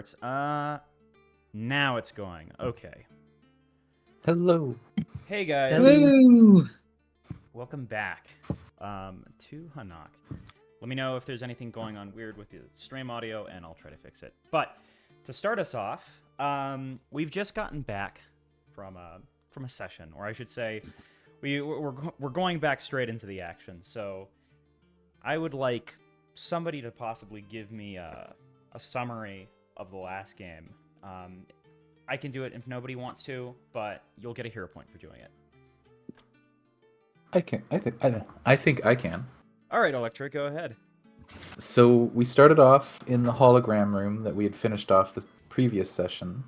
starts. Now it's going. Okay. Hello. Hey guys. Hello. Welcome back to Hanaq. Let me know if there's anything going on weird with the stream audio, and I'll try to fix it. But to start us off, we've just gotten back from a session, or I should say, we're going back straight into the action. So I would like somebody to possibly give me a summary of the last game. I can do it if nobody wants to, but you'll get a hero point for doing it. I think I can. All right, Electra, go ahead. So we started off in the hologram room that we had finished off the previous session.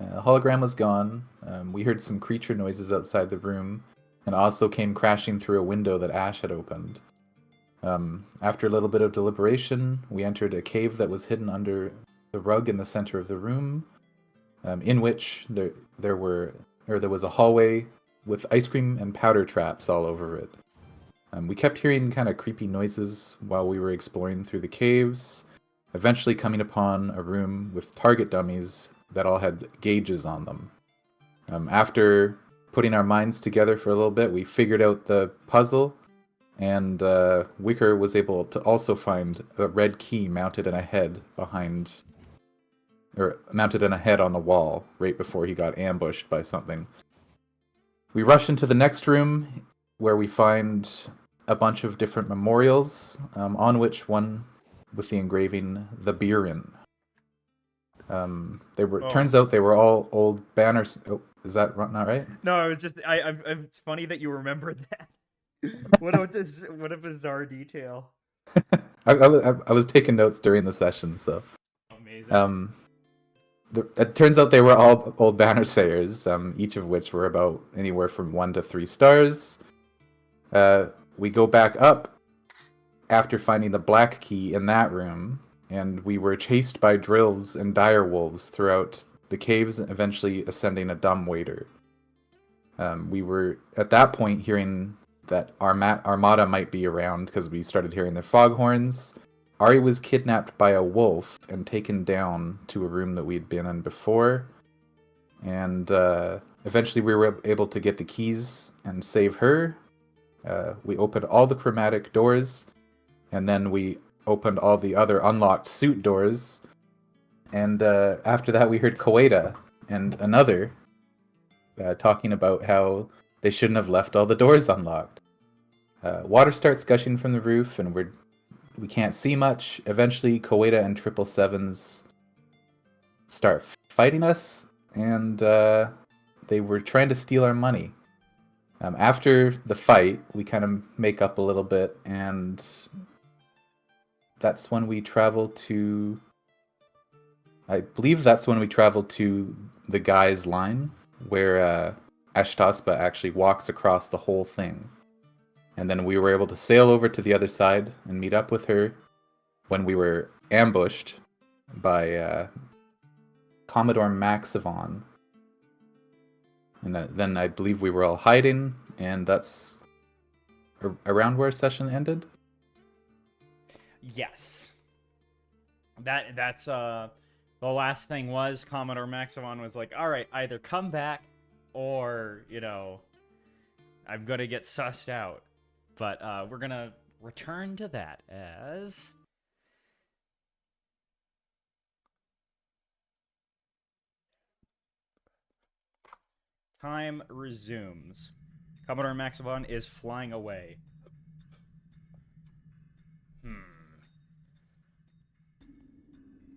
Hologram was gone. We heard some creature noises outside the room, and also came crashing through a window that Ash had opened. After a little bit of deliberation, we entered a cave that was hidden under the rug in the center of the room, in which there was a hallway with ice cream and powder traps all over it. We kept hearing kind of creepy noises while we were exploring through the caves, eventually coming upon a room with target dummies that all had gauges on them. After putting our minds together for a little bit, we figured out the puzzle, and Wicker was able to also find a red key mounted in a head on the wall right before he got ambushed by something. We rush into the next room, where we find a bunch of different memorials, on which one with the engraving "The Burin." Turns out they were all old banners. Oh, is that not right? No, it was just it's funny that you remembered that. What a bizarre detail. I was taking notes during the session, so. Amazing. It turns out they were all old banner sayers, each of which were about anywhere from 1 to 3 stars. We go back up after finding the black key in that room, and we were chased by drills and dire wolves throughout the caves, eventually ascending a dumbwaiter. We were at that point hearing that Armada might be around because we started hearing their foghorns. Ari was kidnapped by a wolf and taken down to a room that we'd been in before. And eventually we were able to get the keys and save her. We opened all the chromatic doors, and then we opened all the other unlocked suit doors. And after that we heard Koeda and another talking about how they shouldn't have left all the doors unlocked. Water starts gushing from the roof, and we can't see much. Eventually, Koeda and 777s start fighting us, and they were trying to steal our money. After the fight, we kind of make up a little bit, and that's when we travel to... I believe that's when we travel to the guy's line, where Ashtaspa actually walks across the whole thing. And then we were able to sail over to the other side and meet up with her when we were ambushed by Commodore Maxivon. And then I believe we were all hiding, and that's around where session ended? Yes. That's the last thing was Commodore Maximon was like, all right, either come back or, I'm going to get sussed out. But we're going to return to that as... Time resumes. Commodore Maximon is flying away.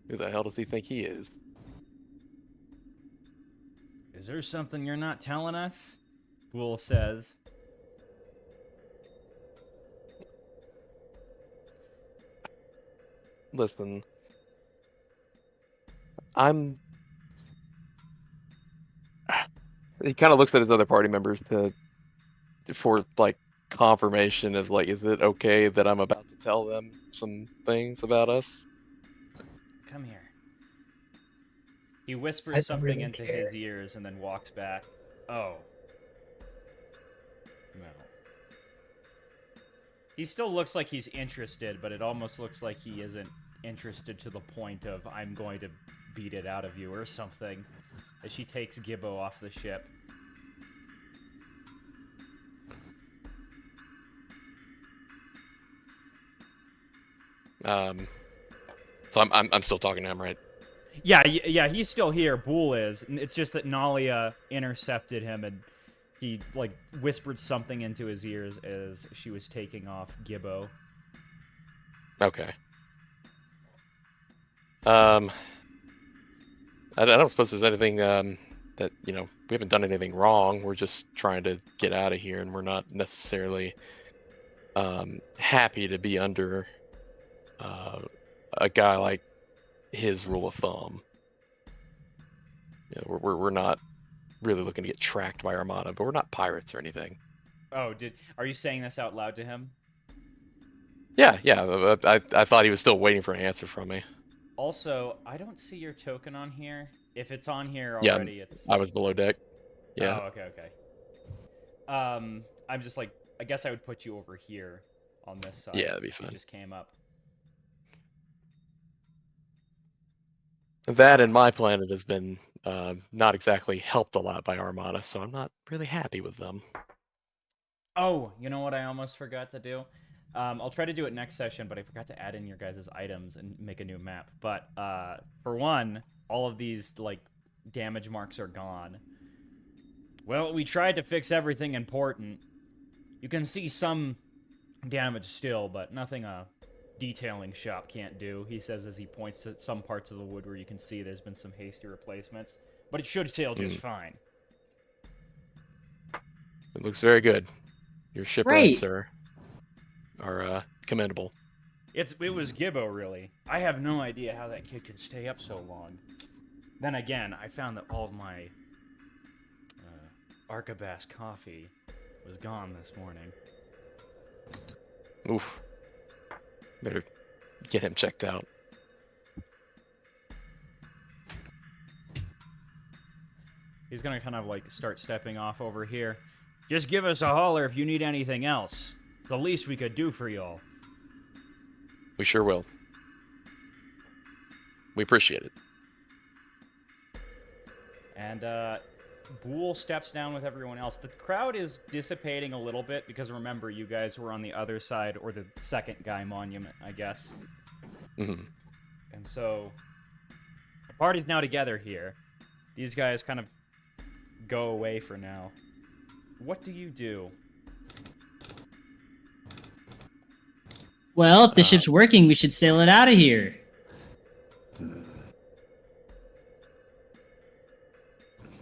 Who the hell does he think he is? Is there something you're not telling us? Ghoul says. Listen. He kind of looks at his other party members for confirmation of is it okay that I'm about to tell them some things about us? Come here. He whispers something really into care. his ears and then walks back. Oh. No. He still looks like he's interested, but it almost looks like he isn't interested to the point of I'm going to beat it out of you or something as she takes Gibbo off the ship. So I'm still talking to him, right? Yeah, he's still here. Bool is. It's just that Nalia intercepted him and he like whispered something into his ears as she was taking off Gibbo. Okay. I don't suppose there's anything that, you know, we haven't done anything wrong. We're just trying to get out of here, and we're not necessarily happy to be under a guy like his rule of thumb. You know, we're not really looking to get tracked by Armada, but we're not pirates or anything. Oh, are you saying this out loud to him? Yeah. I thought he was still waiting for an answer from me. Also, I don't see your token on here. If it's on here Yeah, already, it's... I was below deck. Yeah. Oh, okay. I'm just like, I guess I would put you over here on this side. Yeah, that'd be fine. You just came up. That and my planet has been not exactly helped a lot by Armada, so I'm not really happy with them. Oh, you know what I almost forgot to do? I'll try to do it next session, but I forgot to add in your guys' items and make a new map. But for one, all of these like damage marks are gone. Well, we tried to fix everything important. You can see some damage still, but nothing a detailing shop can't do, he says as he points to some parts of the wood where you can see there's been some hasty replacements. But it should sail just fine. It looks very good. Your shipwrights are commendable. It was Gibbo, really. I have no idea how that kid can stay up so long. Then again, I found that all of my Archibas coffee was gone this morning. Oof. Better get him checked out. He's gonna kind of like start stepping off over here. Just give us a holler if you need anything else. It's the least we could do for y'all. We sure will. We appreciate it. And Bool steps down with everyone else. The crowd is dissipating a little bit because remember, you guys were on the other side, or the second guy monument, I guess. Mm-hmm. And so the party's now together here. These guys kind of go away for now. What do you do? Well, if the ship's working, we should sail it out of here.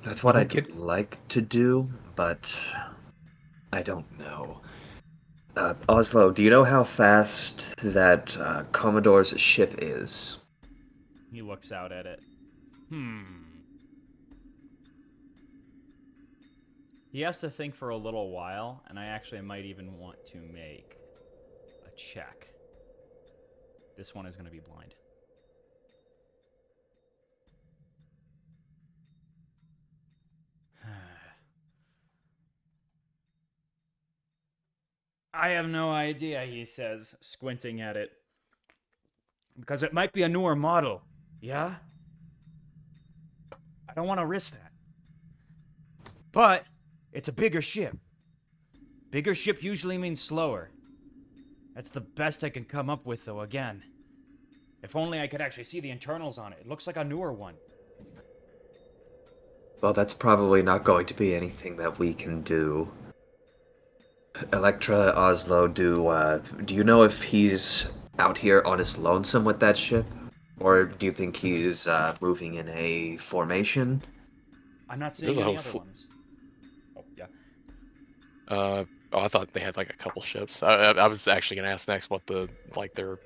That's what I'd like to do, but I don't know. Oslo, do you know how fast that Commodore's ship is? He looks out at it. He has to think for a little while, and I actually might even want to make a check. This one is going to be blind. I have no idea, he says, squinting at it. Because it might be a newer model, yeah? I don't want to risk that. But it's a bigger ship. Bigger ship usually means slower. That's the best I can come up with, though, again. If only I could actually see the internals on it. It looks like a newer one. Well, that's probably not going to be anything that we can do. Electra, Oslo, do you know if he's out here on his lonesome with that ship? Or do you think he's moving in a formation? I'm not seeing any other ones. Oh, yeah. I thought they had like a couple ships. I was actually gonna ask next what their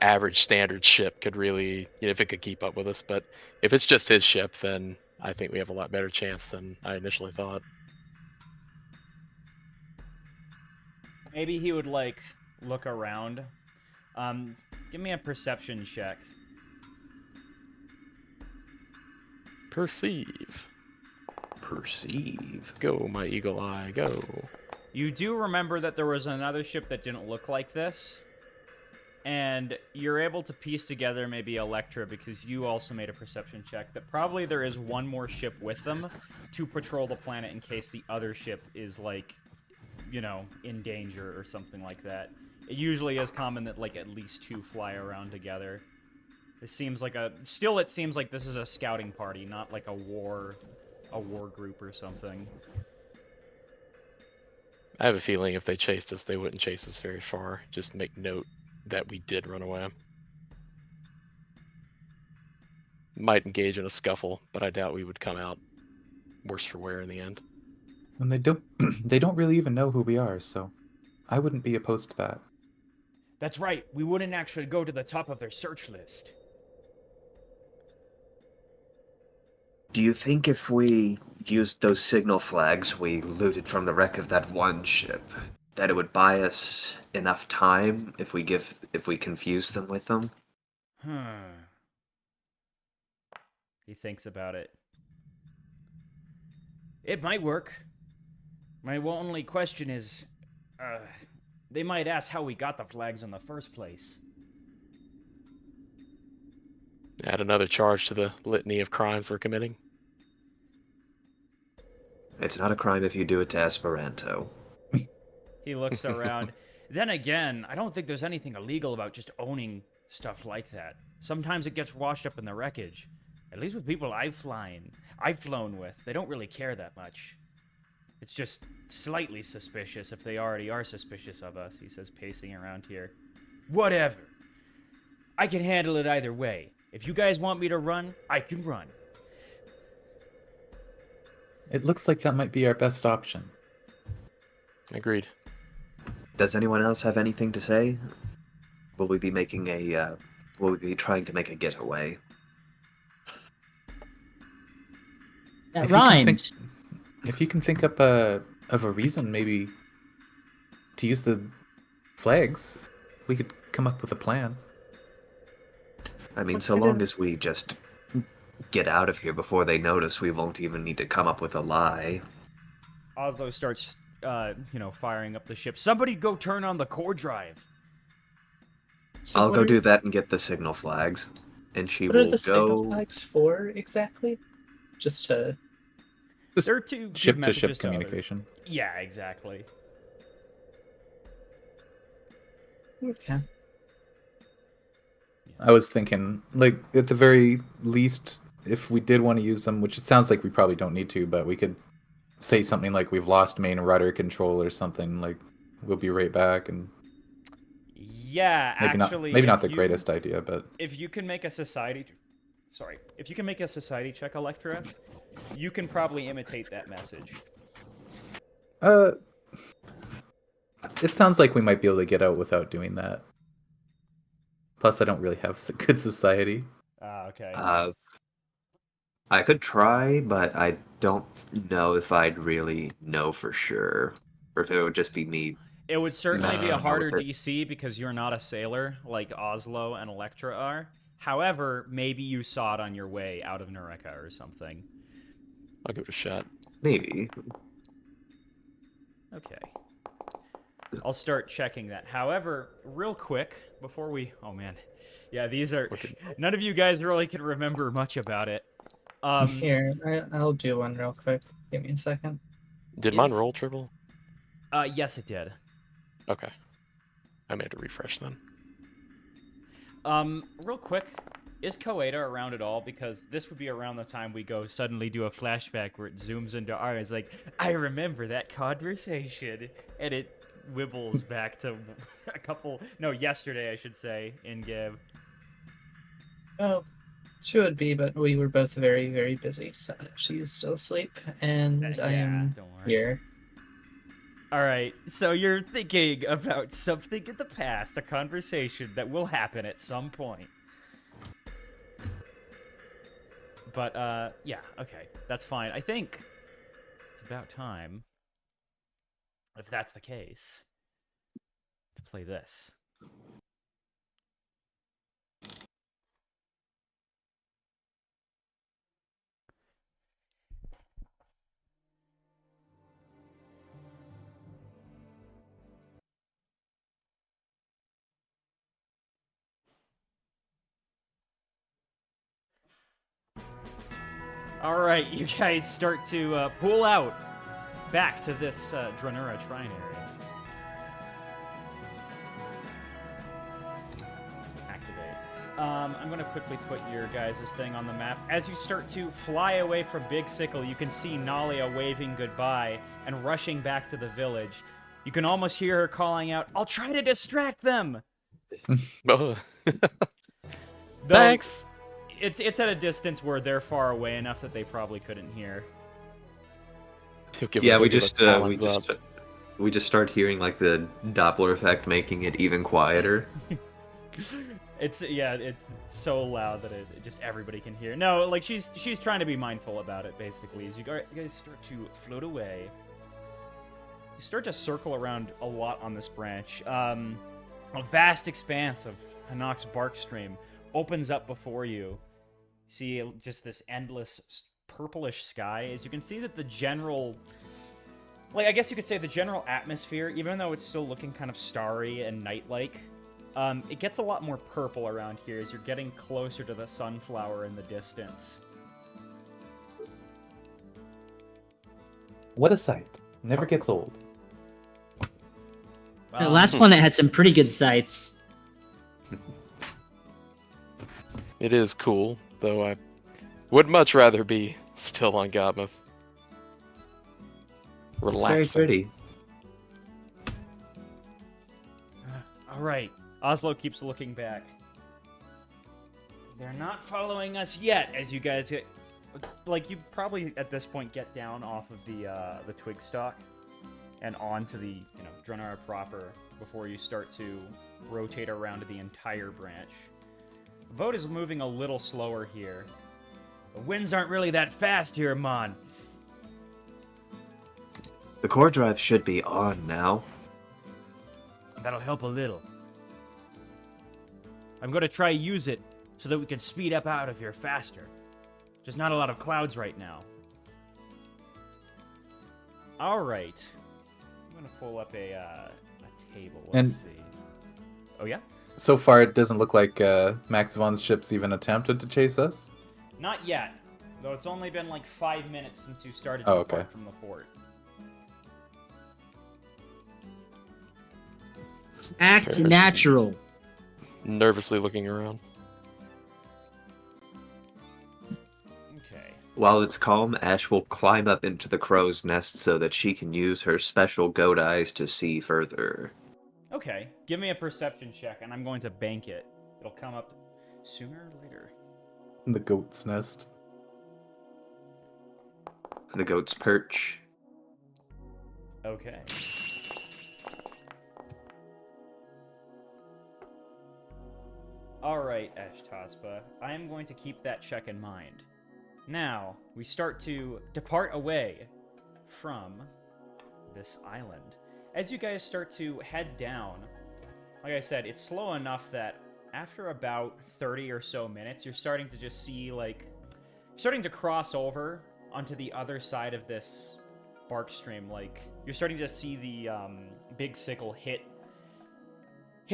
average standard ship could really, if it could keep up with us. But if it's just his ship, then I think we have a lot better chance than I initially thought. Maybe he would like look around. Give me a perception check. Perceive. Go, my eagle eye, go. You do remember that there was another ship that didn't look like this? and you're able to piece together maybe Electra, because you also made a perception check, that probably there is one more ship with them to patrol the planet in case the other ship is, like, you know, in danger or something like that. It usually is common that, like, at least 2 fly around together. It seems like it seems like this is a scouting party, not like a war group or something. I have a feeling if they chased us, they wouldn't chase us very far. Just make note that we did run away. Might engage in a scuffle, but I doubt we would come out worse for wear in the end. And they don't they don't really even know who we are, so I wouldn't be opposed to that. That's right, we wouldn't actually go to the top of their search list. Do you think if we used those signal flags we looted from the wreck of that one ship, that it would buy us enough time if we confuse them with them? He thinks about it. It might work. My only question is, they might ask how we got the flags in the first place. Add another charge to the litany of crimes we're committing. It's not a crime if you do it to Esperanto. He looks around. Then again, I don't think there's anything illegal about just owning stuff like that. Sometimes it gets washed up in the wreckage. At least with people I've flown with, they don't really care that much. It's just slightly suspicious if they already are suspicious of us, he says, pacing around here. Whatever. I can handle it either way. If you guys want me to run, I can run. It looks like that might be our best option. Agreed. Does anyone else have anything to say? Will we be trying to make a getaway? That If you can rhymed. If you can think up of a reason, maybe to use the flags, we could come up with a plan. I mean, so long as we just get out of here before they notice, we won't even need to come up with a lie. Oslo starts, firing up the ship. Somebody go turn on the core drive. So I'll what go are- do that and get the signal flags. And she What will are the signal go... flags for exactly? Just to Just They're to give ship to messages ship to communication. Yeah, exactly. okay. I was thinking, like, at the very least, if we did want to use them, which it sounds like we probably don't need to, but we could say something like we've lost main rudder control or something, like we'll be right back, and Yeah, maybe actually, maybe not if the you- greatest idea, but If you can make a society... Sorry. If you can make a society check, Electra, you can probably imitate that message. it sounds like we might be able to get out without doing that. Plus, I don't really have good society. Ah, okay. I could try, but I don't know if I'd really know for sure. Or if it would just be me. It would certainly be a Nah. harder With it. DC because you're not a sailor like Oslo and Electra are. However, maybe you saw it on your way out of Nureka or something. I'll give it a shot. Maybe. Okay. I'll start checking that. However, real quick, before we... Oh, man. Yeah, these are... None of you guys really can remember much about it. Here, I'll do one real quick. Give me a second. Did mine Is- roll triple? Yes, it did. Okay. I made a refresh then. Real quick, is Koeda around at all? Because this would be around the time we go suddenly do a flashback where it zooms into ours. Like, I remember that conversation, and it wibbles back to yesterday, I should say, in Gib. Oh, she would be, but we were both very, very busy, so she is still asleep, and I am don't worry. here. All right, so you're thinking about something in the past, a conversation that will happen at some point. But, yeah, okay, that's fine. I think it's about time, if that's the case, to play this. All right, you guys start to pull out back to this Dranura Shrine area. Activate. I'm going to quickly put your guys' thing on the map. As you start to fly away from Big Sickle, you can see Nalia waving goodbye and rushing back to the village. You can almost hear her calling out, "I'll try to distract them!" Oh. Though Thanks. It's at a distance where they're far away enough that they probably couldn't hear. Yeah, we Give just a talons up. we just start hearing like the Doppler effect, making it even quieter. It's so loud that it just everybody can hear. No, like she's trying to be mindful about it basically. As you guys start to float away, you start to circle around a lot on this branch. A vast expanse of Hanaq's bark stream opens up before you. You see just this endless purplish sky. As you can see that the general, like I guess you could say the general atmosphere, even though it's still looking kind of starry and night-like, it gets a lot more purple around here as you're getting closer to the sunflower in the distance. What a sight. Never gets old. The last planet had some pretty good sights. It is cool, though I would much rather be still on Godmouth. It's Relaxing. very pretty. All right. Oslo keeps looking back. They're not following us yet, as you guys get... Like, you probably, at this point, get down off of the Twigstalk and onto the, Dranura proper before you start to rotate around the entire branch. The boat is moving a little slower here. The winds aren't really that fast here, Mon. The core drive should be on now. That'll help a little. I'm going to try use it so that we can speed up out of here faster. Just not a lot of clouds right now. All right. I'm going to pull up a table. Let's see. Oh, yeah? So far, it doesn't look like Maxivon's ships even attempted to chase us. Not yet. Though it's only been like 5 minutes since you started Oh, to okay. depart from the fort. Act Fair. natural. Nervously looking around. Okay. While it's calm, Ash will climb up into the crow's nest so that she can use her special goat eyes to see further. Okay. Give me a perception check, and I'm going to bank it. It'll come up sooner or later. The goat's nest. The goat's perch. Okay. Alright, Ashtaspa. I am going to keep that check in mind. Now, we start to depart away from this island. As you guys start to head down, like I said, it's slow enough that after about 30 or so minutes, you're starting to just see, starting to cross over onto the other side of this bark stream. Like, you're starting to see the big sickle hit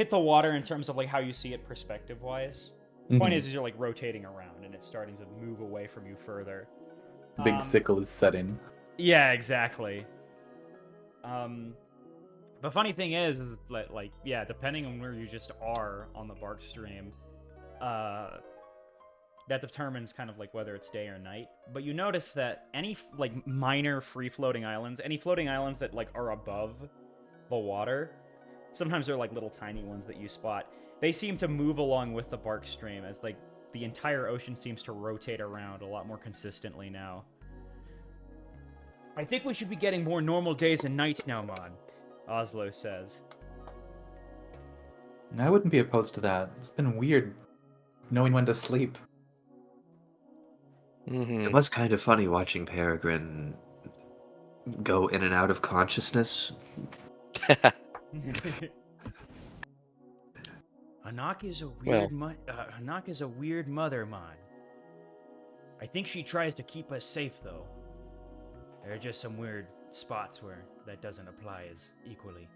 the water in terms of, how you see it perspective-wise. The point is you're, rotating around, and it's starting to move away from you further. Big sickle is setting. Yeah, exactly. The funny thing is depending on where you just are on the bark stream, that determines kind of whether it's day or night. But you notice that any minor free-floating islands, any floating islands that are above the water, sometimes they're little tiny ones that you spot, they seem to move along with the bark stream as the entire ocean seems to rotate around a lot more consistently now. I think we should be getting more normal days and nights now, Mon, Oslo says. I wouldn't be opposed to that. It's been weird knowing when to sleep. Mm-hmm. It was kind of funny watching Peregrine go in and out of consciousness. Hanaq is a weird Hanaq is a weird mother, Mon. I think she tries to keep us safe, though. There are just some weird spots where that doesn't apply as equally.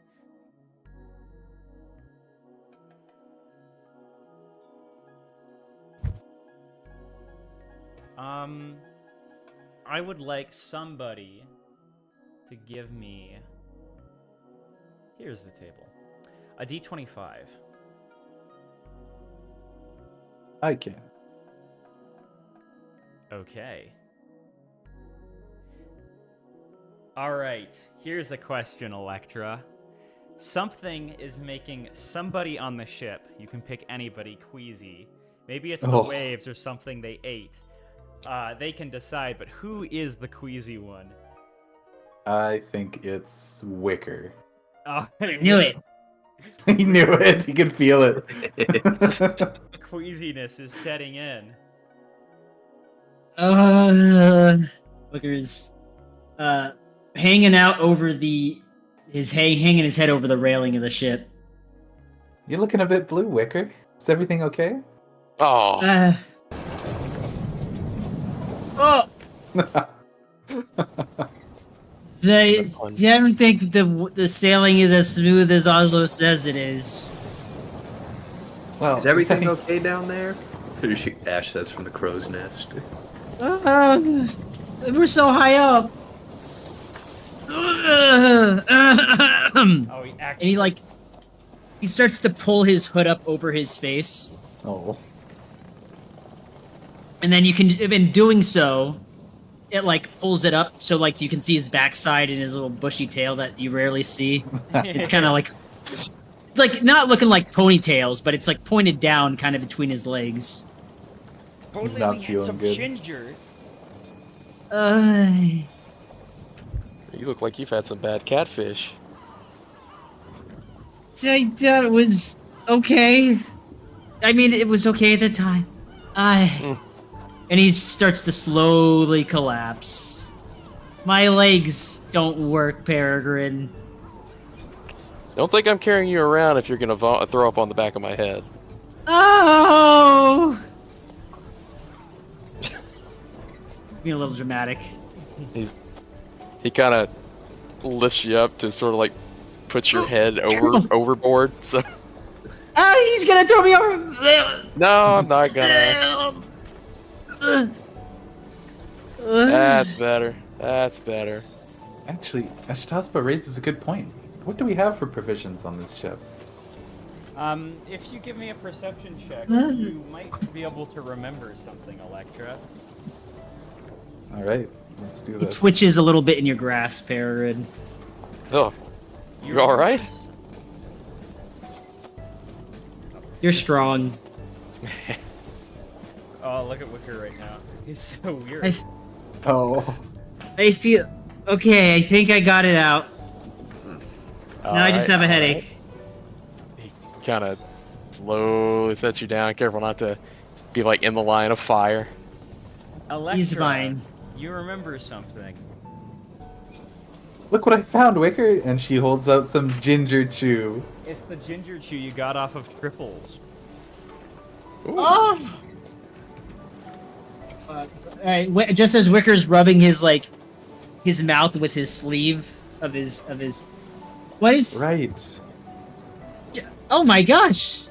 I would like somebody to give me... Here's the table. A D25. I can. Okay. Alright, here's a question, Electra. Something is making somebody on the ship, you can pick anybody, queasy. Maybe it's the Oh. waves or something they ate. They can decide, but who is the queasy one? I think it's Wicker. Oh, I knew it. He knew it. He could feel it. Queasiness is setting in. Booker's hanging out over hanging his head over the railing of the ship. You're looking a bit blue, Wicker. Is everything okay? Oh, Oh, I don't think the sailing is as smooth as Oslo says it is. Well, Is everything okay down there? Ash says from the crow's nest. We're so high up. Oh, he And actually... he starts to pull his hood up over his face, Oh. and then in doing so, it pulls it up so you can see his backside and his little bushy tail that you rarely see. It's kind of not looking like ponytails, but it's pointed down kind of between his legs. He's not feeling good. ginger. you look like you've had some bad catfish. I thought it was okay. I mean, it was okay at the time. And he starts to slowly collapse. My legs don't work, Peregrine. Don't think I'm carrying you around if you're gonna throw up on the back of my head. Oh! Being a little dramatic. He kind of lifts you up to sort of put your head overboard. So He's gonna throw me over. no, I'm not gonna. That's better. That's better. Actually, Ashtaspa raises a good point. What do we have for provisions on this ship? If you give me a perception check, you might be able to remember something, Electra. All right, let's do He this. twitches a little bit in your grasp, Peregrine. Oh, you all right? You're strong. Oh, look at Wicker right now. He's so weird. Oh, I feel okay. I think I got it out. Now I just have a headache. He kind of slowly sets you down. Careful not to be in the line of fire. Electra, He's fine. You remember something. look what I found, Wicker! And she holds out some ginger chew. It's the ginger chew you got off of Triples. Oh! Alright, just as Wicker's rubbing his mouth with his sleeve of his what is Right. Oh my gosh!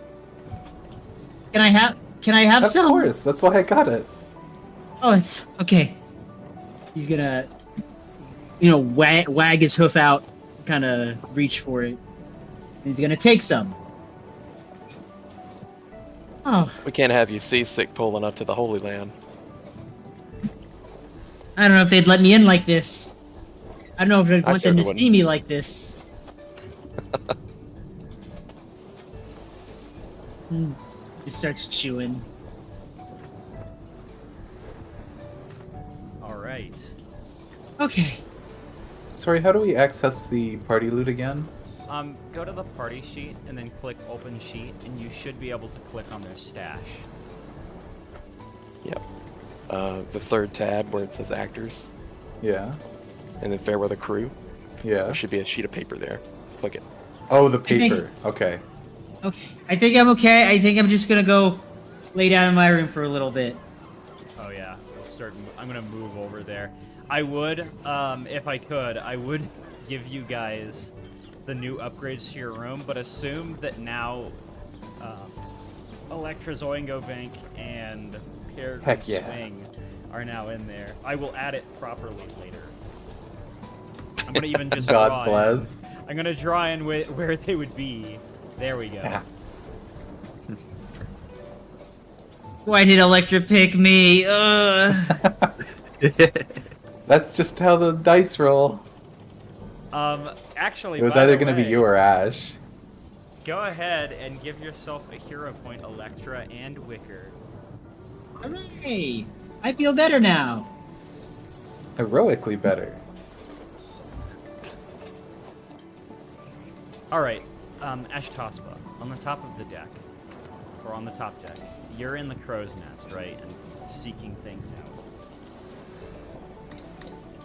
Can I have Of some? course, that's why I got it. Oh, it's okay. He's gonna wag his hoof out, kind of reach for it. He's gonna take some. Oh, We can't have you seasick pulling up to the Holy Land. I don't know if they'd let me in like this. I don't know if I'd I want them to certainly see me like this. He starts chewing. All right. Okay. Sorry, how do we access the party loot again? Go to the party sheet and then click open sheet, and you should be able to click on their stash. Yep. The third tab where it says actors, Yeah. and then fair weather crew. Yeah. There should be a sheet of paper there. Click it. Oh, the think- paper. Okay. Okay. I think I'm okay. I think I'm just gonna go lay down in my room for a little bit. Oh yeah, I'm gonna move over there. I would, if I could, I would give you guys the new upgrades to your room, but assume that now, Electra's Oingo Bank and Peregrine Heck yeah. Swing are now in there. I will add it properly later. I'm gonna even just God draw bless. I'm gonna draw in where they would be. There we go. Why did Electra pick me? That's just how the dice roll. Actually, It was by either the going to be way, you or Ash. Go ahead and give yourself a hero point, Electra and Wicker. Hooray! I feel better now. Heroically better. Alright, Ashtospa, on the top of the deck, or on the top deck, you're in the crow's nest, right? And seeking things out.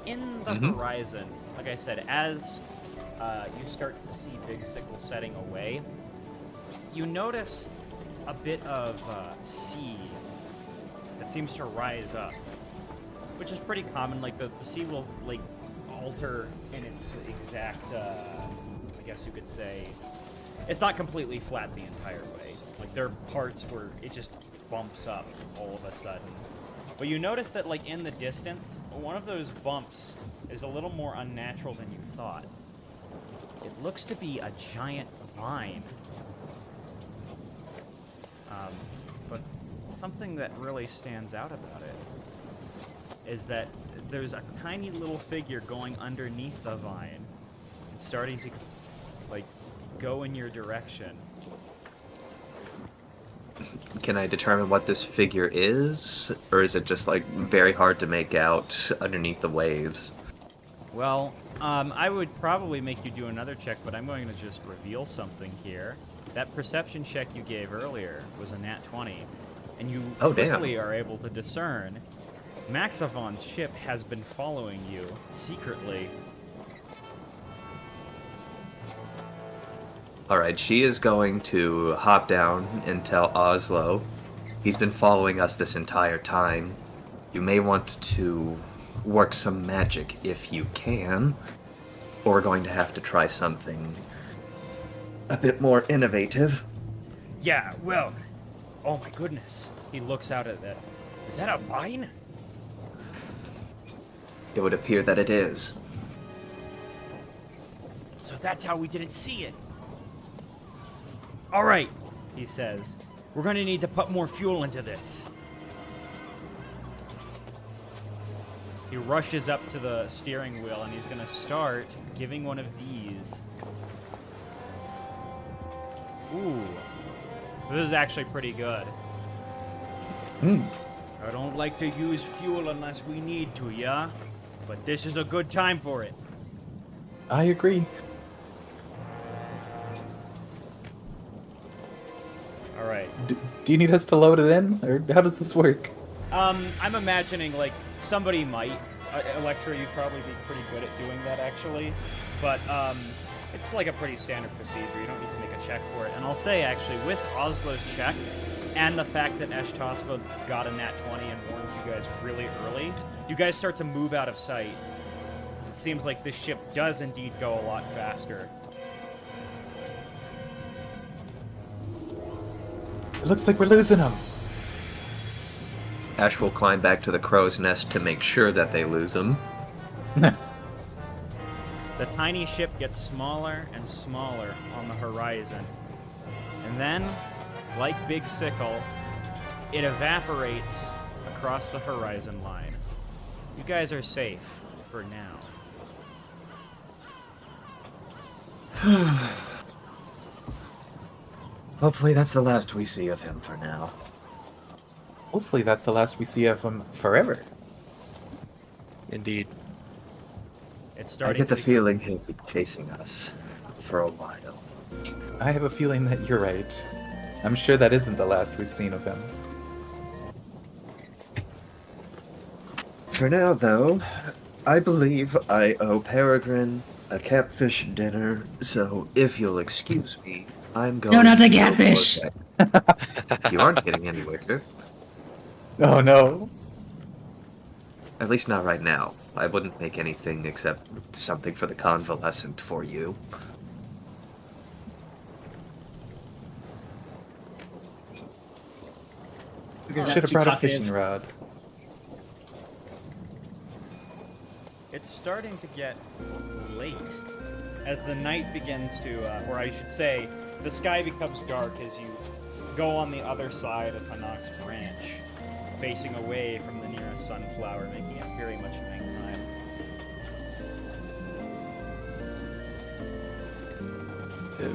In the horizon, like I said, as you start to see Big Sickle setting away, you notice a bit of sea that seems to rise up, which is pretty common. Like the sea will like alter in its exact, I guess you could say, it's not completely flat the entire way. Like there are parts where it just bumps up all of a sudden. But you notice that like in the distance, one of those bumps is a little more unnatural than you thought. It looks to be a giant vine. But something that really stands out about it is that there's a tiny little figure going underneath the vine. It's starting to, like, go in your direction. Can I determine what this figure is? Or is it just, like, very hard to make out underneath the waves? Well, I would probably make you do another check, but I'm going to just reveal something here. That perception check you gave earlier was a nat 20, and you quickly are able to discern Maxavon's ship has been following you secretly. Alright, she is going to hop down and tell Oslo. He's been following us this entire time. You may want to work some magic if you can, or we're going to have to try something a bit more innovative. Yeah, well, oh my goodness. He looks out at that. Is that a vine? It would appear that it is. So that's how we didn't see it. All right, he says. We're going to need to put more fuel into this. He rushes up to the steering wheel and he's going to start giving one of these. Ooh. This is actually pretty good. I don't like to use fuel unless we need to, yeah? But this is a good time for it. I agree. All right. Do you need us to load it in, or how does this work? I'm imagining, like, somebody might. Electra, you'd probably be pretty good at doing that, actually. But, it's like a pretty standard procedure. You don't need to make a check for it. And I'll say, actually, with Oslo's check, and the fact that Ashtospa got a nat 20 and warned you guys really early, you guys start to move out of sight. It seems like this ship does indeed go a lot faster. It looks like we're losing them. Ash will climb back to the crow's nest to make sure that they lose him. The tiny ship gets smaller and smaller on the horizon. And then, like Big Sickle, it evaporates across the horizon line. You guys are safe for now. Hopefully that's the last we see of him for now. Hopefully that's the last we see of him forever. Indeed. It's I starting get the to feeling he'll be chasing us for a while. I have a feeling that you're right. I'm sure that isn't the last we've seen of him. For now, though, I believe I owe Peregrine a catfish dinner, so if you'll excuse me, I'm going No, not the to go catfish! for You aren't getting any wicker. Oh no. At least not right now. I wouldn't make anything except something for the convalescent for you. Figure that Should have too brought a talkative. fishing rod. it's starting to get late. As the night begins to, or I should say, the sky becomes dark as you go on the other side of Hanaq's branch, facing away from the nearest sunflower, making it very much nighttime.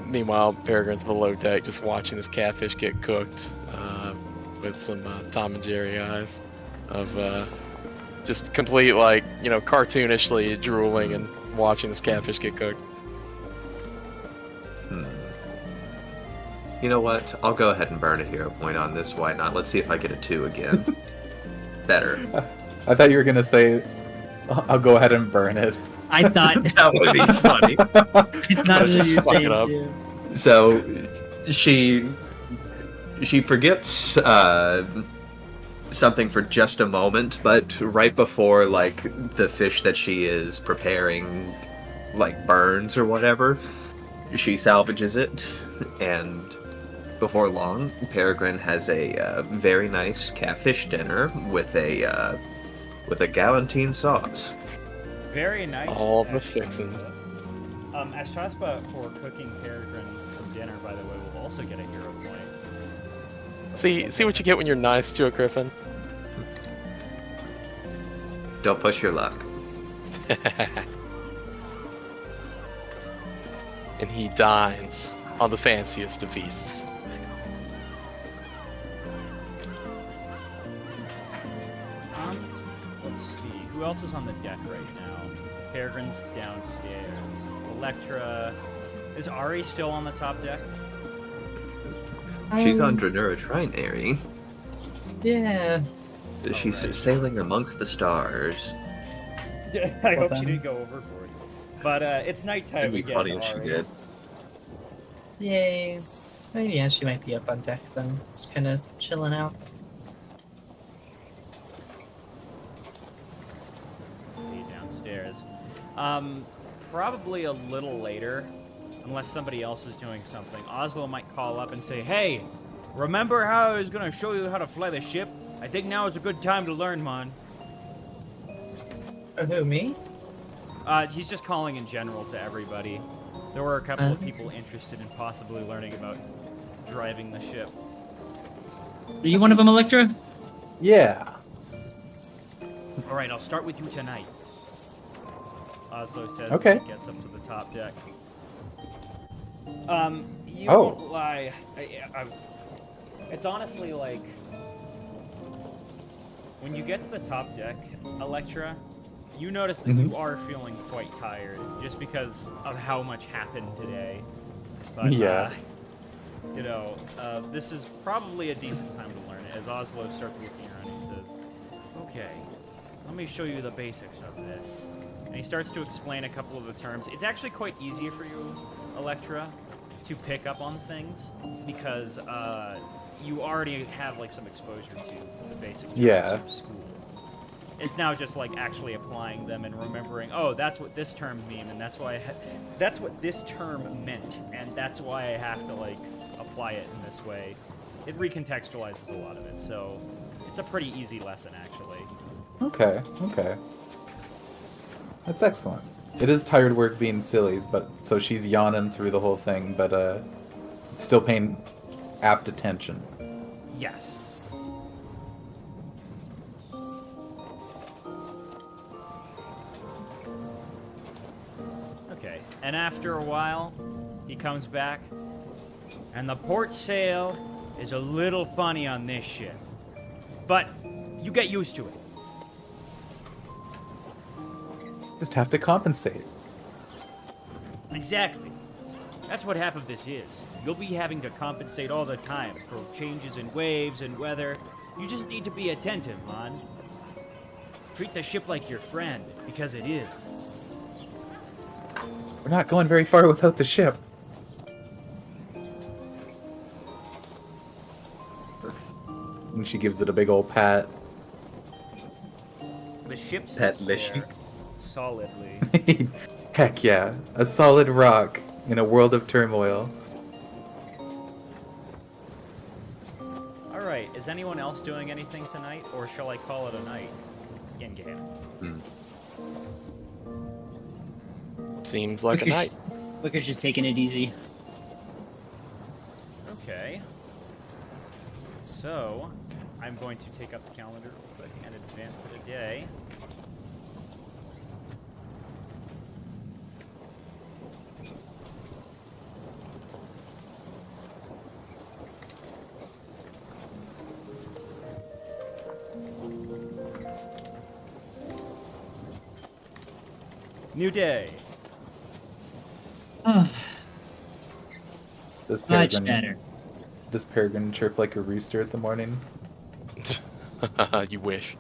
Meanwhile, Peregrine's below deck, just watching this catfish get cooked, with some Tom and Jerry eyes of just complete, like, you know, cartoonishly drooling and watching this catfish get cooked. You know what? I'll go ahead and burn a hero point on this. Why not? Let's see if I get a 2 again. Better. I thought you were gonna say, "I'll go ahead and burn it." I thought That would be funny. not Just you fuck it saying up. too. So she forgets something for just a moment, but right before like the fish that she is preparing like burns or whatever, she salvages it, and before long, Peregrine has a very nice catfish dinner with a galantine sauce. Very nice. All the actually. fixins. Ashtaspa, for cooking Peregrine some dinner, by the way, will also get a hero point. See what you get when you're nice to a griffin? Don't push your luck. And he dines on the fanciest of feasts. Let's see. Who else is on the deck right now? Peregrine's downstairs. Electra. Is Ari still on the top deck? She's on Dranura Trinary. Yeah. She's Alright. sailing amongst the stars. I hope then. she didn't go overboard. But it's nighttime It'd be again. funny if she Ari. did. Yay. Oh, yeah, she might be up on deck then. Just kind of chilling out. Let's see, downstairs. Probably a little later, unless somebody else is doing something. Oslo might call up and say, "Hey, remember how I was gonna show you how to fly the ship? I think now is a good time to learn, man." Who, me? He's just calling in general to everybody. There were a couple of people interested in possibly learning about driving the ship. Are you one of them, Electra? Yeah. All right, I'll start with you tonight. Oslo says Okay. as he gets up to the top deck. You Oh. won't lie. It's honestly like when you get to the top deck, Electra, you notice that you are feeling quite tired just because of how much happened today. But, Yeah. this is probably a decent time to learn it. As Oslo starts looking around, he says, "Okay, let me show you the basics of this." And he starts to explain a couple of the terms. It's actually quite easy for you, Electra, to pick up on things because you already have like some exposure to the basic terms Yeah. from school. It's now just like actually applying them and remembering, oh, that's what this term means, and that's why that's what this term meant, and that's why I have to like apply it in this way. It recontextualizes a lot of it, so it's a pretty easy lesson actually. Okay. Okay. That's excellent. It is tired work being sillies, but so she's yawning through the whole thing, but still paying apt attention. Yes. Okay, and after a while, he comes back, and the port sail is a little funny on this ship. But you get used to it. Just have to compensate. Exactly. That's what half of this is. You'll be having to compensate all the time for changes in waves and weather. You just need to be attentive, man. Treat the ship like your friend, because it is. We're not going very far without the ship. And she gives it a big old pat. The ship Pet sits Lishy. there solidly. Heck yeah. A solid rock in a world of turmoil. Alright, is anyone else doing anything tonight, or shall I call it a night? In-game. Seems like a night. Wicker's just taking it easy. Okay. So, I'm going to take up the calendar real quick and advance it a day. New day. Does Much Peregrine, better. does Peregrine chirp like a rooster at the morning? You wish.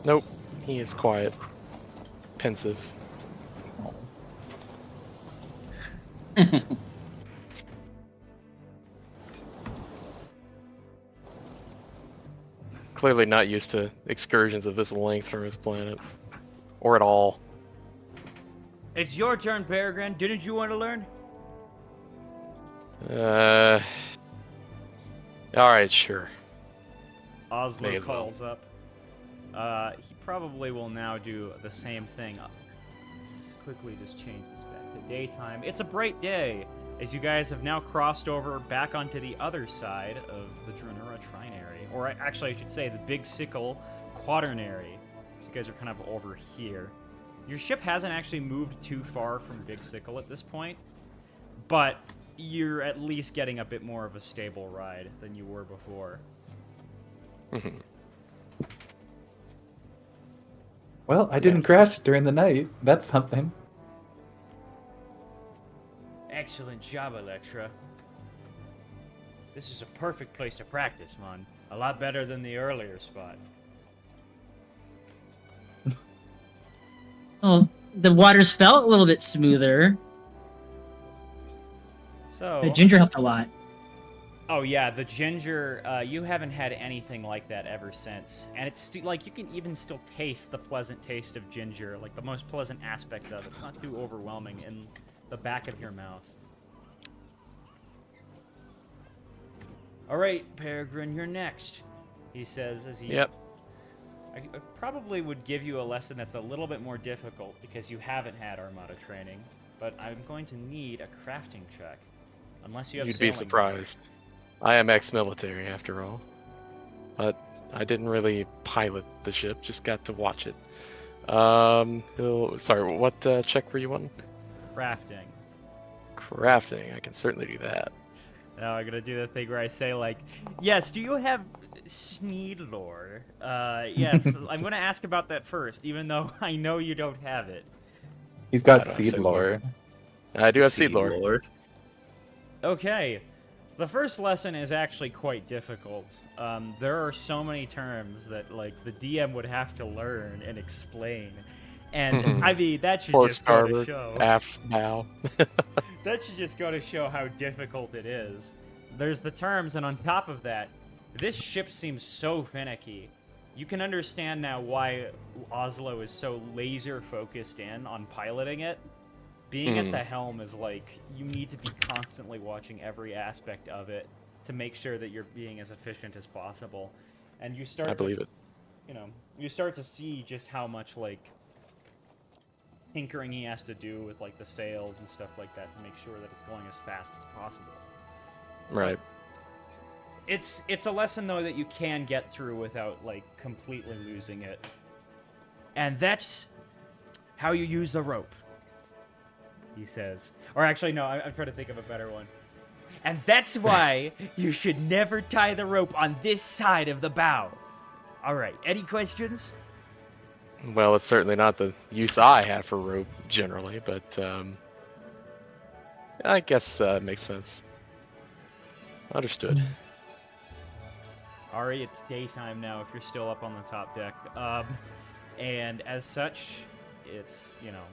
Nope. He is quiet. Pensive. Clearly not used to excursions of this length from his planet. Or at all. It's your turn, Peregrine. Didn't you want to learn? Alright, sure. Oslo May as well. calls up. He probably will now do the same thing. Let's quickly just change this back to daytime. It's a bright day, as you guys have now crossed over back onto the other side of the Dranura Trinary. Or actually, I should say, the Big Sickle Quaternary. So you guys are kind of over here. Your ship hasn't actually moved too far from Big Sickle at this point, but you're at least getting a bit more of a stable ride than you were before. Mhm. Well, I didn't crash during the night. That's something. Excellent job, Electra. This is a perfect place to practice, Mon. A lot better than the earlier spot. Oh, the waters felt a little bit smoother. So, The ginger helped a lot. oh yeah, the ginger, you haven't had anything like that ever since. And it's like, you can even still taste the pleasant taste of ginger, like the most pleasant aspects of it. It's not too overwhelming in the back of your mouth. Alright, Peregrine, you're next, he says as he... Yep. I probably would give you a lesson that's a little bit more difficult because you haven't had Armada training, but I'm going to need a crafting check. Unless you have You'd be sailing surprised. I am ex-military, after all. But I didn't really pilot the ship, just got to watch it. Sorry, what check were you wanting? crafting. Crafting, I can certainly do that. Now I'm gonna do the thing where I say like, yes, do you have Sneed lore? Yes, I'm gonna ask about that first, even though I know you don't have it. He's got I don't have seed seed lore. I do have seed lore. Okay, the first lesson is actually quite difficult. There are so many terms that like the DM would have to learn and explain, and I mean that should Port just go to starboard, show. aft bow. That should just go to show how difficult it is. There's the terms, and on top of that, this ship seems so finicky. You can understand now why Oslo is so laser focused in on piloting it. Being at the helm is like, you need to be constantly watching every aspect of it to make sure that you're being as efficient as possible. And you start I believe it. You know, you start to see just how much like tinkering he has to do with like the sails and stuff like that to make sure that it's going as fast as possible. Right. It's a lesson though that you can get through without like completely losing it. And that's how you use the rope, he says. Or actually no, I'm trying to think of a better one. And that's why you should never tie the rope on this side of the bow. Alright, any questions? Well, it's certainly not the use I have for rope generally, but I guess makes sense. Understood. Ari, it's daytime now if you're still up on the top deck. And as such, it's, you know,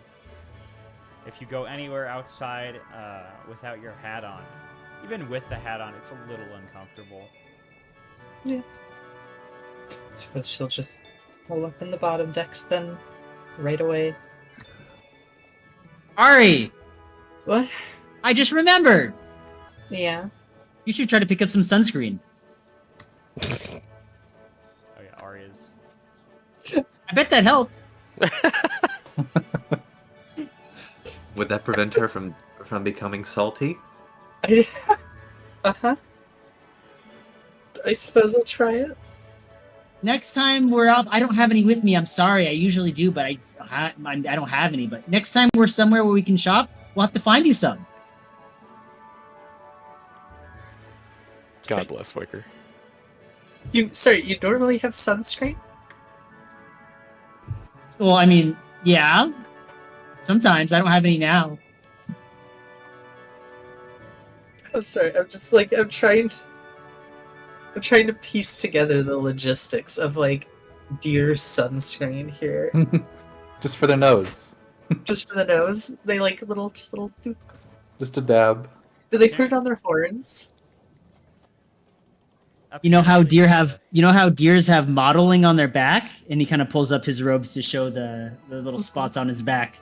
if you go anywhere outside without your hat on, even with the hat on, it's a little uncomfortable. Yeah. Suppose she'll just pull up in the bottom decks then, right away. Ari, What? I just remembered. Yeah. You should try to pick up some sunscreen. Oh yeah, Ari is... I bet that helped. Oh Would that prevent her from becoming salty? Uh-huh. I suppose I'll try it. Next time we're out, I don't have any with me. I'm sorry. I usually do, but I don't have any. But next time we're somewhere where we can shop, we'll have to find you some. God bless Wicker. You normally have sunscreen? Well, I mean, yeah. Sometimes I don't have any now. I'm sorry. I'm just like I'm trying to piece together the logistics of like deer sunscreen here. Just for the nose. Just for the nose. They like little. Just a dab. Do they put it on their horns? You know how deers have modeling on their back, and he kind of pulls up his robes to show the little spots on his back.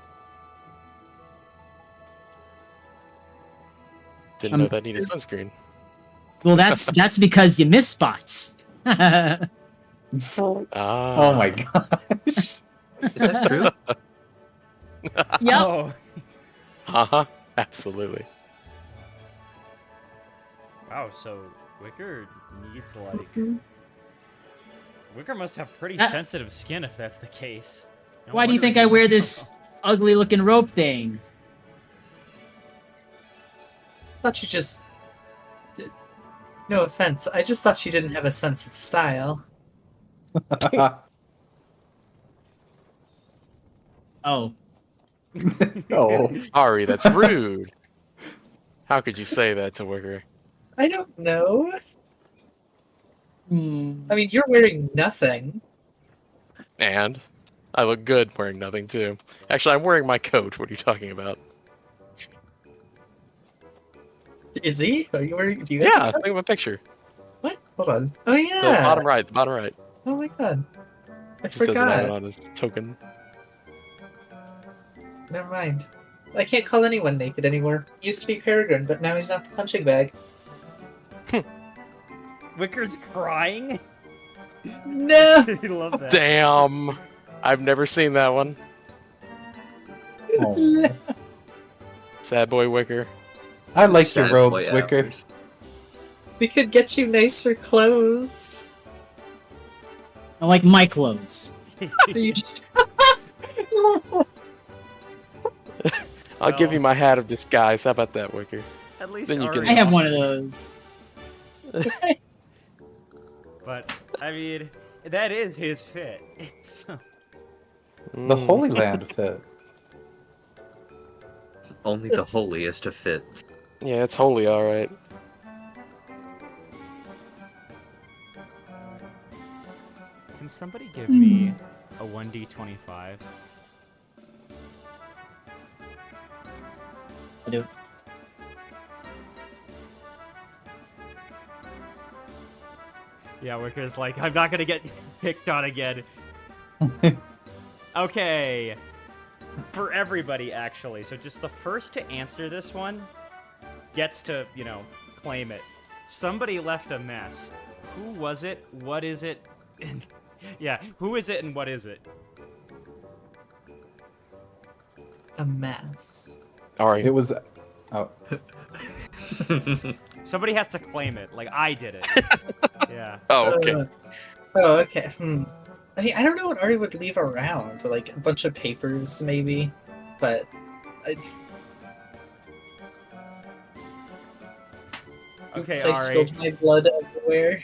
Didn't know that needed sunscreen. Well, that's because you miss spots. Oh my gosh. Is that true? Yep. Oh. Absolutely. Wow, so Wicker needs like... Wicker must have pretty sensitive skin if that's the case. No Why do you wonder think he I wear needs- this ugly looking rope thing? Thought you just. No offense. I just thought you didn't have a sense of style. Oh. Oh. Ari, that's rude. How could you say that to Wicker? I don't know. Hmm. I mean, you're wearing nothing. And I look good wearing nothing too. Actually, I'm wearing my coat. What are you talking about? Is he? Are you wearing? Do you? Yeah, Have a think of a picture. what? Hold on. Oh The yeah. bottom right. The bottom right. Oh my god. I It says that I have it forgot. on his token. Never mind. I can't call anyone naked anymore. He used to be Peregrine, but now he's not the punching bag. Wicker's crying? No. I love that. Damn. I've never seen that one. Oh. Sad boy Wicker. I like Sad your robes, boy Wicker. hours. We could get you nicer clothes. I like my clothes. Are you- I'll give Well. you my hat of disguise. How about that, Wicker? At least Then you can- Ari I have one offered of it. those. But, I mean, that is his fit. It's... The Mm. Holy Land fit. Only the It's- holiest of fits. Yeah, it's holy, all right. Can somebody give me a 1d25? I do. Yeah, Wicker's like, I'm not gonna get picked on again. Okay. For everybody, actually. So just the first to answer this one gets to, claim it. Somebody left a mess. Who was it? What is it? Yeah, who is it and what is it? A mess. Ari. It was. Oh. Somebody has to claim it. Like, I did it. Yeah. Oh, okay. Okay. I mean, I don't know what Ari would leave around. Like a bunch of papers, maybe. But Okay, oops, I Ari. spilled my blood everywhere.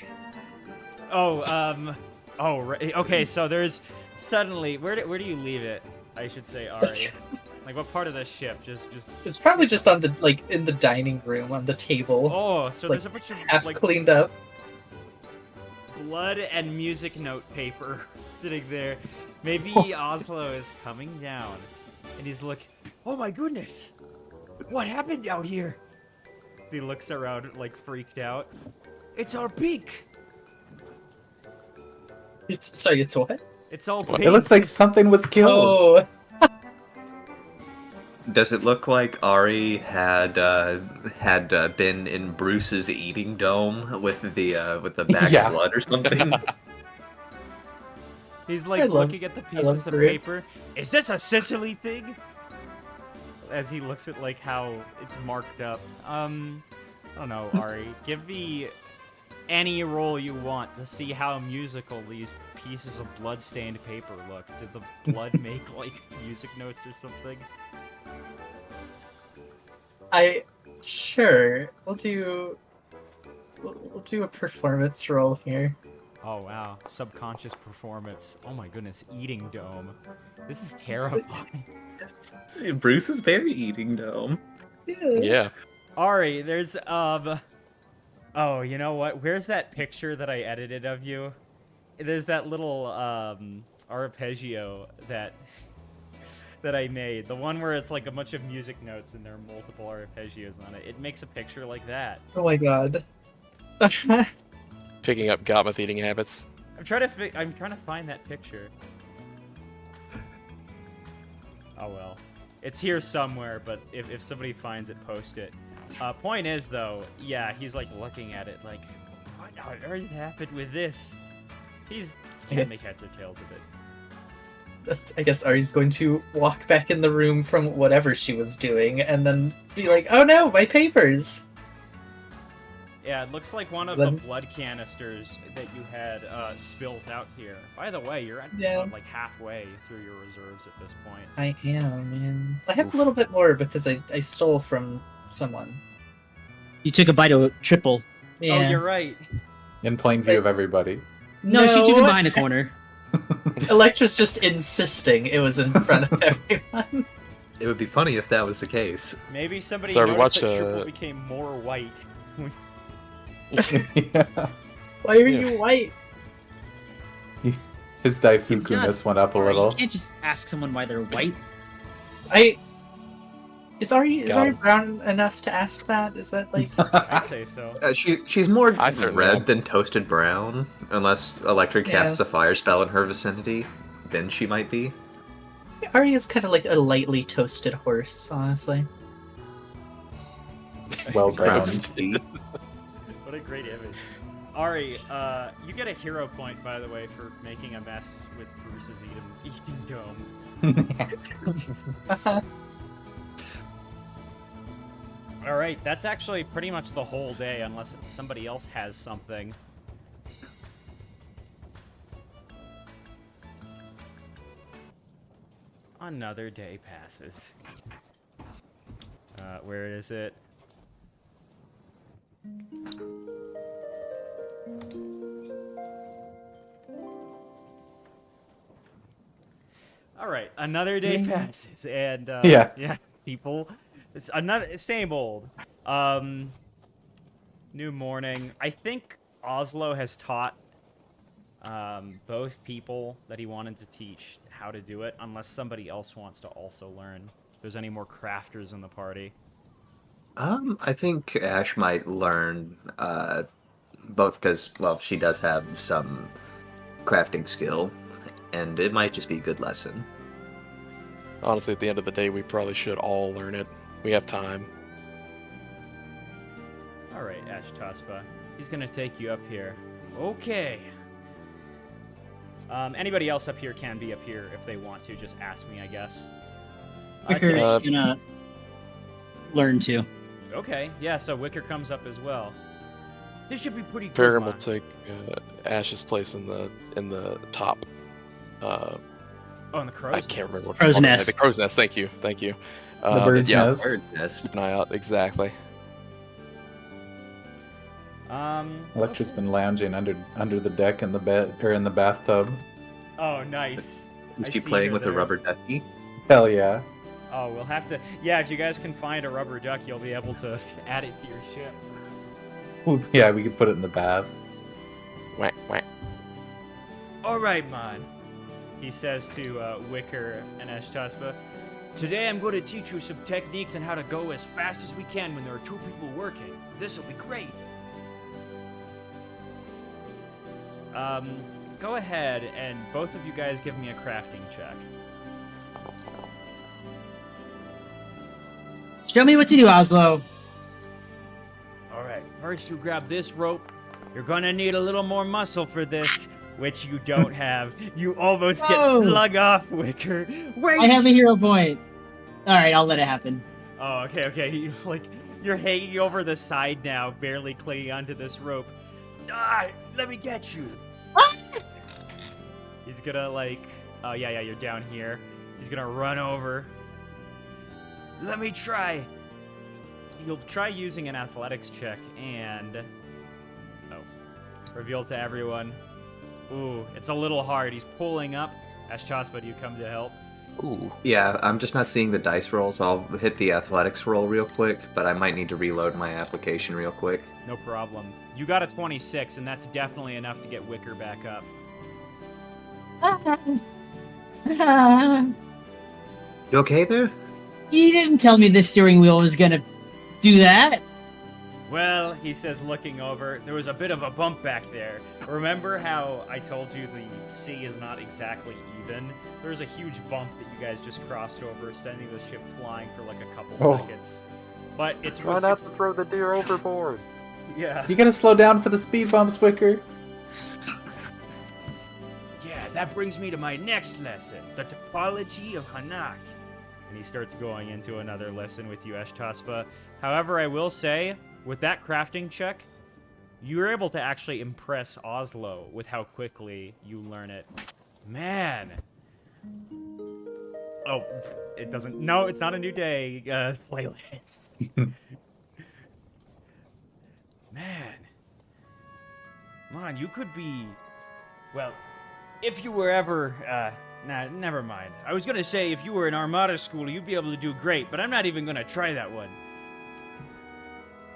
Oh, right. Okay, so there's suddenly where do you leave it? I should say, Ari. Like what part of the ship? Just It's probably just on the in the dining room on the table, Oh, so like, there's a bunch of half like cleaned up. blood and music note paper sitting there. Maybe Oslo is coming down and he's like, "Oh my goodness. What happened out here?" He looks around like freaked out. It's all pink. It's what? It's all What? pink. It looks like something was killed. Oh, Does it look like Ari had been in Bruce's eating dome with the bag Yeah. of blood or something? He's I like love- looking at the I love pieces of Bruce. paper. Is this a Sicily thing? as he looks at like how it's marked up. I don't know, Ari. Give me any roll you want to see how musical these pieces of blood-stained paper look. Did the blood make like music notes or something? Sure. We'll do a performance roll here. Oh wow, subconscious performance. Oh my goodness, eating dome. This is terrifying. Bruce's berry eating dome. Yeah. Ari, there's oh, you know what? Where's that picture that I edited of you? There's that little arpeggio that I made. The one where it's like a bunch of music notes and there are multiple arpeggios on it. It makes a picture like that. Oh my god. Picking up Gotmouth eating habits. I'm trying to find that picture. Oh well. It's here somewhere, but if somebody finds it, post it. Point is though, yeah, he's like looking at it like, what on earth happened with this? He's can't make heads or tails of it. I guess Ari's going to walk back in the room from whatever she was doing and then be like, oh no, my papers! Yeah, it looks like one of the blood canisters that you had spilt out here. By the way, you're at like halfway through your reserves at this point. I am, man. I have a little bit more because I stole from someone. You took a bite of triple. Yeah. Oh, you're right. In plain view of everybody. No, she took it behind a corner. Electra's just insisting it was in front of everyone. It would be funny if that was the case. Maybe somebody Sorry, noticed watch, that triple became more white. Yeah. Why are you white? His Daifuku-ness went up a little. You can't just ask someone why they're white. Is Ari brown enough to ask that? Is that like... I'd say so. She's more I certainly red am. than toasted brown, unless Electra casts a fire spell in her vicinity. Then she might be. Ari is kind of like a lightly toasted horse, honestly. Well crowned. What a great image. Ari, you get a hero point, by the way, for making a mess with Bruce's eating dome. Alright, that's actually pretty much the whole day, unless somebody else has something. Another day passes. Where is it? Alright, another day passes, and yeah, people... It's another same old. New morning. I think Oslo has taught both people that he wanted to teach how to do it, unless somebody else wants to also learn. If there's any more crafters in the party. I think Ash might learn both because, well, she does have some crafting skill, and it might just be a good lesson. Honestly, at the end of the day, we probably should all learn it. We have time. Alright, Ash Taspa. He's gonna take you up here. Okay. Anybody else up here can be up here if they want to. Just ask me, I guess. Wicker's gonna learn too. Okay, yeah, so Wicker comes up as well. This should be pretty good. Peregrine will man. take Ash's place in the top. Oh, in the crow's I can't remember what Crow's it's called. nest. The crow's nest. Thank you. The bird's yeah, nest. Bird nest. keep an eye out. Exactly. Electra's been lounging under the deck in the bed or in the bathtub. Oh, nice. Is I she see playing her with a there. rubber ducky? Hell yeah. Oh, we'll have to... Yeah, if you guys can find a rubber duck, you'll be able to add it to your ship. Ooh, yeah, we could put it in the bath. Whack whack. Alright, man. He says to Wicker and Ashtaspa, today I'm going to teach you some techniques on how to go as fast as we can when there are two people working. This'll be great. Go ahead and both of you guys give me a crafting check. Show me what to do, Oslo. Alright, first you grab this rope. You're gonna need a little more muscle for this, which you don't have. You almost get Whoa. flung off, Wicker. Wait! I have a hero point. All right, I'll let it happen. Oh, okay. You're hanging over the side now, barely clinging onto this rope. Let me get you. He's gonna oh yeah, you're down here. He's gonna run over. Let me try. He'll try using an athletics check and reveal to everyone. Ooh, it's a little hard. He's pulling up. Ashtaspa, do you come to help? Ooh. Yeah, I'm just not seeing the dice rolls. I'll hit the athletics roll real quick, but I might need to reload my application real quick. No problem. You got a 26, and that's definitely enough to get Wicker back up. You okay there? You didn't tell me the steering wheel was gonna do that. Well, he says, looking over, there was a bit of a bump back there. Remember how I told you the sea is not exactly even? There was a huge bump that you guys just crossed over, sending the ship flying for like a couple seconds. But it's... Try not to throw the deer overboard. Yeah. You gotta slow down for the speed bumps, Wicker. Yeah, that brings me to my next lesson, the topology of Hanaq. And he starts going into another lesson with you, Ashtaspa. However, I will say, with that crafting check, you were able to actually impress Oslo with how quickly you learn it. Man. Oh, it doesn't... No, it's not a New Day playlist. Man. Man, you could be... Well, if you were ever... Nah, never mind. I was gonna say, if you were in Armada school, you'd be able to do great, but I'm not even gonna try that one.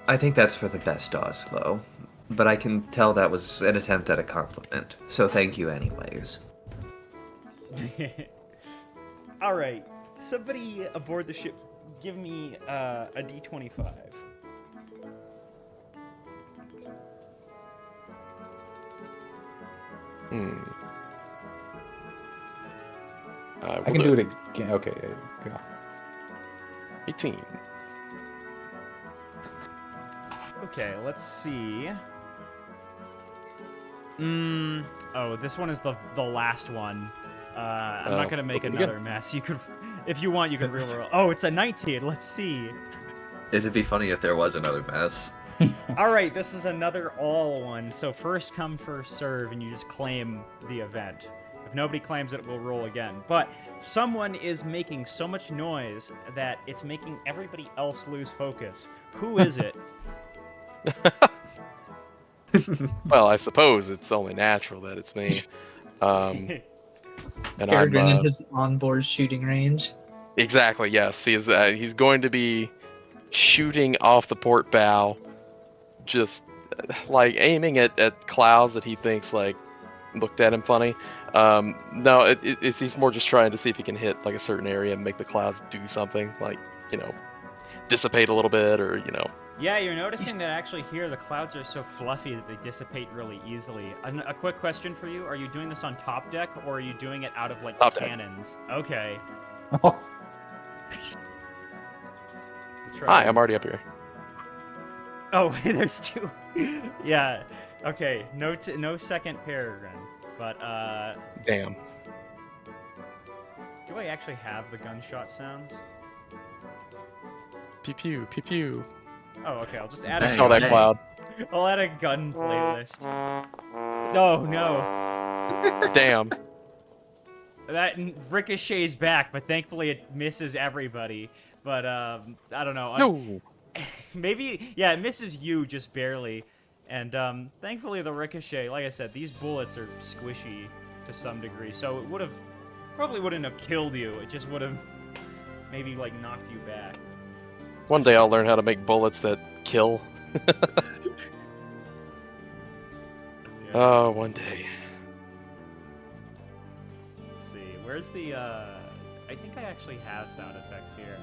I think that's for the best, Oslo. But I can tell that was an attempt at a compliment. So thank you anyways. Alright, somebody aboard the ship, give me a D25. I can do it again. Okay, yeah. 18. Okay, let's see. Oh, this one is the last one. I'm not gonna make another mess. You could, if you want, you can reroll. Oh, it's a 19. Let's see. It'd be funny if there was another mess. All right, this is another all one. So first come, first serve, and you just claim the event. If nobody claims it, we'll roll again. But someone is making so much noise that it's making everybody else lose focus. Who is it? Well, I suppose it's only natural that it's me. And Peregrine in I'm his onboard shooting range. exactly, yes. He's going to be shooting off the port bow, just like aiming at clouds that he thinks like looked at him funny. No, he's more just trying to see if he can hit like a certain area and make the clouds do something, like, you know, dissipate a little bit, or, you know. Yeah, you're noticing that actually here the clouds are so fluffy that they dissipate really easily. A quick question for you: are you doing this on top deck, or are you doing it out of like Top deck. cannons? Okay. Hi, I'm already up here. Oh, there's two. Yeah. Okay. No second Peregrine, but Damn. do I actually have the gunshot sounds? Pew pew, pew pew. Oh, okay. I'll just add I a saw that dang. cloud. I'll add a gun playlist. Oh no. Damn. That ricochets back, but thankfully it misses everybody. But I don't know. No. Maybe, yeah, it misses you just barely. And thankfully the ricochet, like I said, these bullets are squishy to some degree, so it probably wouldn't have killed you. It just would have maybe like knocked you back. One day I'll learn how to make bullets that kill. Yeah. Oh, one day. Let's see. Where's the I think I actually have sound effects here.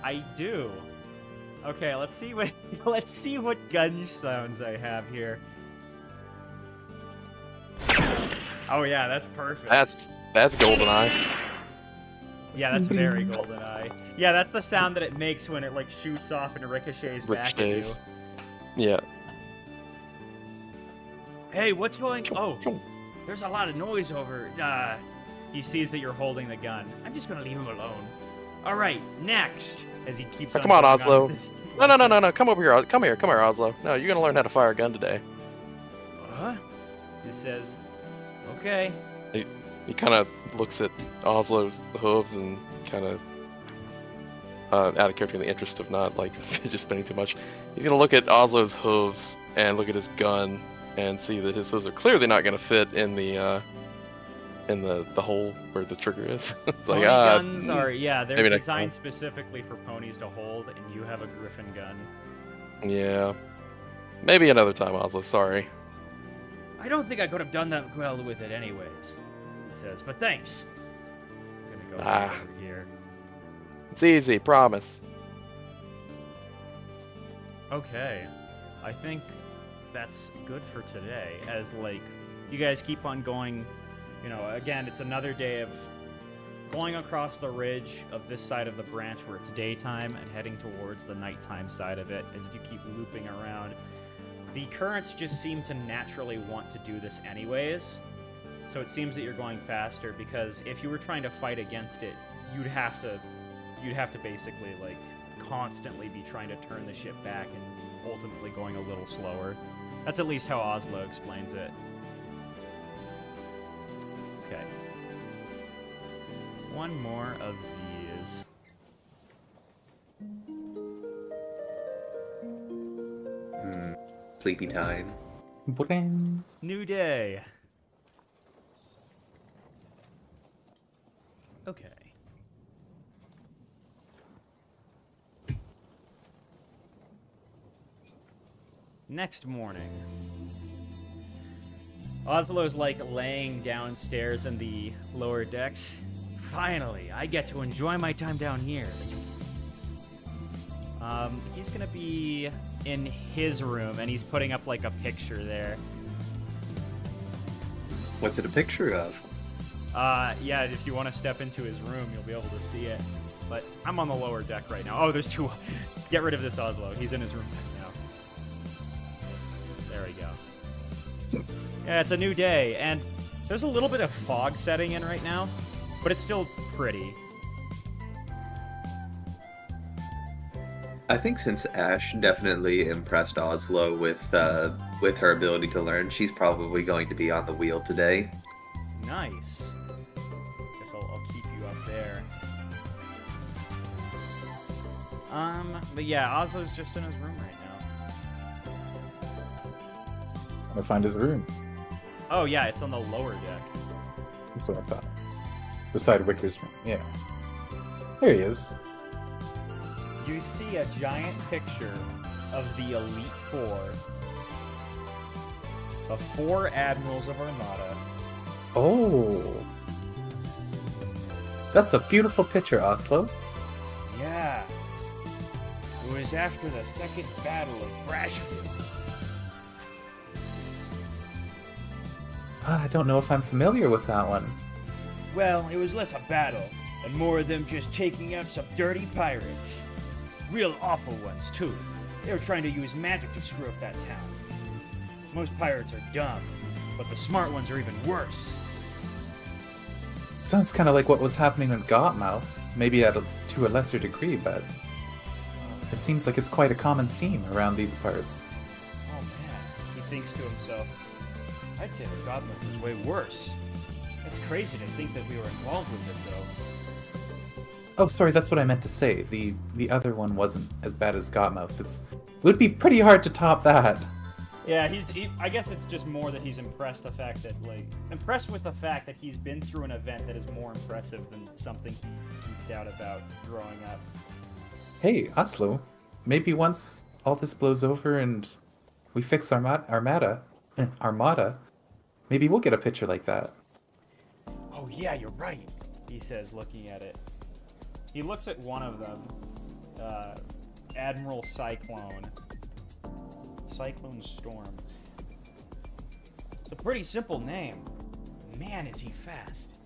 I do. Okay, let's see what gun sounds I have here. Oh yeah, that's perfect. That's GoldenEye. Yeah, that's very GoldenEye. Yeah, that's the sound that it makes when it like shoots off and ricochets back at you. Ricochets. Yeah. Hey, what's going? Oh, There's a lot of noise over. He sees that you're holding the gun. I'm just gonna leave him alone. All right, next. As he keeps on. Come on, going Oslo. with his No, lesson. no. Come over here. Come here, Oslo. No, you're gonna learn how to fire a gun today. What? He says, okay. He kind of looks at Oslo's hooves and kind of, out of character in the interest of not like just spending too much, he's gonna look at Oslo's hooves and look at his gun and see that his hooves are clearly not gonna fit in the hole where the trigger is. It's Pony like, guns are, they're maybe next designed time. specifically for ponies to hold, and you have a griffin gun. Yeah, maybe another time, Oslo. Sorry. I don't think I could have done that well with it anyways, he says, but thanks. He's gonna go back over here. It's easy, promise. Okay, I think that's good for today, as, like, you guys keep on going, you know, again, it's another day of going across the ridge of this side of the branch where it's daytime and heading towards the nighttime side of it as you keep looping around. The currents just seem to naturally want to do this anyways, so it seems that you're going faster, because if you were trying to fight against it, you'd have to basically, like, constantly be trying to turn the ship back and ultimately going a little slower. That's at least how Oslo explains it. Okay. One more of these. Sleepy time. Bring. New day. Okay. Next morning. Oslo's like laying downstairs in the lower decks. Finally, I get to enjoy my time down here. He's gonna be in his room, and he's putting up like a picture there. What's it a picture of? Yeah, if you want to step into his room, you'll be able to see it. But I'm on the lower deck right now. Oh, there's two. Get rid of this Oslo. He's in his room now. There we go. Yeah, it's a new day, and there's a little bit of fog setting in right now, but it's still pretty. I think since Ash definitely impressed Oslo with her ability to learn, she's probably going to be on the wheel today. Nice. Guess I'll keep you up there. But yeah, Oslo's just in his room right now. I'm gonna find his room. Oh yeah, it's on the lower deck. That's what I thought. Beside Wicker's room. Yeah. There he is. You see a giant picture of the Elite Four. The 4 admirals of Armada. Oh. That's a beautiful picture, Oslo. Yeah. It was after the Second Battle of Brashfield. I don't know if I'm familiar with that one. Well, it was less a battle, and more of them just taking out some dirty pirates. Real awful ones, too. They were trying to use magic to screw up that town. Most pirates are dumb, but the smart ones are even worse. Sounds kind of like what was happening in Gotmouth. Maybe to a lesser degree, but it seems like it's quite a common theme around these parts. Oh man, he thinks to himself, I'd say the Godmouth was way worse. It's crazy to think that we were involved with it, though. Oh, sorry, that's what I meant to say. The other one wasn't as bad as Gotmouth. It would be pretty hard to top that. Yeah, I guess it's just more that he's impressed with the fact that he's been through an event that is more impressive than something he geeked out about growing up. Hey, Oslo, maybe once all this blows over and we fix Armada, maybe we'll get a picture like that. Oh yeah, you're right, he says, looking at it. He looks at one of them, Admiral Cyclone Storm. It's a pretty simple name. Man, is he fast.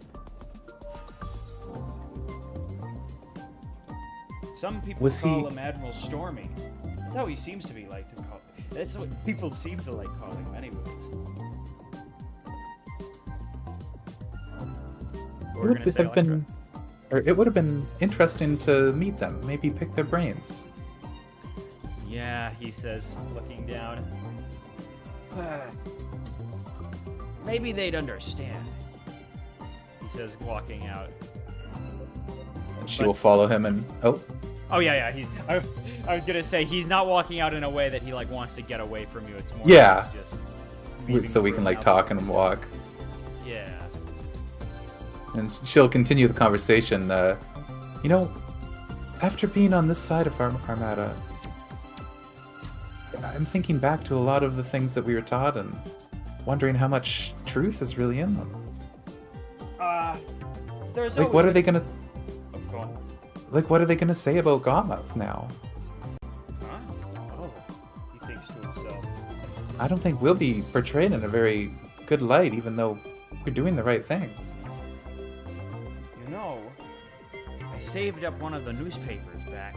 Some people call him Admiral Stormy. That's how he seems to be like to call. That's what people seem to like calling him anyways. What were you gonna say, Electra? It would have been interesting to meet them, maybe pick their brains. Yeah, he says, looking down. Maybe they'd understand. He says, walking out. And she will follow him and Oh yeah. I was gonna say he's not walking out in a way that he like wants to get away from you. It's more Yeah. just leaving so the we can room like out talk the and window. walk. Yeah. And she'll continue the conversation. You know, after being on this side of Armada, I'm thinking back to a lot of the things that we were taught and wondering how much truth is really in them. There's Like, what are they gonna? Oh, go on. Like, what are they gonna say about Gomoth now? Huh? Oh, he thinks to himself. I don't think we'll be portrayed in a very good light, even though we're doing the right thing. You know, I saved up one of the newspapers back,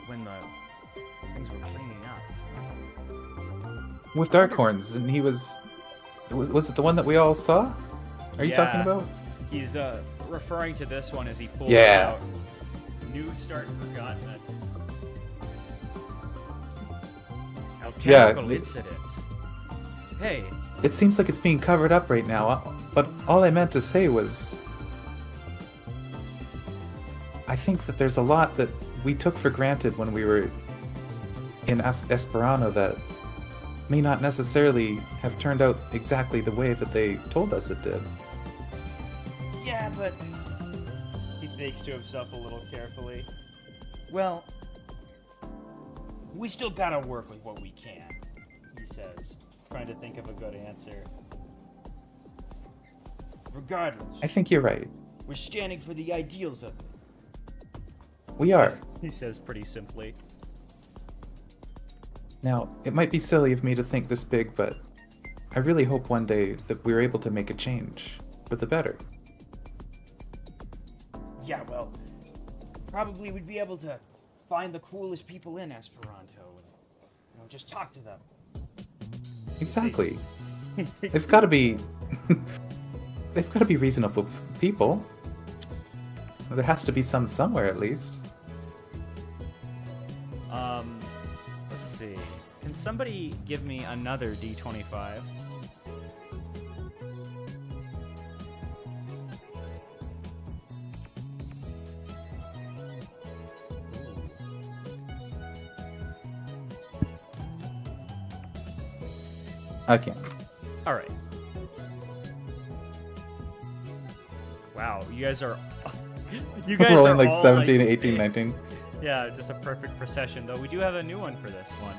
when the things were cleaning up. With Darkhorns, and he was it the one that we all saw? Are you talking about? He's referring to this one as he pulls Yeah. out New Start Forgotten. Alchemical incidents. Hey, It seems like it's being covered up right now, but all I meant to say was I think that there's a lot that we took for granted when we were in Esperanto that may not necessarily have turned out exactly the way that they told us it did. yeah, but he thinks to himself a little carefully. Well, we still gotta work with what we can, he says, trying to think of a good answer. Regardless, I think you're right. we're standing for the ideals of it, We are. he says pretty simply. Now, it might be silly of me to think this big, but I really hope one day that we're able to make a change for the better. Yeah, well, probably we'd be able to find the coolest people in Esperanto and just talk to them. Exactly. They've got to be they've got to be reasonable people. There has to be some somewhere at least. Let's see. Can somebody give me another D25? I can't. All right. Wow, you guys are you guys Rolling are like all, 17, 18, 19. Yeah, it's just a perfect procession, though. We do have a new one for this one.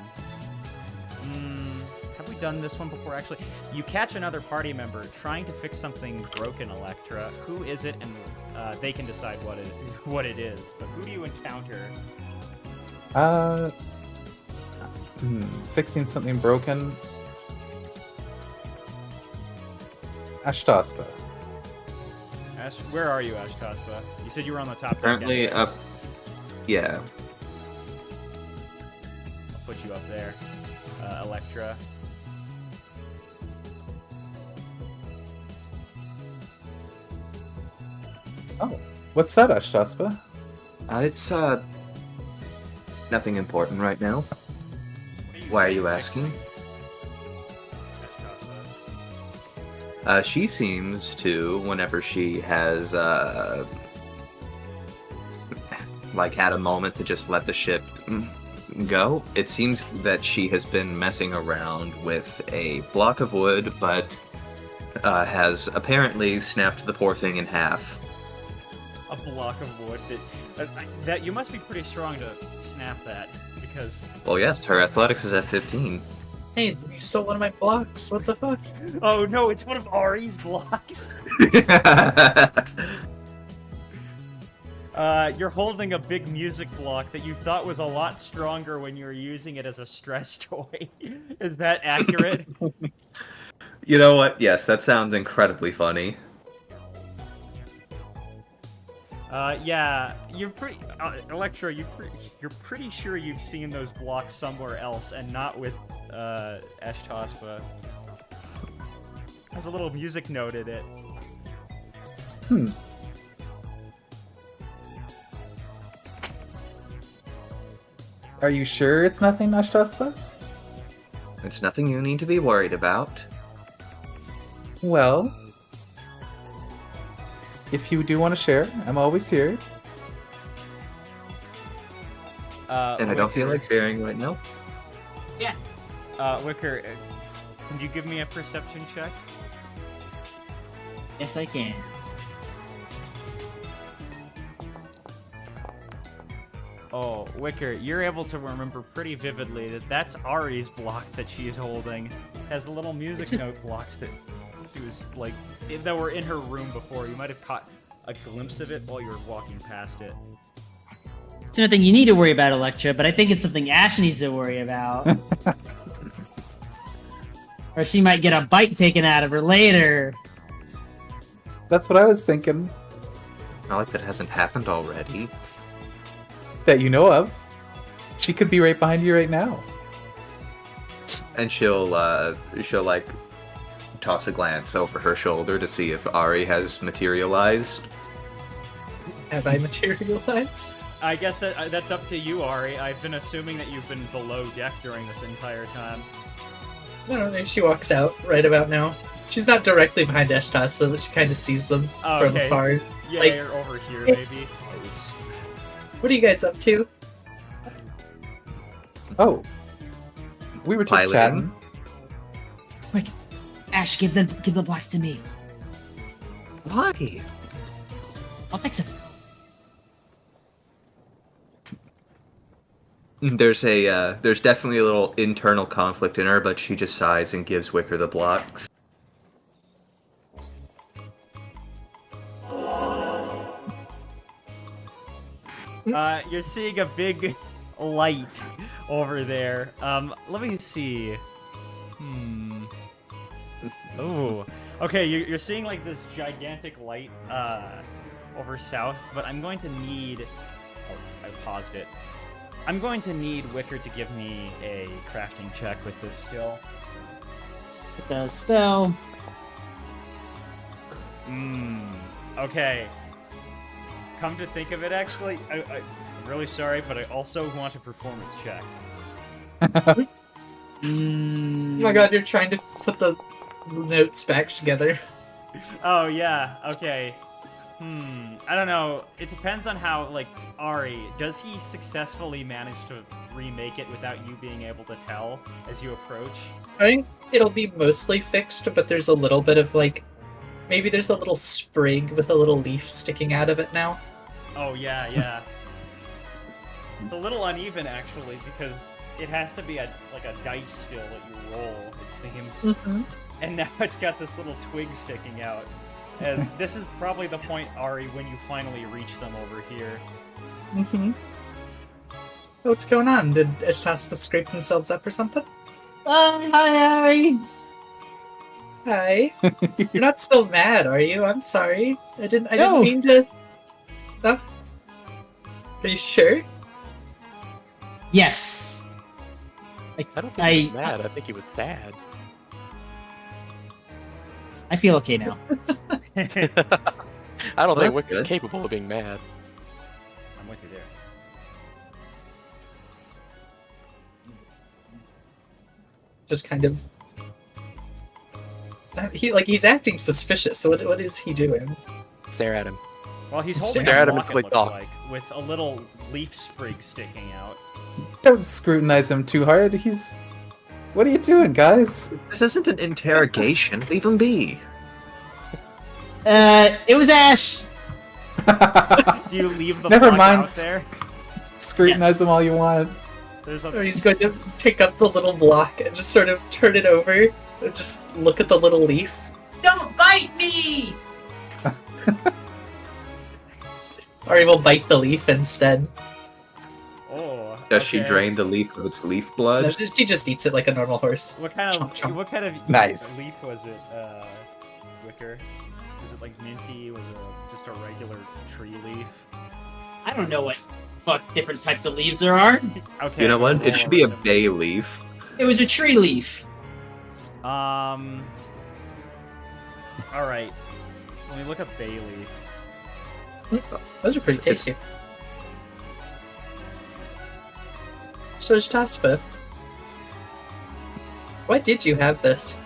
Have we done this one before, actually? You catch another party member trying to fix something broken, Electra. Who is it? And they can decide what it is. But who do you encounter? Fixing something broken. Ashtaspa. Where are you, Ashtaspa? You said you were on the top. Currently deck. up. Yeah. I'll put you up there, Electra. Oh, what's that, Ashtaspa? It's nothing important right now. Why are you asking? She seems to, whenever she has like had a moment to just let the ship go, it seems that she has been messing around with a block of wood, but has apparently snapped the poor thing in half. A block of wood that you must be pretty strong to snap that, because Well, yes, her athletics is at 15. Hey, you stole one of my blocks. What the fuck? oh no, it's one of Ari's blocks. You're holding a big music block that you thought was a lot stronger when you were using it as a stress toy. Is that accurate? You know what? Yes, that sounds incredibly funny. Yeah, you're pretty, Electra, you're pretty sure you've seen those blocks somewhere else and not with, Ashtaspa. Has a little music note in it. Are you sure it's nothing, Nashtasta? It's nothing you need to be worried about. Well, if you do want to share, I'm always here. And I don't feel like sharing right now. Wicker, can you give me a perception check? Yes, I can. Oh, Wicker, you're able to remember pretty vividly that that's Ari's block that she is holding. It has the little music note blocks that she was like that were in her room before. You might have caught a glimpse of it while you were walking past it. It's nothing you need to worry about, Electra, but I think it's something Ash needs to worry about. Or she might get a bite taken out of her later. That's what I was thinking. Not like that hasn't happened already. That you know of. She could be right behind you right now. And she'll like toss a glance over her shoulder to see if Ari has materialized. Have I materialized? I guess that's up to you, Ari. I've been assuming that you've been below deck during this entire time. I don't know if she walks out right about now. She's not directly behind Eshtasa, but she kind of sees them from Okay. afar. Yeah, Like- you're over here, maybe. What are you guys up to? Oh. We were just Piloting. chatting. Quick, Ash, give the blocks to me. Why? I'll fix it. There's definitely a little internal conflict in her, but she just sighs and gives Wicker the blocks. You're seeing a big light over there. Let me see. Ooh. Okay, you're seeing like this gigantic light over south, but I'm going to need. Oh, I paused it. I'm going to need Wicker to give me a crafting check with this skill. With the spell. Okay. Come to think of it, actually, I'm really sorry, but I also want a performance check. Oh my god, you're trying to put the notes back together. Oh, yeah, okay. I don't know. It depends on how, like, Ari, does he successfully manage to remake it without you being able to tell as you approach? I think it'll be mostly fixed, but there's a little bit of, like, maybe there's a little sprig with a little leaf sticking out of it now. Oh, yeah. It's a little uneven, actually, because it has to be a dice still that you roll, it seems. And now it's got this little twig sticking out. As this is probably the point, Ari, when you finally reach them over here. What's going on? Did Ishtaspa scrape themselves up or something? Hi, Ari. Hi. You're not still mad, are you? I'm sorry. I didn't No. mean to. Oh. Are you sure? Yes. I don't think he was mad. I think he was sad. I feel okay now. I don't Well, think that's Wicker's good. capable of being mad. I'm with you there. Just kind of. He's acting suspicious. So what is he doing? Stare at him. Well, he's Stare holding at a him block, until it he looks talks. like, with a little leaf sprig sticking out. Don't scrutinize him too hard. He's... What are you doing, guys? This isn't an interrogation. Leave him be. It was Ash. Do you leave the Never block mind. out there? Scrutinize Yes. them all you want. There's Or a he's going to pick up the little block and just sort of turn it over and just look at the little leaf. Don't bite me. Or he will bite the leaf instead. oh. Does she okay. drain the leaf of its leaf blood? No, she just eats it like a normal horse. What kind of Chomp, chomp. Nice. leaf was it, Wicker? Was it like minty? Was it just a regular tree leaf? I don't know what different types of leaves there are. Okay. You know what? It roll should be a random. bay leaf. It was a tree leaf. All right. Let me look up bay leaf. Those are pretty tasty. So is Taspa. Why did you have this?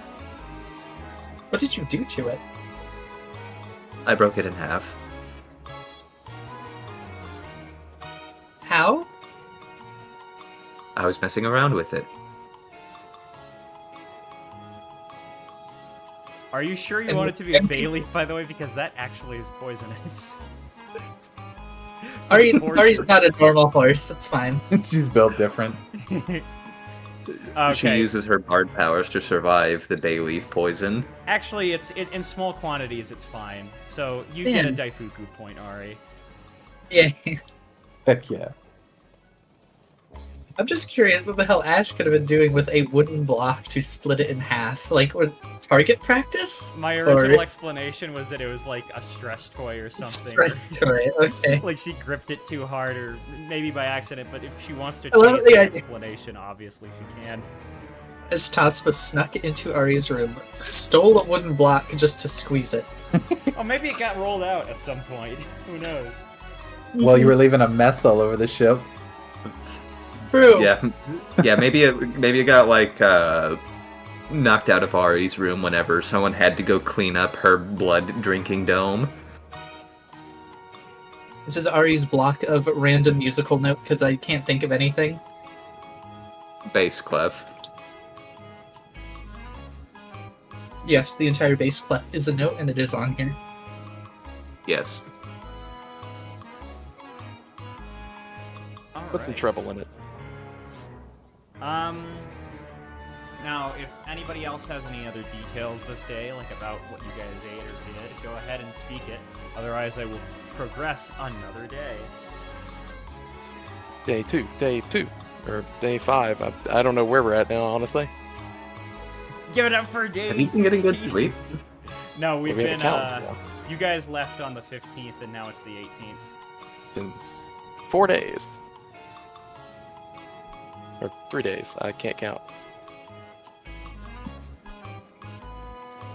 What did you do to it? I broke it in half. How? I was messing around with it. Are you sure you And- want it to be a bay leaf, by the way? Because that actually is poisonous. Ari's not a normal horse. It's fine. She's built different. Okay. She uses her bard powers to survive the bay leaf poison. Actually, in small quantities, it's fine. So you get a Yeah. Daifuku point, Ari. Yeah. Heck yeah. I'm just curious what the hell Ash could have been doing with a wooden block to split it in half. Like, what, target practice? My original Or- explanation was that it was like a stress toy or something. Stress toy, okay. Like she gripped it too hard, or maybe by accident. But if she wants to I love change the the idea. explanation, obviously she can. As Taspa snuck into Ari's room, stole a wooden block just to squeeze it. Oh, maybe it got rolled out at some point. Who knows? Well, you were leaving a mess all over the ship. True. Yeah, maybe it got like knocked out of Ari's room whenever someone had to go clean up her blood drinking dome. This is Ari's block of random musical note because I can't think of anything. Bass clef. Yes, the entire bass clef is a note and it is on here. Yes. Put some treble in it. Now, if anybody else has any other details this day, like about what you guys ate or did, go ahead and speak it. Otherwise, I will progress another day. Day 2, or day 5. I don't know where we're at now, honestly. Give it up for day. Have you been getting good 16. sleep? No, we've We have a been. calendar now. You guys left on the 15th, and now it's the 18th. It's been 4 days. Or 3 days. I can't count.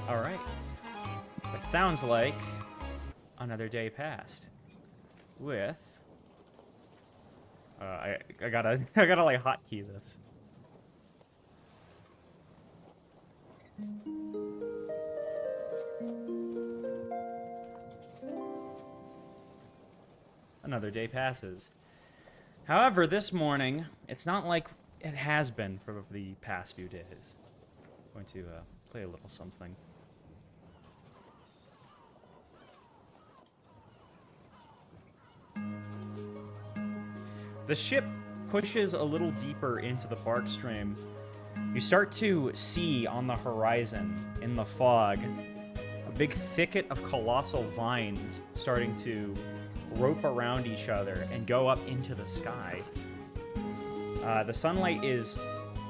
All right. It sounds like another day passed. With. I gotta like hotkey this. Another day passes. However, this morning, it's not like it has been for the past few days. I'm going to play a little something. The ship pushes a little deeper into the bark stream. You start to see on the horizon, in the fog, a big thicket of colossal vines starting to rope around each other and go up into the sky. The sunlight is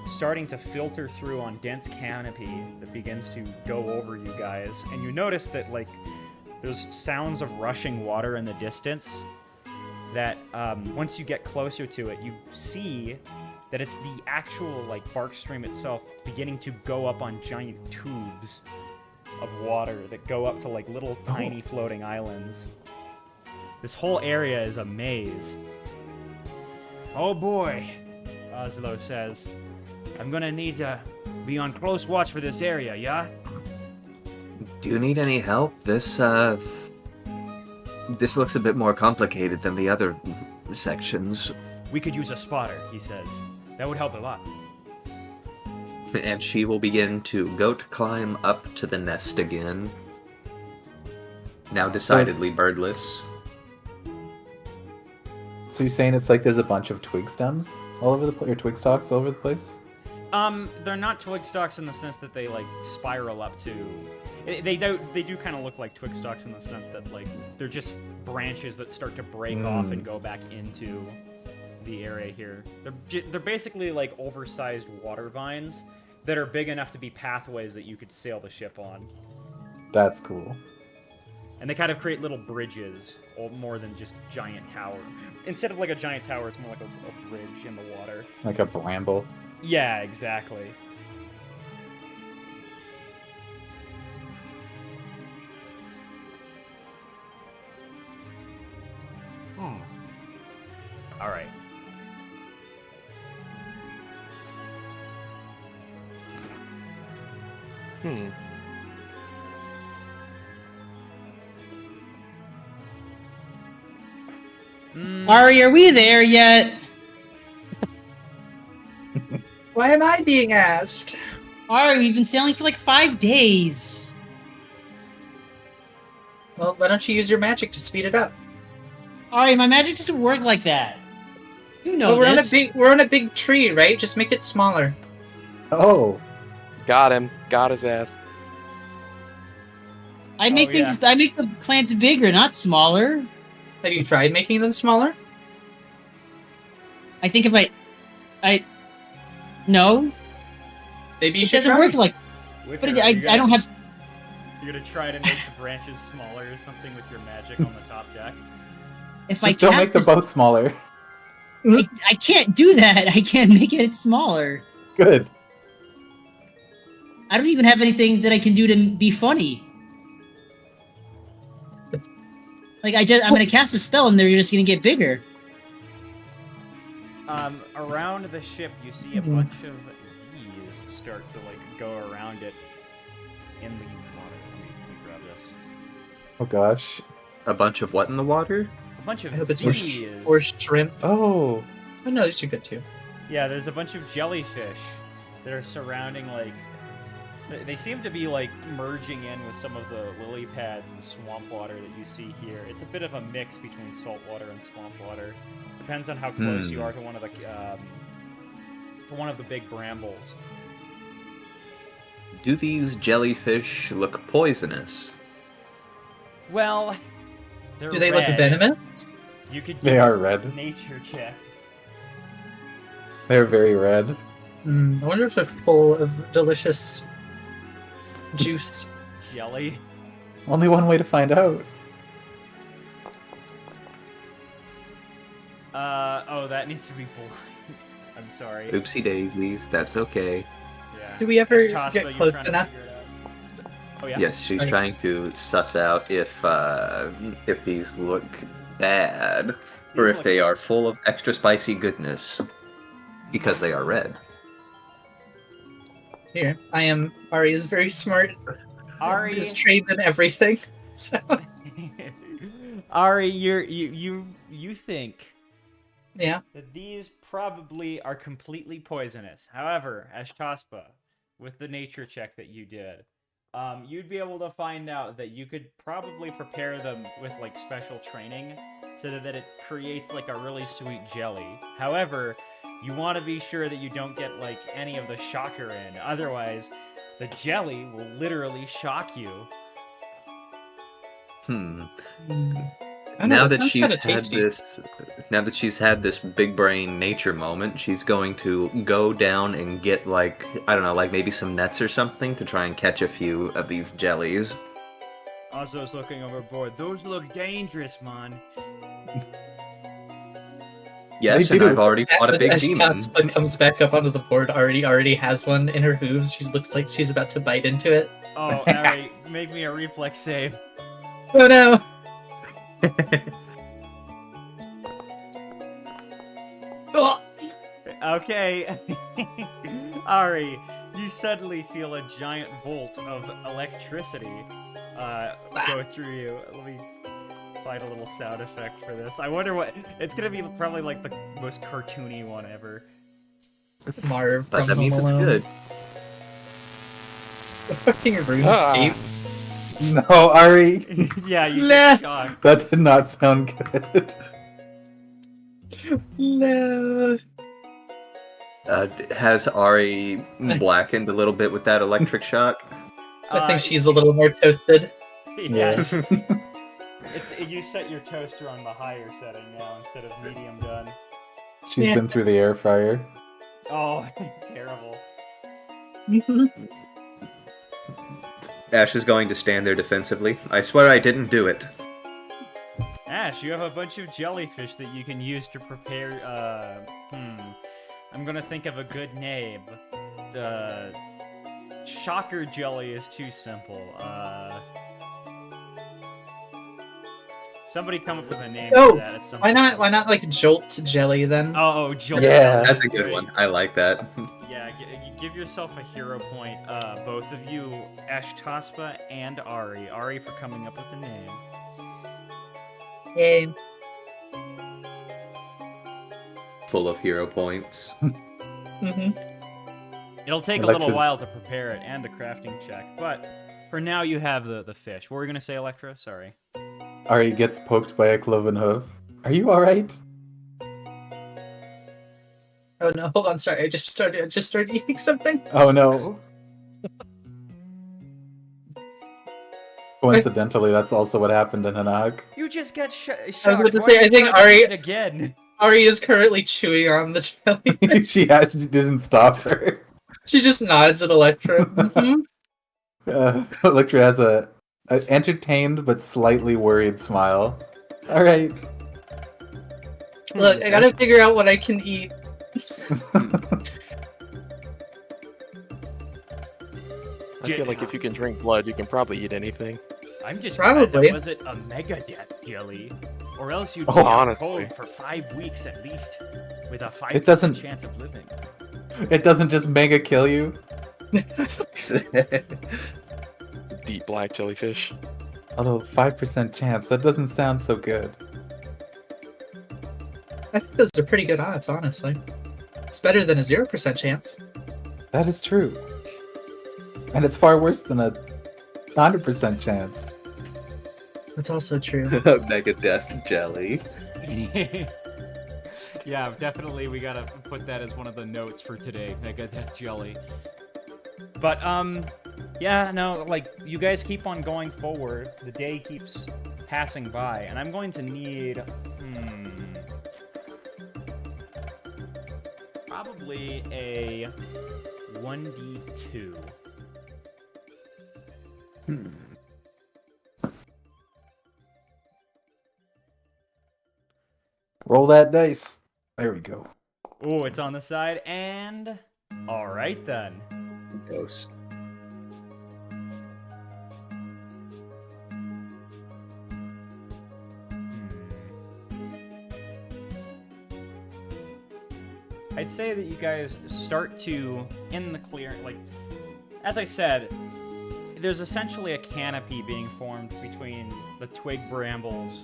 starting to filter through on dense canopy that begins to go over you guys, and you notice that like there's sounds of rushing water in the distance that once you get closer to it, you see that it's the actual like bark stream itself beginning to go up on giant tubes of water that go up to like little tiny floating islands. This whole area is a maze. Oh boy, Oslo says. I'm gonna need to be on close watch for this area, yeah? Do you need any help? This looks a bit more complicated than the other sections. We could use a spotter, he says. That would help a lot. And she will begin to goat climb up to the nest again. Now decidedly birdless. So you're saying it's like there's a bunch of twig stems all over the place, or twig stalks all over the place? They're not twig stalks in the sense that they like spiral up to. They do kind of look like twig stalks in the sense that like they're just branches that start to break off and go back into the area here. They're basically like oversized water vines that are big enough to be pathways that you could sail the ship on. That's cool. And they kind of create little bridges, or more than just giant tower. Instead of like a giant tower, it's more like a bridge in the water. Like a bramble. Yeah, exactly. All right. Ari, are we there yet? Why am I being asked? Ari, we've been sailing for like 5 days. Well, why don't you use your magic to speed it up? Ari, my magic doesn't work like that. You know Well, this. we're on a big tree, right? Just make it smaller. Oh, Got him. Got his ass. I make yeah. I make the plants bigger, not smaller. Have you tried making them smaller? I think if no, Maybe you it should doesn't try. work like. Witcher, But are I you gonna- don't have. You're gonna try to make the branches smaller or something with your magic on the top deck. If just I don't make cast the this, boat smaller. I can't do that. I can't make it smaller. Good. I don't even have anything that I can do to be funny. Like I'm gonna cast a spell and they're just gonna get bigger. Around the ship, you see a bunch of bees start to like go around it in the water. Let me grab this. Oh gosh. A bunch of what in the water? A bunch of I hope it's bees. or shrimp. Oh. Oh no, these are good too. Yeah, there's a bunch of jellyfish that are surrounding like. They seem to be like merging in with some of the lily pads and swamp water that you see here. It's a bit of a mix between salt water and swamp water. Depends on how close you are to one of the big brambles. Do these jellyfish look poisonous? Well, they're Do they red. look venomous? You could They give are a red. nature check. They're very red. I wonder if they're full of delicious juice. Jelly. Only one way to find out. Oh, that needs to be blind. I'm sorry. Oopsie daisies, that's okay. Yeah. Do we ever Taspa, get you're close trying to enough? figure it out. Oh yeah. Yes, she's Sorry. trying to suss out if these look bad, or These if look- they are full of extra spicy goodness, because they are red. Here, I am. Ari is very smart. Ari. Is trained in everything. So Ari, you think yeah. that these probably are completely poisonous. However, Ashtaspa, with the nature check that you did, you'd be able to find out that you could probably prepare them with like special training so that it creates like a really sweet jelly. However, you want to be sure that you don't get like any of the shocker in. Otherwise, the jelly will literally shock you. I don't know, Now that that sounds she's kinda had tasty. this big brain nature moment, she's going to go down and get like, I don't know, like maybe some nets or something to try and catch a few of these jellies. Ozo's looking overboard. Those look dangerous, man. Yes, They and do. I've already fought a big As demon. Tatsuya comes back up onto the board, already has one in her hooves. She looks like she's about to bite into it. Oh, Ari, make me a reflex save. Oh no! Oh! Okay. Ari, you suddenly feel a giant bolt of electricity go through you. Let me find a little sound effect for this. I wonder what... It's gonna be probably like the most cartoony one ever. Marv But from that means Home it's Alone. good. The fucking RuneScape. No, Ari. Yeah, you Nah. get shocked. That did not sound good. No. Has Ari blackened a little bit with that electric shock? I think she's a little more toasted. Yeah. You set your toaster on the higher setting now instead of medium done. She's Yeah. been through the air fryer. Oh, terrible. Ash is going to stand there defensively. I swear I didn't do it. Ash, you have a bunch of jellyfish that you can use to prepare, I'm gonna think of a good name. Shocker jelly is too simple. Somebody come up with a name Oh, for that at some Why point. not like Jolt Jelly then? Oh, Jolt. Yeah. That's a good one. I like that. Yeah, give yourself a hero point, both of you, Ashtaspa and Ari. Ari for coming up with a name. Yay. Full of hero points. Mm-hmm. It'll take a little Electra's- while to prepare it and a crafting check, but for now you have the fish. What were you gonna say, Electra? Sorry. Ari gets poked by a cloven hoof. Are you alright? Oh no, hold on, sorry. I just started eating something. Oh no. Coincidentally, that's also what happened in Hanaq. You just got shot. I was about to say, I think again. Ari is currently chewing on the jelly. she didn't stop her. She just nods at Electra. Mhm. Electra has a entertained but slightly worried smile. Alright. Look, I gotta figure out what I can eat. I feel like if you can drink blood, you can probably eat anything. I'm just glad Probably. that wasn't a mega death jelly, or else you'd be Oh, on honestly. hold for 5 weeks at least, with a 5% It doesn't- chance of living. It doesn't just mega kill you. Deep black jellyfish. Although 5% chance, that doesn't sound so good. I think those are pretty good odds, honestly. It's better than a 0% chance. That is true. And it's far worse than a 100% chance. That's also true. Mega death jelly. Yeah, definitely we gotta put that as one of the notes for today, Mega Death Jelly. But, yeah, no, like, you guys keep on going forward, the day keeps passing by, and I'm going to need, probably a 1d2. Roll that dice. There we go. Oh, it's on the side, and... Alright then. Ghost. I'd say that you guys start to, in the clear, like, as I said, there's essentially a canopy being formed between the twig brambles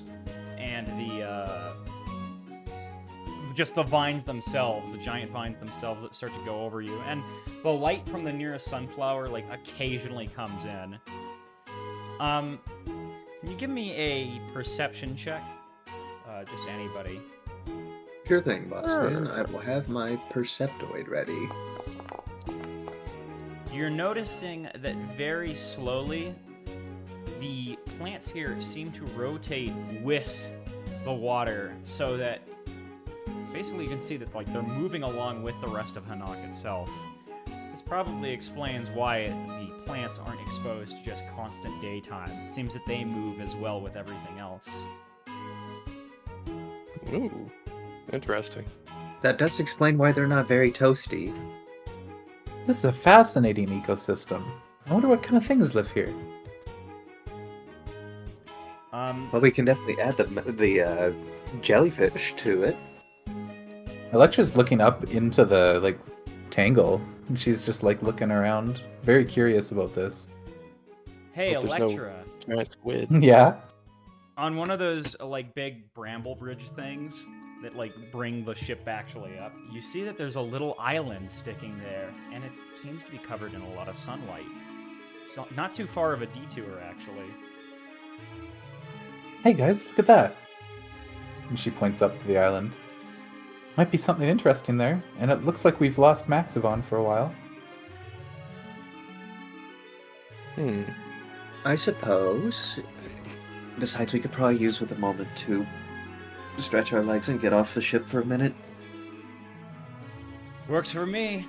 and the, just the vines themselves, the giant vines themselves that start to go over you. And the light from the nearest sunflower, like, occasionally comes in. Can you give me a perception check? Just anybody. Sure thing, bossman. I will have my Perceptoid ready. You're noticing that very slowly, the plants here seem to rotate with the water, so that basically you can see that like they're moving along with the rest of Hanaq itself. This probably explains why the plants aren't exposed to just constant daytime. It seems that they move as well with everything else. Ooh, interesting. That does explain why they're not very toasty. This is a fascinating ecosystem. I wonder what kind of things live here. Well, we can definitely add the jellyfish to it. Electra's looking up into the, like, tangle. And she's just, like, looking around. Very curious about this. Hey, But there's no- Electra. Giant squid. Yeah? On one of those like big bramble bridge things that like bring the ship actually up, you see that there's a little island sticking there, and it seems to be covered in a lot of sunlight. So not too far of a detour, actually. Hey guys, look at that. And she points up to the island. Might be something interesting there, and it looks like we've lost Maxivon for a while. I suppose. Besides, we could probably use with a moment to stretch our legs and get off the ship for a minute. Works for me,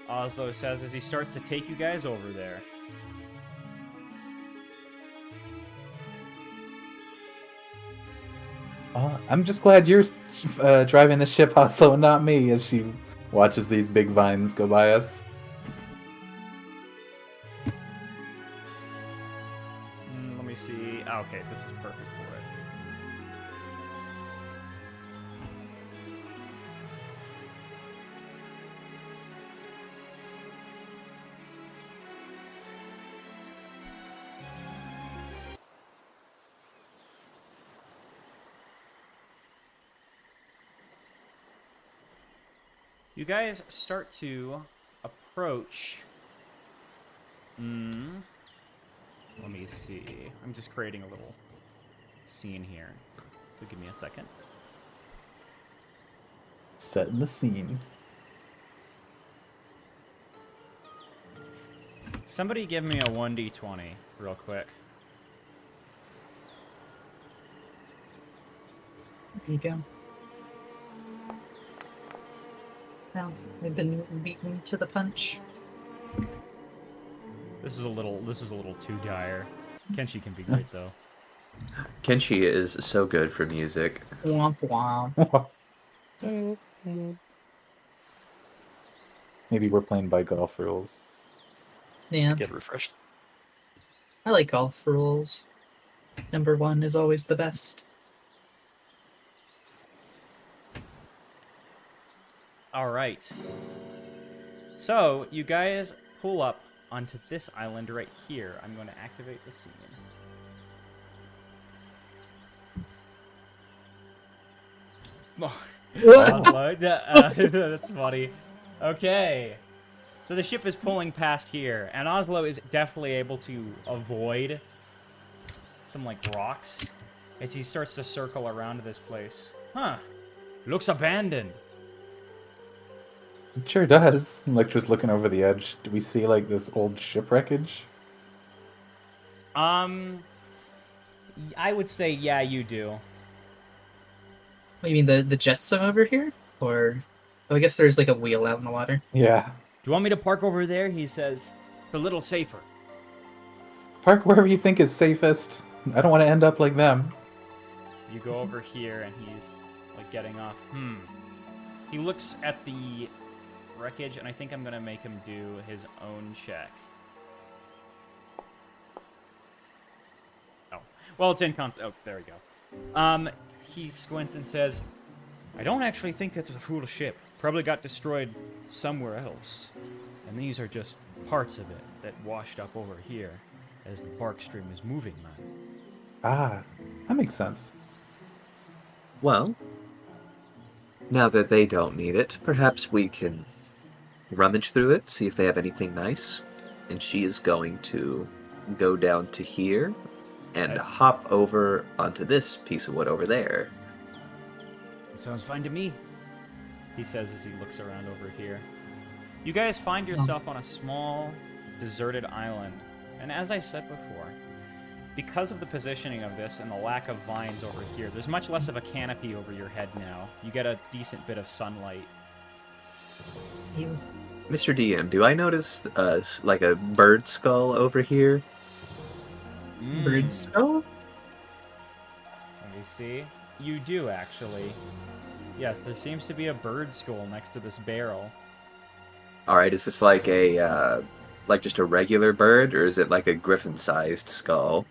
Oslo says as he starts to take you guys over there. I'm just glad you're driving the ship, Oslo, and not me, as she watches these big vines go by us. Let me see. Okay, this is perfect for it. You guys start to approach. Let me see. I'm just creating a little scene here. So give me a second. Setting the scene. Somebody give me a 1d20 real quick. There you go. Well, I've been beaten to the punch. This is a little too dire. Kenshi can be great though. Kenshi is so good for music. Womp womp. Maybe we're playing by golf rules. Yeah, Get refreshed. I like golf rules. Number 1 is always the best. All right. So you guys pull up onto this island right here. I'm going to activate the scene. Oslo, that's funny. Okay. So the ship is pulling past here, and Oslo is definitely able to avoid some, like, rocks as he starts to circle around this place. Huh. Looks abandoned. It sure does. Like, just looking over the edge, do we see, like, this old ship wreckage? I would say, yeah, you do. What, you mean the jetsam over here? Or... Oh, I guess there's like a wheel out in the water. Yeah. Do you want me to park over there? He says. It's a little safer. Park wherever you think is safest. I don't want to end up like them. You go over here, and he's, like, getting off. He looks at the wreckage, and I think I'm going to make him do his own check. Oh. Well, it's in Oh, there we go. He squints and says, I don't actually think that's a full ship. Probably got destroyed somewhere else. And these are just parts of it that washed up over here as the bark stream is moving, man. Ah, that makes sense. Well, now that they don't need it, perhaps we can rummage through it, see if they have anything nice. And she is going to go down to here and hop over onto this piece of wood over there. Sounds fine to me, he says as he looks around over here. You guys find yourself on a small, deserted island. And as I said before, because of the positioning of this and the lack of vines over here, there's much less of a canopy over your head now. You get a decent bit of sunlight. Mr. DM, do I notice like a bird skull over here? Bird skull? Let me see. You do, actually. Yes, there seems to be a bird skull next to this barrel. Alright, is this like a, like just a regular bird, or is it like a griffin-sized skull?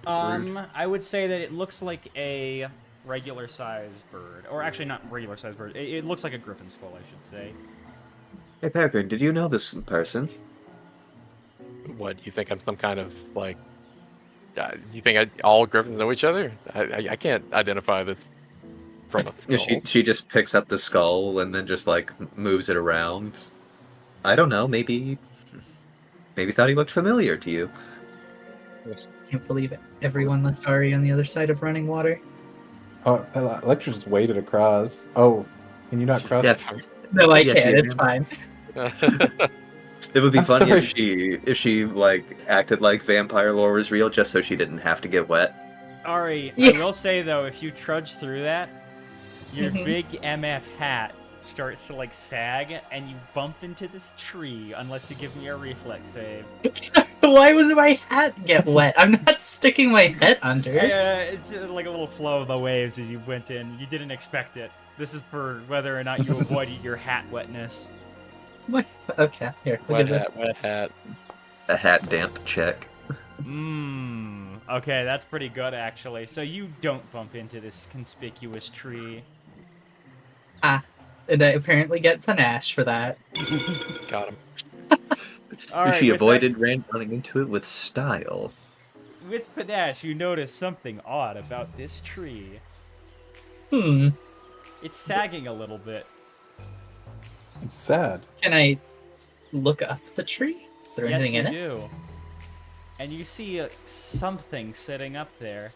I would say that it looks like a regular-sized bird. Or actually, not regular-sized bird. It looks like a griffin skull, I should say. Hey, Peregrine, did you know this person? What, you think I'm some kind of, like... you think all griffins know each other? I can't identify this from a skull. Yeah, she just picks up the skull and then just, like, moves it around. I don't know, maybe thought he looked familiar to you. Can't believe it. Everyone left Ari on the other side of running water. Oh, Electra just waded across. Oh, can you not cross? Yeah. No, I Yeah, can't. she It's fine. It would be I'm funny sorry. if she like acted like vampire lore was real just so she didn't have to get wet. Ari, Yeah. I will say, though, if you trudge through that, your big MF hat starts to, like, sag, and you bump into this tree unless you give me a reflex save. Why was my hat get wet? I'm not sticking my head under. Yeah, it's like a little flow of the waves as you went in. You didn't expect it. This is for whether or not you avoided your hat wetness. What? Okay, here. Look at this. Wet hat. A hat damp check. Okay, that's pretty good, actually. So you don't bump into this conspicuous tree. And I apparently get panache for that. Got him. All right, She with avoided running into it with style. With panache, you notice something odd about this tree. Hmm. It's sagging a little bit. It's sad. Can I look up the tree? Is there anything in Yes, it? you do. And you see something sitting up there.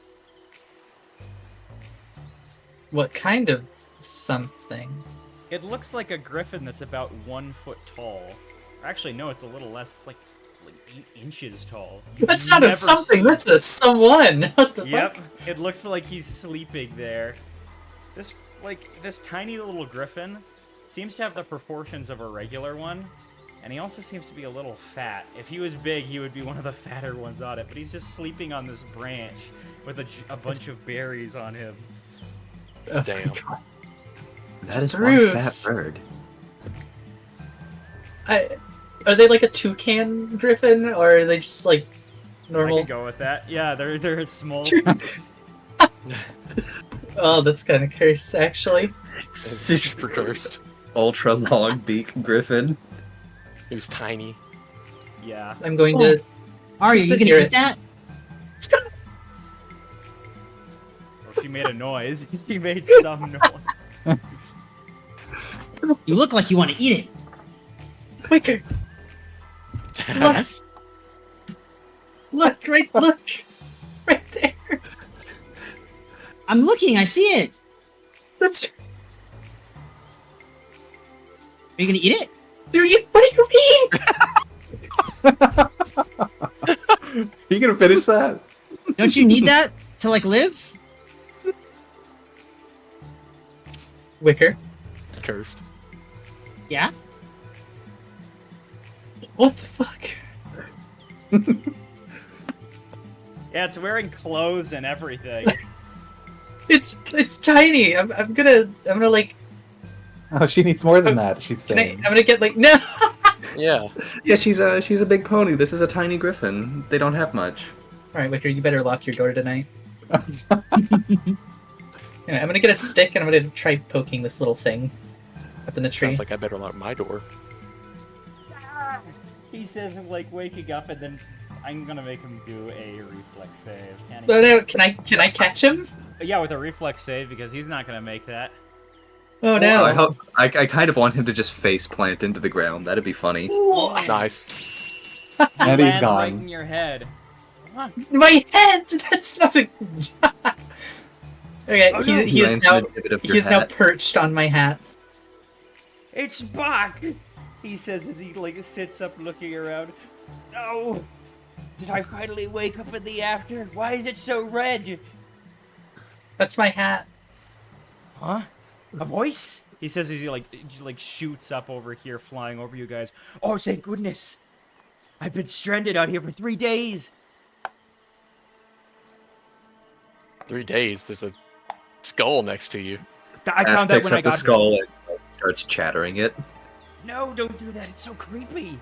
What kind of something? It looks like a griffin that's about 1 foot tall. Actually, no, it's a little less. It's like 8 inches tall. That's You've not a never something. seen- That's a someone. What the Yep, fuck? it looks like he's sleeping there. This tiny little griffin seems to have the proportions of a regular one, and he also seems to be a little fat. If he was big, he would be one of the fatter ones on it, but he's just sleeping on this branch with a bunch of berries on him. Oh, Damn. That is one Bruce. fat bird. Are they like a toucan griffin, or are they just like I normal? could go with that. Yeah, they're a small. Oh, that's kind of cursed, actually. It's super cursed. Ultra long beak griffin. He was tiny. Yeah. I'm going to. Are Just you sit gonna near eat that? Well, she made a noise. He made some noise. You look like you want to eat it. Quicker! Look! Yes. Look! Right there! I'm looking. I see it. That's. Are you gonna eat it? What do you mean? You gonna finish that? Don't you need that to like live? Wicker. Cursed. Yeah. What the fuck? Yeah, it's wearing clothes and everything. It's tiny. I'm gonna like. Oh, she needs more than that. She's I'm saying. gonna get like no. Yeah. Yeah, she's a big pony. This is a tiny griffin. They don't have much. All right, Wicker, you better lock your door tonight. Anyway, I'm gonna get a stick and I'm gonna try poking this little thing up in the tree. Sounds like I better lock my door. He says him like waking up, and then I'm gonna make him do a reflex save. Can he? No, no, can I catch him? Yeah, with a reflex save because he's not gonna make that. Oh no! I hope. I kind of want him to just face plant into the ground. That'd be funny. Ooh, Nice. And he's Lands right in gone. your head. Huh. my head. That's not a. Okay, Oh, no. he is Lands now in the pivot of your he's now hat. perched on my hat. It's Bach! He says as he like sits up looking around. No! Did I finally wake up in the after? Why is it so red? That's my hat. Huh? A voice? He says as he like shoots up over here, flying over you guys. Oh, thank goodness! I've been stranded out here for 3 days. 3 days. There's a skull next to you. I Ash found that picks when I up the got skull here. and starts chattering it. No, don't do that. It's so creepy.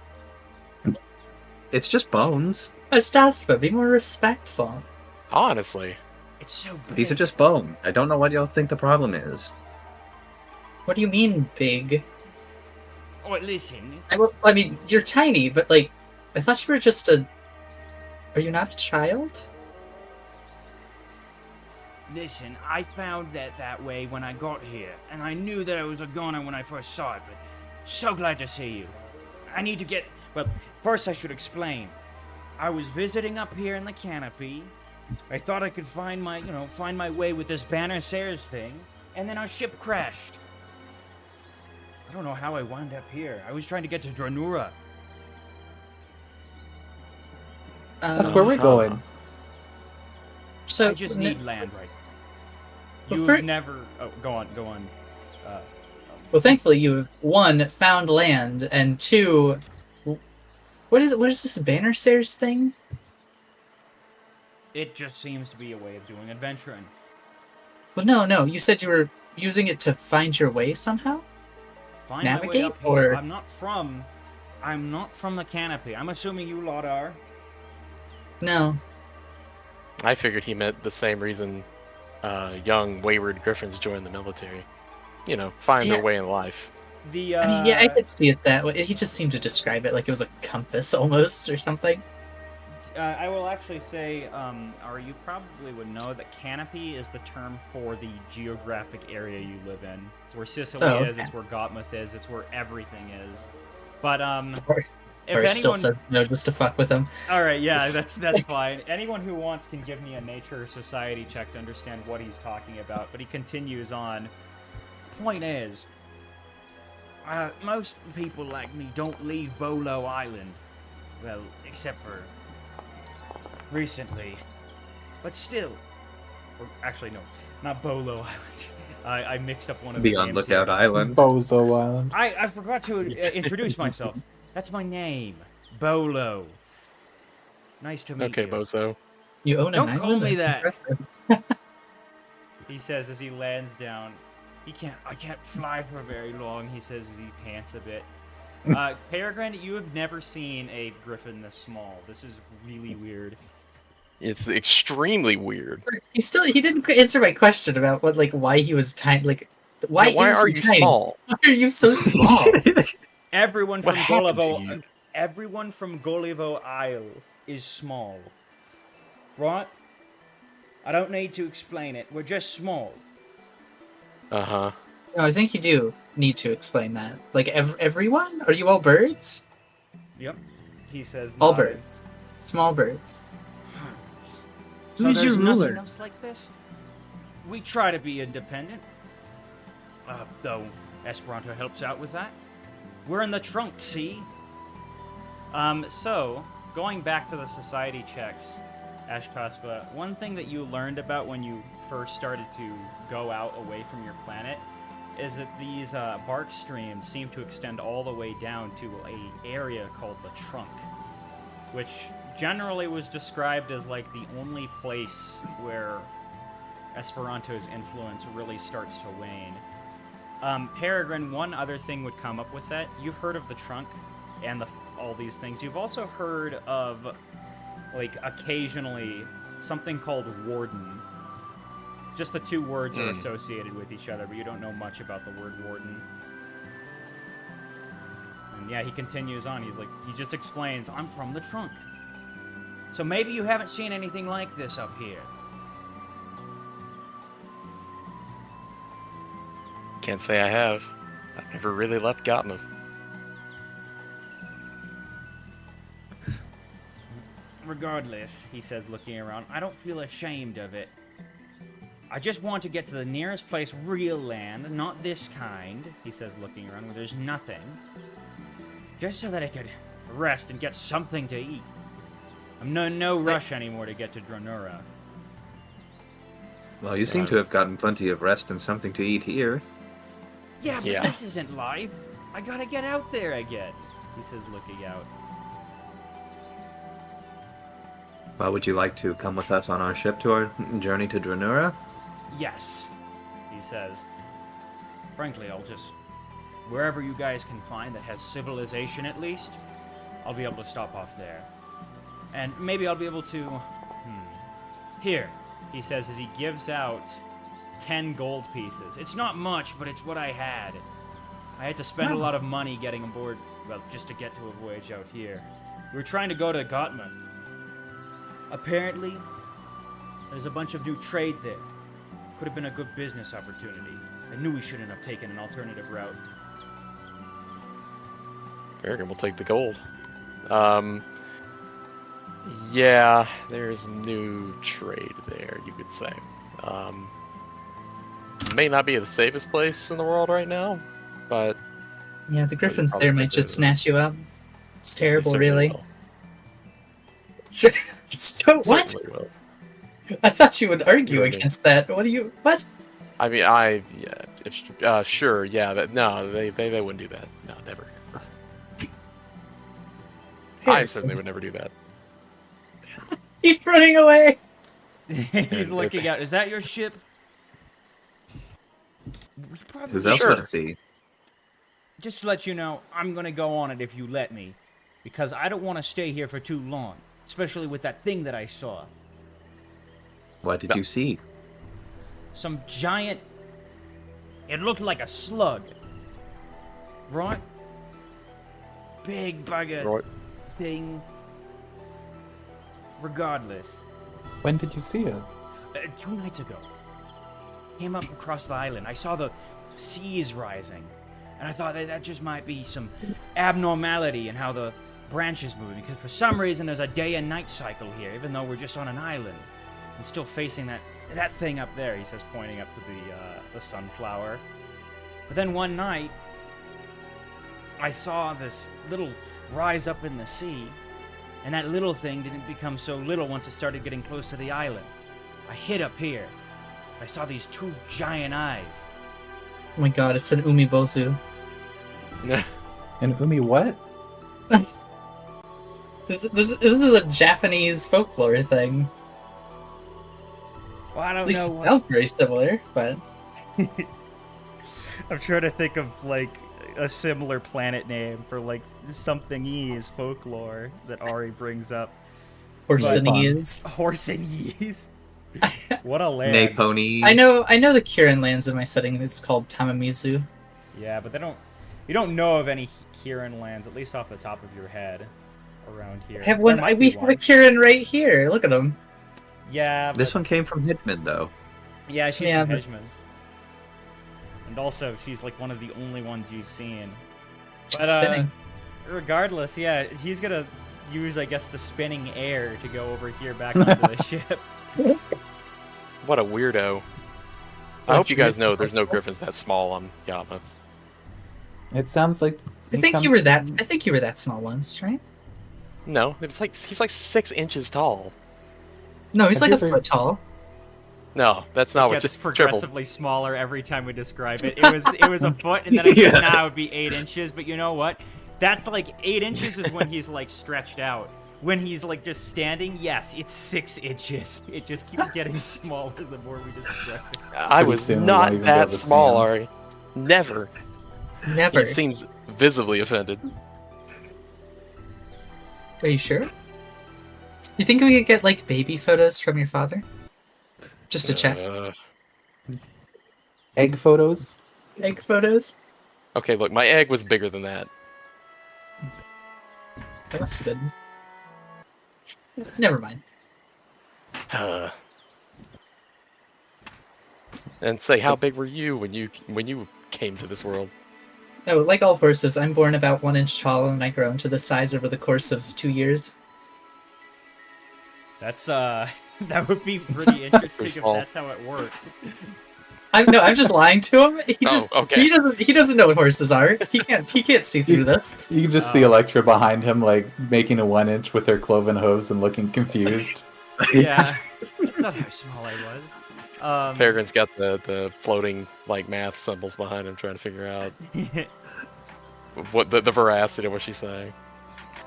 It's just bones. Astaspa, be more respectful. Honestly. It's so big. These are just bones. I don't know what y'all think the problem is. What do you mean, big? Oh, listen. I mean, you're tiny, but like, I thought you were just a. Are you not a child? Listen, I found that way when I got here, and I knew that I was a goner when I first saw it, but so glad to see you. I need to get... Well, first I should explain. I was visiting up here in the canopy. I thought I could find my way with this Banner Sayers thing, and then our ship crashed. I don't know how I wound up here. I was trying to get to Dranura. That's where we're going. So I just need land right now. Well, You've for- never... Oh, go on. Well, thankfully, you have one, found land, and two, what is it? What is this Banner Sayers thing? It just seems to be a way of doing adventuring. Well, no. You said you were using it to find your way somehow. Find my way Navigate, up here. or- I'm not from the canopy. I'm assuming you lot are. No. I figured he meant the same reason young, wayward griffins join the military. You know, find Yeah. their way in life. The I mean, yeah, I could see it that way. He just seemed to describe it like it was a compass almost or something. I will actually say, or you probably would know that canopy is the term for the geographic area you live in. It's where Sicily is, it's where Gotmuth is, it's where everything is. But, if Or still anyone... says no just to fuck with him. Alright, yeah, that's fine. Anyone who wants can give me a nature or society check to understand what he's talking about, but he continues on. Point is, most people like me don't leave Bolo Island. Well, except for recently. But still. Or actually, no. Not Bolo Island. I mixed up one of the Beyond names Lookout here. Island. Bozo Island. I forgot to introduce myself. That's my name. Bolo. Nice to meet you. Okay, Bozo. You own an Don't island? call me That's that. impressive. He says as he lands down. I can't fly for very long, he says as he pants a bit. Peregrine, you have never seen a griffin this small. This is really weird. It's extremely weird. He didn't answer my question about why he was tiny. Like, why are he you tiny? small? Why are you so small? Everyone What from happened to Golivo, you? everyone from Golivo Isle is small. Right? I don't need to explain it. We're just small. Uh-huh. No, I think you do need to explain that. Like, everyone? Are you all birds? Yep. He says All nodding. birds. Small birds. So Who's your there's nothing ruler? else like this? We try to be independent. Though Esperanto helps out with that. We're in the trunk, see? So, going back to the society checks, Ashtaspa, one thing that you learned about when you first started to go out away from your planet is that these bark streams seem to extend all the way down to an area called the trunk, which generally was described as like the only place where Esperanto's influence really starts to wane. Peregrine, one other thing would come up with that. You've heard of the trunk and all these things. You've also heard of, like, occasionally something called warden. Just the two words are associated with each other, but you don't know much about the word warden. And yeah, he continues on. He just explains, I'm from the trunk. So maybe you haven't seen anything like this up here. Can't say I have. I've never really left Gotmuth. Regardless, he says, looking around, I don't feel ashamed of it. I just want to get to the nearest place, real land, not this kind, he says, looking around, where there's nothing. Just so that I could rest and get something to eat. I'm no rush anymore to get to Dranura. Well, you seem to have gotten plenty of rest and something to eat here. Yeah, but Yeah. this isn't life. I gotta get out there again, he says, looking out. Well, would you like to come with us on our ship to our journey to Dranura? Yes, he says. Frankly, I'll just... Wherever you guys can find that has civilization at least, I'll be able to stop off there. And maybe I'll be able to... Here, he says as he gives out 10 gold pieces. It's not much, but it's what I had. I had to spend a lot of money getting aboard, well, just to get to a voyage out here. We were trying to go to Gotmuth. Apparently, there's a bunch of new trade there. Could have been a good business opportunity. I knew we shouldn't have taken an alternative route. Peregrine will take the gold. Yeah, there's new trade there, you could say. May not be the safest place in the world right now, but... Yeah, the griffins probably there might take just the- snatch you up. It's they terrible, certainly really. will. So, what? Certainly will. I thought you would argue Really? against that. What? I mean, sure, yeah, no, they wouldn't do that. No, never. I certainly would never do that. He's running away. He's looking out. Is that your ship? We probably Who's else Sure. would it be? Just to let you know, I'm gonna go on it if you let me. Because I don't want to stay here for too long. Especially with that thing that I saw. What did you see? Some giant... It looked like a slug. Right? Big bugger Right. thing. regardless, When did you see it? 2 nights ago, came up across the island. I saw the seas rising, and I thought that just might be some abnormality in how the branches move, because for some reason there's a day and night cycle here, even though we're just on an island and still facing that thing up there, he says, pointing up to the sunflower. But then one night, I saw this little rise up in the sea, and that little thing didn't become so little once it started getting close to the island. I hid up here. I saw these 2 giant eyes. Oh my god, it's an umibozu. And Umi what? This is a Japanese folklore thing. Well, I At don't least know. it sounds very similar, but I'm trying to think of like a similar planet name for like something-ese folklore that Ari brings up. Horsinese. Horsinese. What a land. Naponi. I know the Kirin lands in my setting. It's called Tamamizu. Yeah, but you don't know of any Kirin lands, at least off the top of your head, around here. I have There one. might We be have a Kirin right here. Look at him. Yeah, This but- one came from Hitman, though. Yeah, she's Yeah, from but- Hedgeman. And also, she's like one of the only ones you've seen. She's spinning. Regardless, yeah, he's gonna use, I guess, the spinning air to go over here back onto the ship. What a weirdo. I hope you guys know there's no griffins that small on Yama. It sounds like. I think you were that small once, right? No, it's like he's like 6 inches tall. No, he's Have like you a ever- foot tall. No, that's not It what gets just triple. progressively smaller every time we describe it. It was a foot, and then I said, nah, it would be 8 inches. But you know what? That's like 8 inches is when he's like stretched out. When he's like just standing, yes, it's 6 inches. It just keeps getting smaller the more we just stretch it. I Pretty was soon we not won't even be that able to see small, him. Ari. Never. Never. He seems visibly offended. Are you sure? You think we could get like baby photos from your father? Just to check. Egg photos? Egg photos? Okay, look, my egg was bigger than that. That must have been. Never mind. And say, how big were you when you came to this world? Oh, like all horses, I'm born about 1 inch tall and I grow into the size over the course of 2 years. That's that would be pretty interesting if small. that's how it worked. I'm just lying to him. Okay. He doesn't know what horses are. He can't see through this. You can just see Electra behind him, like making a 1 inch with her cloven hooves and looking confused. Yeah, that's not how small I was. Peregrine's got the floating like math symbols behind him, trying to figure out what the veracity of what she's saying.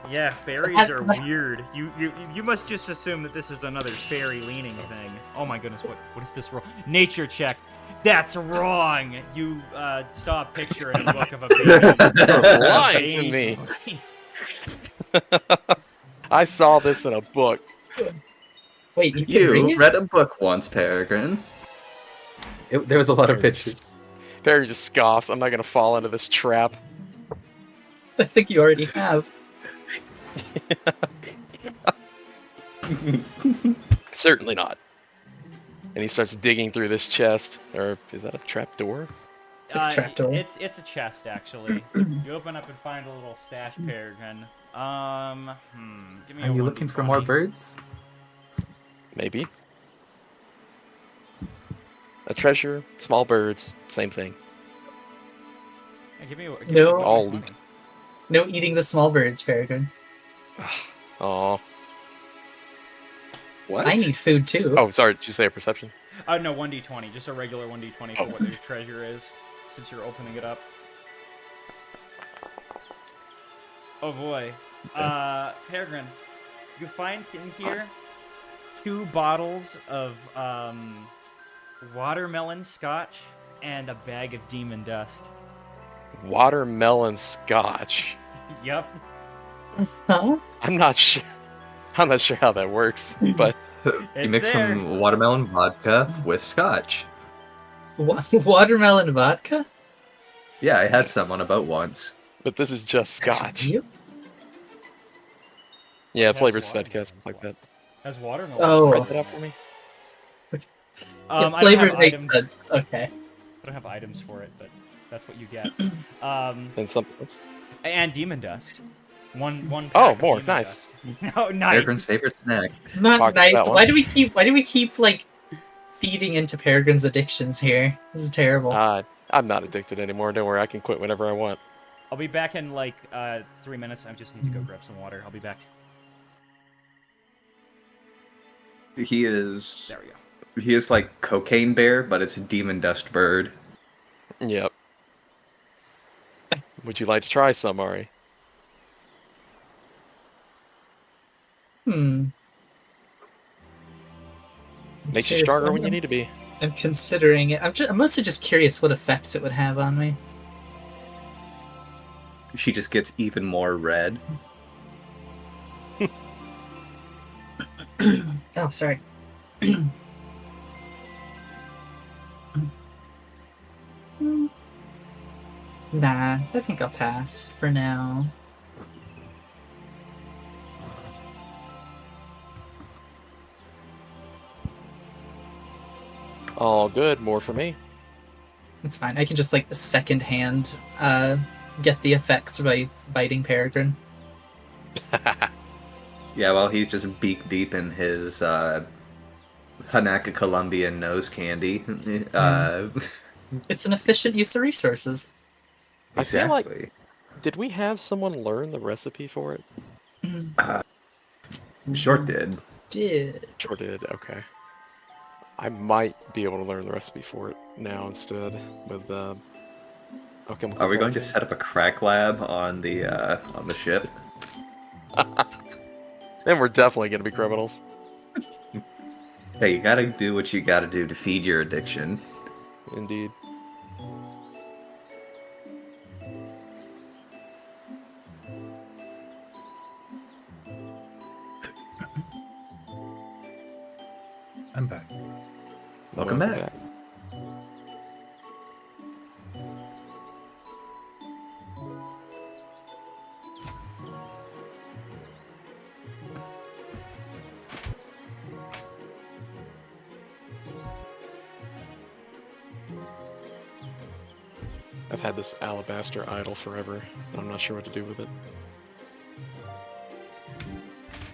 Yeah, fairies are weird. You must just assume that this is another fairy leaning thing. Oh my goodness, what is this wrong? Nature check. That's wrong. You saw a picture in a book of a baby. You're lying to me. I saw this in a book. Wait, you can bring You it? read a book once, Peregrine. There was a lot of pictures. Peregrine just scoffs. I'm not gonna fall into this trap. I think you already have. Certainly not. And he starts digging through this chest. Or is that a trap door? It's like a trapdoor. It's a chest actually. You open up and find a little stash, Peregrine. Give me Are a you looking for more 1d20. birds? Maybe. A treasure, small birds, same thing. Yeah, give me a No. All loot. No eating the small birds, Peregrine. Aw. What? I need food too. Oh, sorry. Did you say a perception? No, 1d20, just a regular 1d20 for what your treasure is, since you're opening it up. Oh boy. Peregrine, you find in here 2 bottles of watermelon scotch and a bag of demon dust. Watermelon scotch. Yep. Huh? I'm not sure. I'm not sure how that works, but You It's mix there. some watermelon vodka with scotch. Watermelon vodka? Yeah, I had some on a boat once. this is just That's scotch. real? Yeah, That's flavored watermelon svedka, stuff like that. Has water? No. Oh. Write that up for me. I don't flavored have makes items. sense. Okay. I don't have items for it, but that's what you get. And something else. And demon dust. One. Oh, pack of more, demon nice. dust. No, nice. Peregrine's favorite snack. Not Pocket nice. that one. Why do we keep like feeding into Peregrine's addictions here? This is terrible. I'm not addicted anymore. Don't worry, I can quit whenever I want. I'll be back in like 3 minutes. I just need to go grab some water. I'll be back. He is There we go. he is like Cocaine Bear, but it's a Demon Dust Bird. Yep. Would you like to try some, Ari? Hmm. Makes you Seriously, stronger when you need to be. I'm considering it. I'm mostly just curious what effects it would have on me. She just gets even more red. Oh, sorry. Nah, I think I'll pass for now. All good. More for me. It's fine. I can just like secondhand get the effects by biting Peregrine. Yeah, well, he's just beak deep in his Hanaq Colombian nose candy. It's an efficient use of resources. I feel like- Exactly. Did we have someone learn the recipe for it? Short did. Did. Sure did. Okay. I might be able to learn the recipe for it now instead with okay. Are we going to set up a crack lab on the ship? Then we're definitely going to be criminals. Hey, you gotta do what you gotta do to feed your addiction. Indeed. I'm back. Welcome back. I've had this alabaster idol forever, and I'm not sure what to do with it.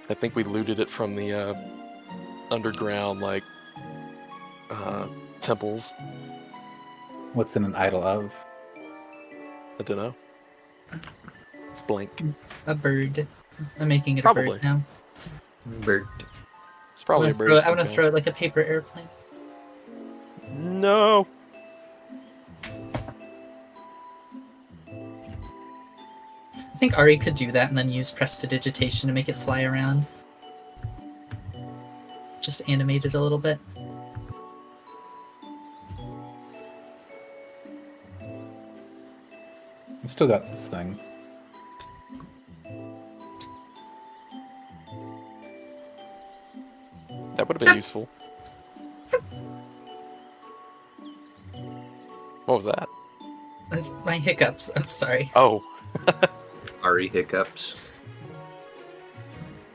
I think we looted it from the underground, like, temples. What's in an idol of? I don't know. Blank. A bird. I'm making it a Probably. bird now. Bird. It's probably a bird. I'm gonna throw it like a paper airplane. No. I think Ari could do that and then use prestidigitation to make it fly around. Just animate it a little bit. I've still got this thing. That would have been useful. What was that? That's my hiccups. I'm sorry. Oh. Ari hiccups.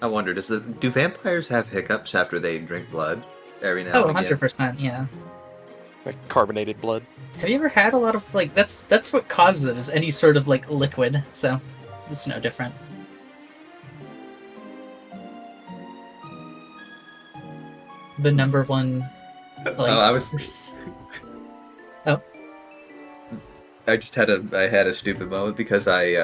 I wonder, do vampires have hiccups after they drink blood? Every now Oh, and again. 100%, yeah. Like carbonated blood. Have you ever had a lot of, like, that's what causes it, is any sort of, like, liquid, so it's no different. The number one, like... Oh, I was. Oh. I just had a stupid moment because I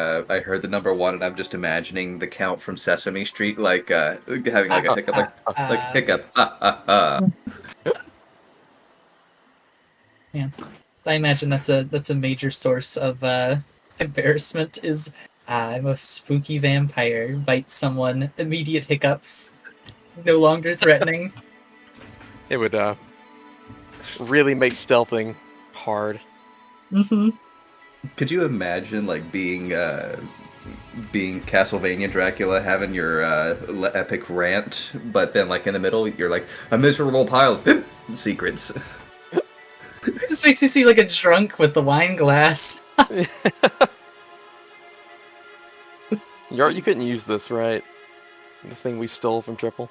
heard the number one and I'm just imagining the Count from Sesame Street like having like a hiccup like hiccup. Yeah, I imagine that's a major source of embarrassment. Is I'm a spooky vampire, bites someone, immediate hiccups, no longer threatening. It would really make stealthing hard. Mm-hmm. Could you imagine like being Castlevania Dracula, having your epic rant, but then like in the middle you're like a miserable pile of secrets. It just makes you see like a drunk with the wine glass. You couldn't use this, right? The thing we stole from Triple.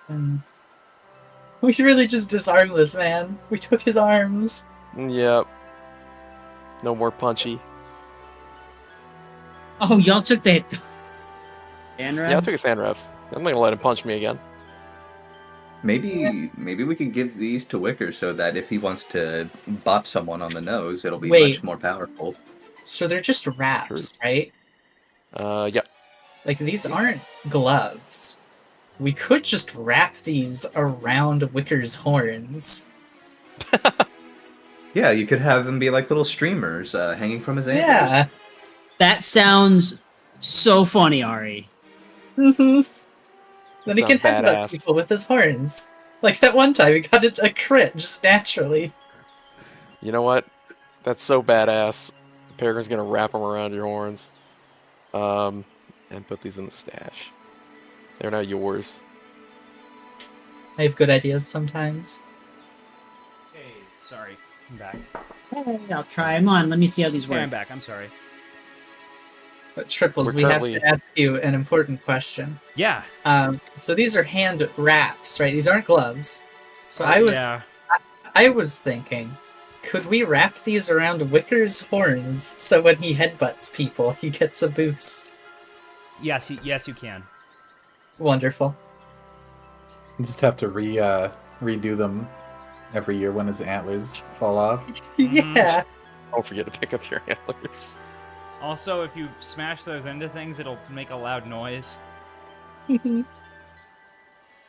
We really just disarmed this man. We took his arms. Yep. No more punchy. Oh, y'all took the hand Yeah, I took his hand wraps. I'm not gonna let him punch me again. Maybe we could give these to Wicker so that if he wants to bop someone on the nose, it'll be Wait. much more powerful. So they're just wraps, right? Yep. Like, these aren't gloves. We could just wrap these around Wicker's horns. Yeah, you could have them be like little streamers hanging from his antlers. Yeah. That sounds so funny, Ari. Mm-hmm. Then he can Sounds headbutt badass. people with his horns. Like that one time, he got a crit just naturally. You know what? That's so badass. Peregrine's gonna wrap them around your horns. And put these in the stash. They're now yours. I have good ideas sometimes. Hey, sorry. I'm back. I'll try them on. Let me see how these Okay, I'm work. back. I'm sorry. But Triples, We're we have currently- to ask you an important question. Yeah. So these are hand wraps, right? These aren't gloves. So I was thinking, could we wrap these around Wicker's horns so when he headbutts people, he gets a boost? Yes, you can. Wonderful. You just have to redo them every year when his antlers fall off. Yeah. Don't forget to pick up your antlers. Also, if you smash those into things, it'll make a loud noise.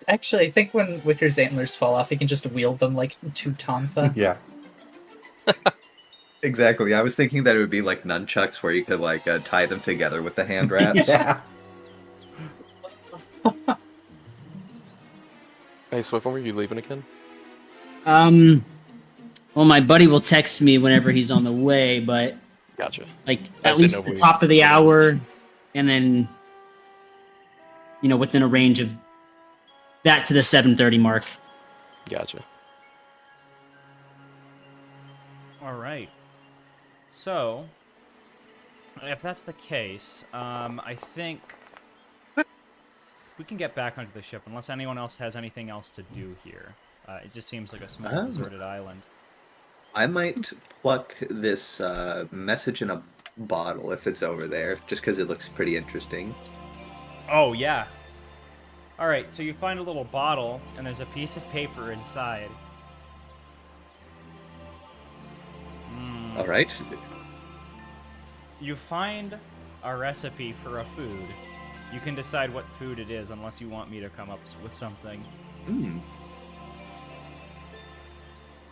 Actually, I think when Wicker's antlers fall off, he can just wield them like two Tonfa. Yeah. Exactly. I was thinking that it would be like nunchucks where you could like tie them together with the hand wraps. Yeah. Hey, Swift, when were you leaving again? Well, my buddy will text me whenever he's on the way, but Gotcha. like I at just least didn't know the if we- top of the hour, and then within a range of that to the 7:30 mark. Gotcha. All right. So, if that's the case, I think we can get back onto the ship unless anyone else has anything else to do here. It just seems like a small deserted island. I might pluck this message in a bottle if it's over there, just because it looks pretty interesting. Oh, yeah. All right, so you find a little bottle, and there's a piece of paper inside. All right. You find a recipe for a food. You can decide what food it is unless you want me to come up with something. Hmm.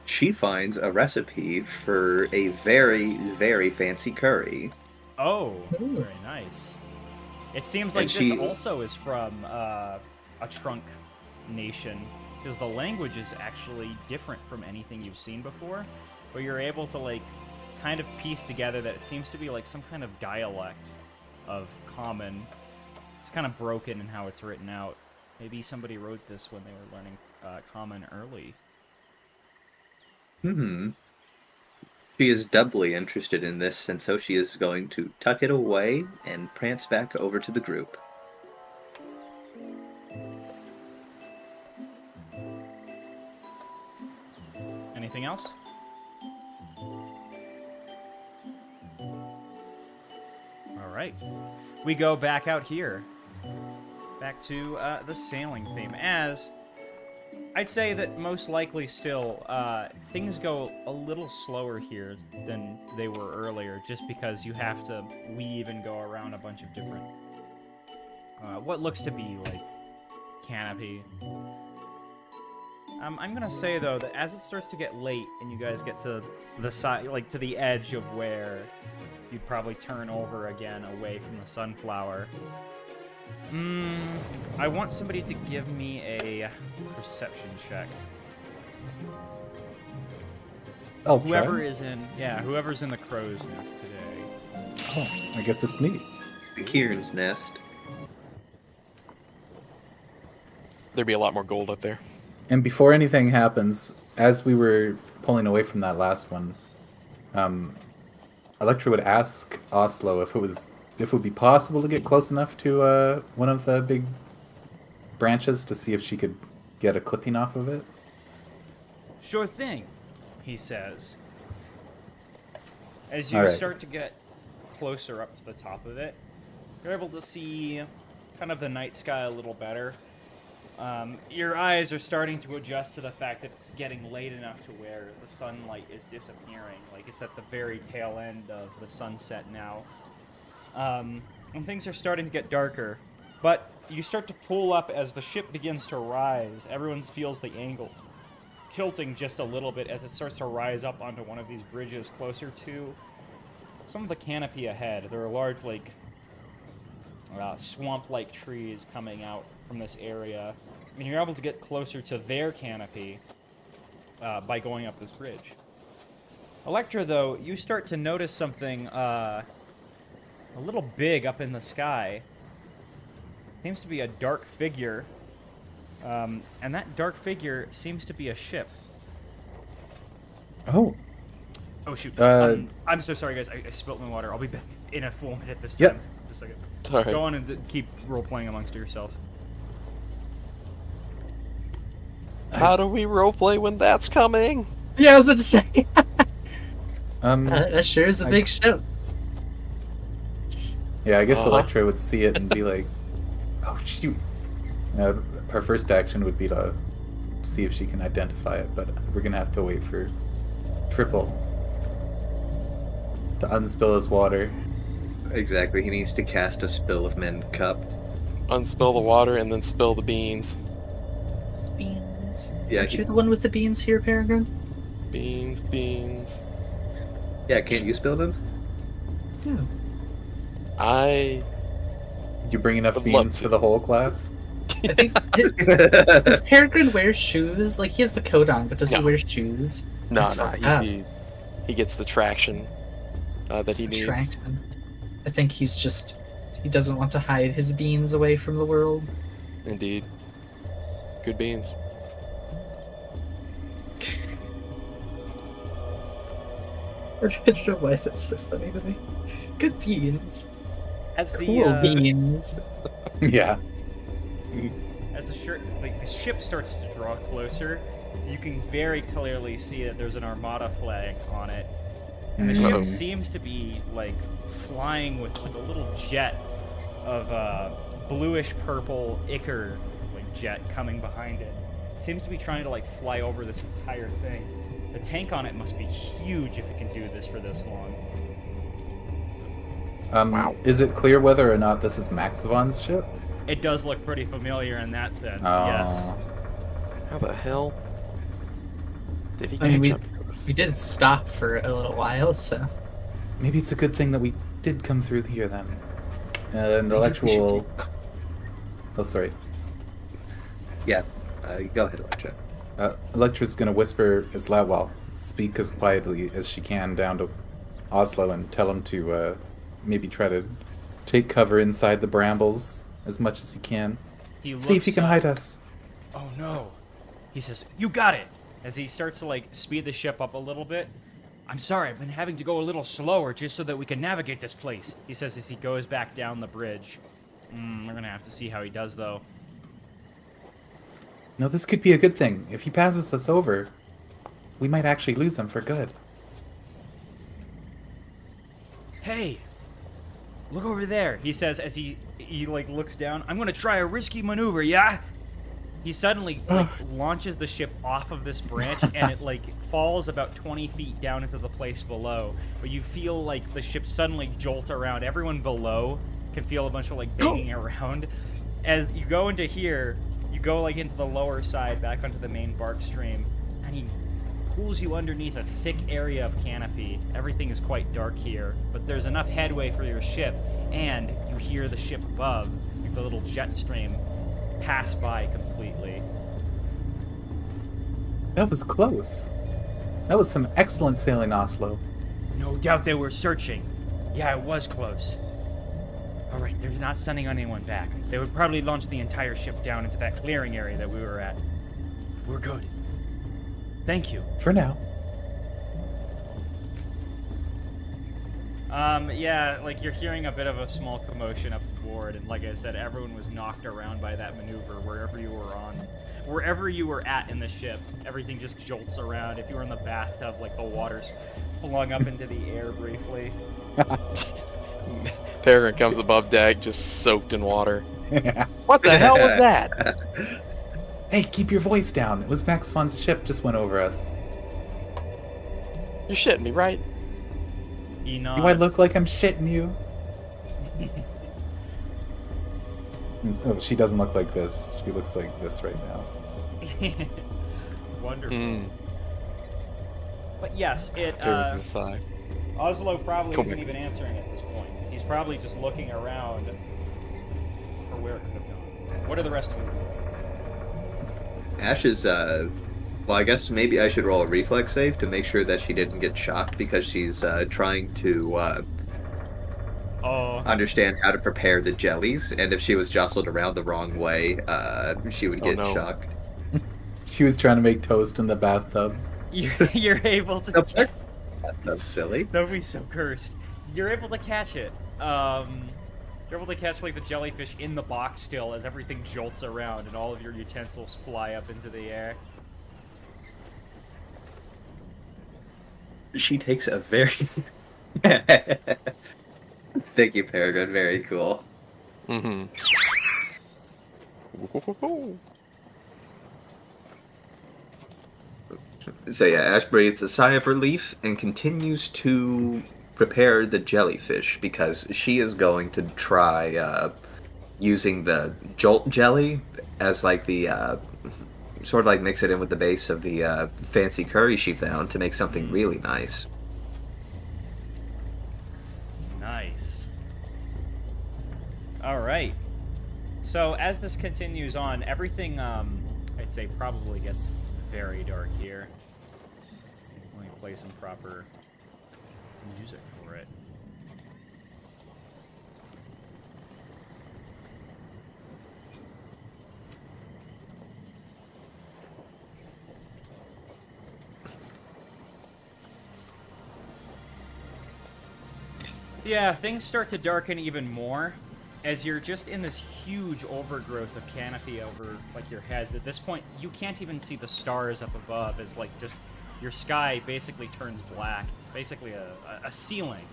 She finds a recipe for a very, very fancy curry. Oh, very nice. It seems like And this she- also is from a trunk nation, because the language is actually different from anything you've seen before, but you're able to, like, kind of piece together that it seems to be, like, some kind of dialect of Common. It's kind of broken in how it's written out. Maybe somebody wrote this when they were learning Common early. She is doubly interested in this, and so she is going to tuck it away and prance back over to the group. Anything else? Alright. We go back out here. Back to the sailing theme. As I'd say that most likely still, things go a little slower here than they were earlier, just because you have to weave and go around a bunch of different, what looks to be like canopy. I'm gonna say though that as it starts to get late and you guys get to the side, like to the edge of where you'd probably turn over again away from the sunflower. I want somebody to give me a perception check. I'll Whoever try. is in, whoever's in the crow's nest today. Oh, I guess it's me. The Kieran's nest. There'd be a lot more gold up there. And before anything happens, as we were pulling away from that last one, Electra would ask Oslo if it would be possible to get close enough to one of the big branches to see if she could get a clipping off of it? Sure thing, he says. As you All right. start to get closer up to the top of it, you're able to see kind of the night sky a little better. Your eyes are starting to adjust to the fact that it's getting late enough to where the sunlight is disappearing. Like, it's at the very tail end of the sunset now. And things are starting to get darker. But you start to pull up as the ship begins to rise. Everyone feels the angle tilting just a little bit as it starts to rise up onto one of these bridges closer to some of the canopy ahead. There are large, like, swamp-like trees coming out from this area. And you're able to get closer to their canopy by going up this bridge. Electra, though, you start to notice something a little big up in the sky. Seems to be a dark figure. And that dark figure seems to be a ship. Oh. Oh, shoot. Uh, I'm so sorry, guys. I spilt my water. I'll be back in a full minute this time. Yep. Just a second. All right. Go on and keep role-playing amongst yourself. How do we roleplay when that's coming? Yeah, I was about to say. That sure is a big ship. Yeah, I guess Uh-huh. Electra would see it and be like, "Oh shoot!" Her first action would be to see if she can identify it, but we're gonna have to wait for Triple to unspill his water. Exactly. He needs to cast a Spill of Men cup. Unspill the water and then spill the beans. Beans. Yeah, Aren't you the one with the beans here, Peregrine? Beans, beans. Yeah, can't you spill them? Yeah. I You bring enough Would love beans to. for the whole class? I think. Does Peregrine wear shoes? Like, he has the coat on, but does he No. wear shoes? no, That's no. fucked up. He gets the traction that It's he the needs. traction. I think he's just. He doesn't want to hide his beans away from the world. Indeed. Good beans. I don't know why that's so funny to me. Good beans. As the Cool beans. Yeah. as the ship starts to draw closer, you can very clearly see that there's an Armada flag on it, and the Uh-oh. ship seems to be like flying with like a little jet of bluish purple ichor like jet coming behind it. It seems to be trying to like fly over this entire thing. The tank on it must be huge if it can do this for this long. Wow. Is it clear whether or not this is Maxivon's ship? It does look pretty familiar in that sense, Oh. yes. How the hell did he I mean, catch up to us? We did stop for a little while, so. Maybe it's a good thing that we did come through here then. And Maybe we Electra should will... Oh, sorry. Yeah, go ahead, Electra. Electra's gonna whisper as loud, well, speak as quietly as she can down to Oslo and tell him to maybe try to take cover inside the brambles as much as he can. He See if he looks can up. hide us. Oh no. He says, "You got it!" As he starts to like speed the ship up a little bit. "I'm sorry, I've been having to go a little slower just so that we can navigate this place," he says as he goes back down the bridge. We're gonna have to see how he does though. No, this could be a good thing. If he passes us over, we might actually lose him for good. "Hey, look over there," he says as he like looks down. "I'm gonna try a risky maneuver, yeah?" He suddenly like, launches the ship off of this branch and it like falls about 20 feet down into the place below. But you feel like the ship suddenly jolt around. Everyone below can feel a bunch of like banging around. As you go into here, you go like into the lower side back onto the main bark stream, and he pulls you underneath a thick area of canopy. Everything is quite dark here, but there's enough headway for your ship, and you hear the ship above, like the little jet stream, pass by completely. That was close. That was some excellent sailing, Oslo. No doubt they were searching. Yeah, it was close. Alright, they're not sending anyone back. They would probably launch the entire ship down into that clearing area that we were at. We're good. Thank you. For now. Yeah, like you're hearing a bit of a small commotion up the board, and like I said, everyone was knocked around by that maneuver wherever you were at in the ship. Everything just jolts around. If you were in the bathtub, like the water's flung up into the air briefly. Peregrine comes above deck, just soaked in water. What the hell was that? Hey, keep your voice down. It was Max Von's ship just went over us. You're shitting me, right? He nods. Do I look like I'm shitting you? Oh, she doesn't look like this. She looks like this right now. Wonderful. But yes, Peregrine's sigh. Oslo probably Come isn't here. even answering at this point. He's probably just looking around for where it could have gone. What are the rest of them doing? Ash is, well, I guess maybe I should roll a reflex save to make sure that she didn't get shocked because she's trying to understand how to prepare the jellies, and if she was jostled around the wrong way, she would get shocked. She was trying to make toast in the bathtub. You're able to. That's silly. That would be so cursed. You're able to catch it. You're able to catch like the jellyfish in the box still as everything jolts around and all of your utensils fly up into the air. She takes a very... Thank you, Peregrine. Very cool. Mm-hmm. So yeah, Ash breathes a sigh of relief and continues to prepare the jellyfish because she is going to try using the jolt jelly as like the sort of like mix it in with the base of the fancy curry she found to make something really nice. Nice. All right. So as this continues on, everything I'd say probably gets very dark here. Let me play some proper music for it. Yeah, things start to darken even more as you're just in this huge overgrowth of canopy over like your heads. At this point, you can't even see the stars up above as like just your sky basically turns black. Basically a ceiling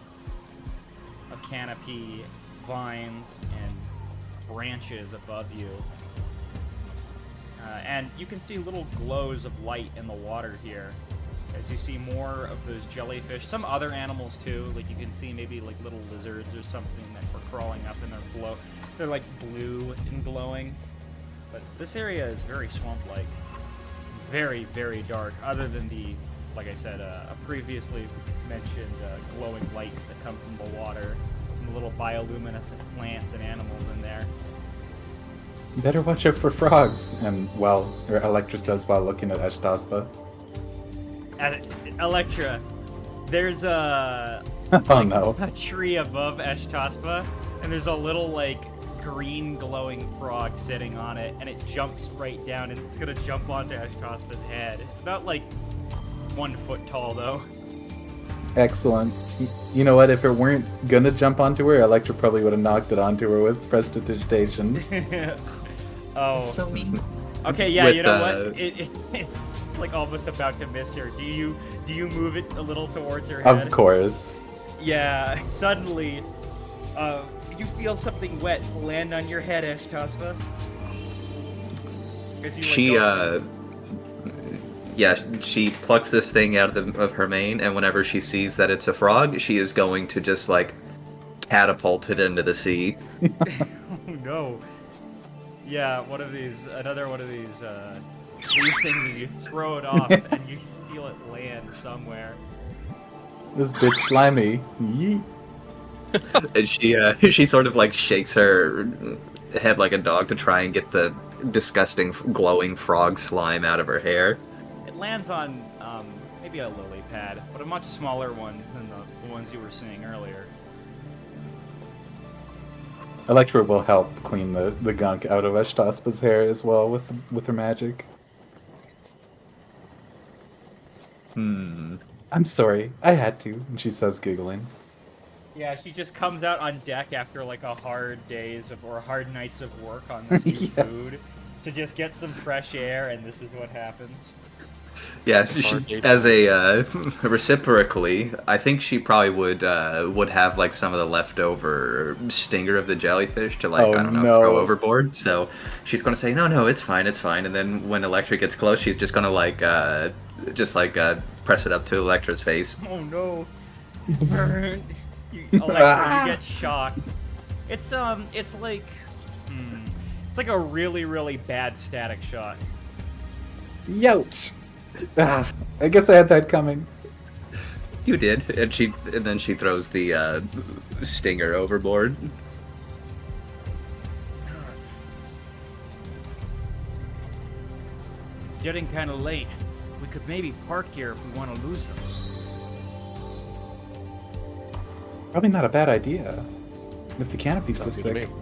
of canopy, vines, and branches above you. And you can see little glows of light in the water here as you see more of those jellyfish. Some other animals too, like you can see maybe like little lizards or something that were crawling up and they're like blue and glowing. But this area is very swamp-like. Very, very dark, other than the, like I said, previously mentioned glowing lights that come from the water and the little bioluminescent plants and animals in there. Better watch out for frogs, and Electra says while looking at Eshtaspa. Electra, there's a a tree above Eshtaspa, and there's a little like green glowing frog sitting on it, and it jumps right down, and it's gonna jump onto Eshtaspa's head. It's about like 1 foot tall though. Excellent. You know what? If it weren't gonna jump onto her, Electra probably would have knocked it onto her with prestidigitation. Oh, So mean. okay, yeah. You know what? It's like almost about to miss her. Do you move it a little towards her head? Of course. Yeah. Suddenly, you feel something wet land on your head, Eshtaspa. She plucks this thing out of her mane, and whenever she sees that it's a frog, she is going to just like catapult it into the sea. Oh no. Yeah, another one of these things is you throw it off and you feel it land somewhere. This bitch slimy. Yeet. And she sort of like shakes her head like a dog to try and get the disgusting glowing frog slime out of her hair. It lands on maybe a lily pad, but a much smaller one than the ones you were seeing earlier. Electra will help clean the gunk out of Eshtaspa's hair as well with her magic. I'm sorry, I had to, and she says, giggling. Yeah, she just comes out on deck after like a hard days of or hard nights of work on this new Yeah. food to just get some fresh air, and this is what happens. Yeah, Hard days as of a reciprocally, I think she probably would have like some of the leftover stinger of the jellyfish to like Oh, I don't know no. throw overboard. So she's gonna say no, it's fine, and then when Electra gets close, she's just gonna press it up to Electra's face. Oh no! Burn. Electra, you get shocked. It's like, it's like a really, really bad static shot. Youch. Ah, I guess I had that coming. You did, and then she throws the stinger overboard. It's getting kind of late. We could maybe park here if we want to lose them. Probably not a bad idea. If the canopy's Sounds this good to thick. me.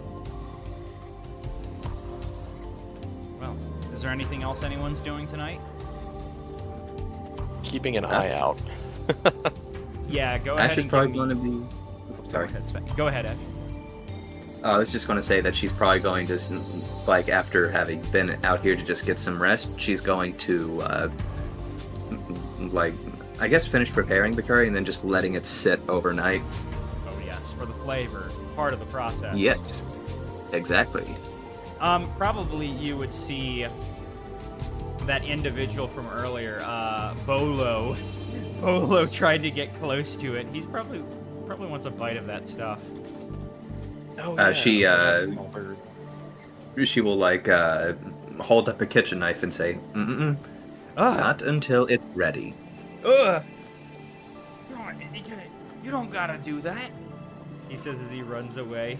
Well, is there anything else anyone's doing tonight? Keeping an eye out. Yeah, go ahead. Ash is and probably give going to me... be. Sorry. Go ahead, Sven. Go ahead, Ash. I was just going to say that she's probably going to, like, after having been out here to just get some rest, she's going to, like, I guess finish preparing the curry and then just letting it sit overnight. Oh yes, for the flavor, part of the process. Yes, exactly. Probably you would see that individual from earlier, Bolo. Bolo tried to get close to it. He's probably wants a bite of that stuff. Oh, She small bird. she will like hold up a kitchen knife and say, not until it's ready. Ugh! You don't gotta do that. He says as he runs away.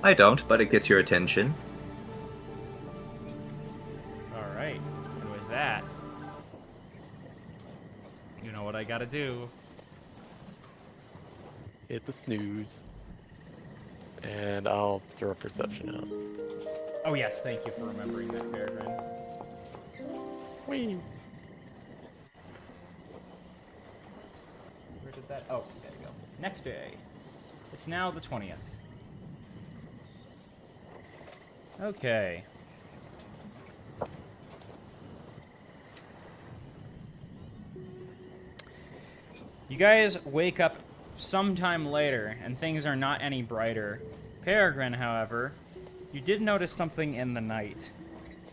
I don't, but it gets your attention. All right, and with that, you know what I gotta do. Hit the snooze. And I'll throw a perception out. Oh yes, thank you for remembering that, Peregrine. Whee! Where did that? Oh, there you go. Next day. It's now the 20th. Okay. You guys wake up sometime later, and things are not any brighter. Peregrine, however, you did notice something in the night.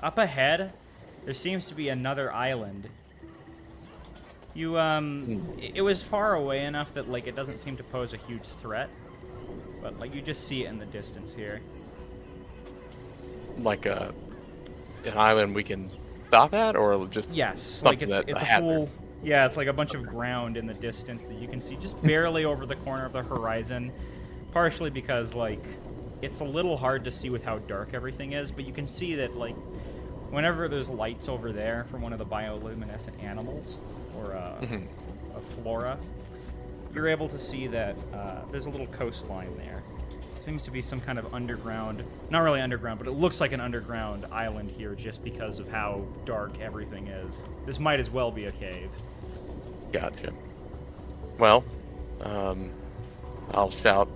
Up ahead, there seems to be another island. You, it was far away enough that, like, it doesn't seem to pose a huge threat. But, like, you just see it in the distance here. Like an island we can stop at, or just Yes, like, something it's that a hazard? full... Yeah, it's like a bunch of ground in the distance that you can see just barely over the corner of the horizon. Partially because, like, it's a little hard to see with how dark everything is, but you can see that, like, whenever there's lights over there from one of the bioluminescent animals, or a flora, you're able to see that there's a little coastline there. Seems to be some kind of underground, not really underground, but it looks like an underground island here just because of how dark everything is. This might as well be a cave. Gotcha. Well, I'll shout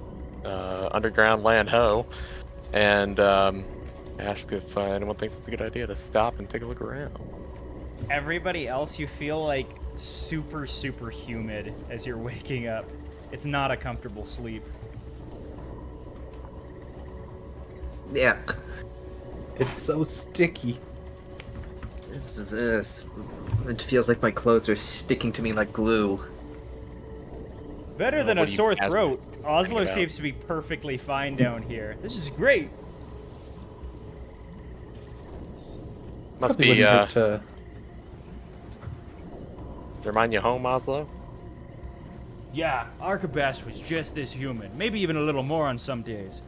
underground land ho, and ask if anyone thinks it's a good idea to stop and take a look around. Everybody else, you feel like super, super humid as you're waking up. It's not a comfortable sleep. Yeah. It's so sticky. It feels like my clothes are sticking to me like glue. Better Well, than what a do you sore ask throat. me to Oslo think about? seems to be perfectly fine down here. This is great. Must Probably be wouldn't hurt to... remind you of home, Oslo? Yeah, Archibald was just this human. Maybe even a little more on some days.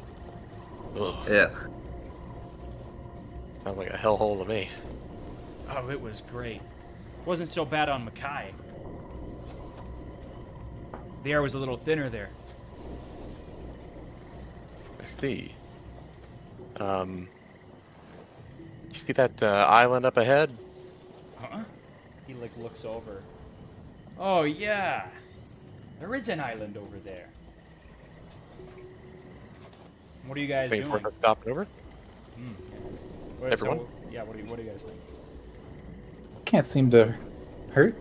Ugh, Yeah. sounds like a hellhole to me. Oh, it was great. Wasn't so bad on Mackay. The air was a little thinner there. I see. You see that island up ahead? Huh? He, like, looks over. Oh, yeah. There is an island over there. What are you guys Waiting doing? for her to stop it over. What- Everyone? So, yeah, what do you guys think? Can't seem to hurt.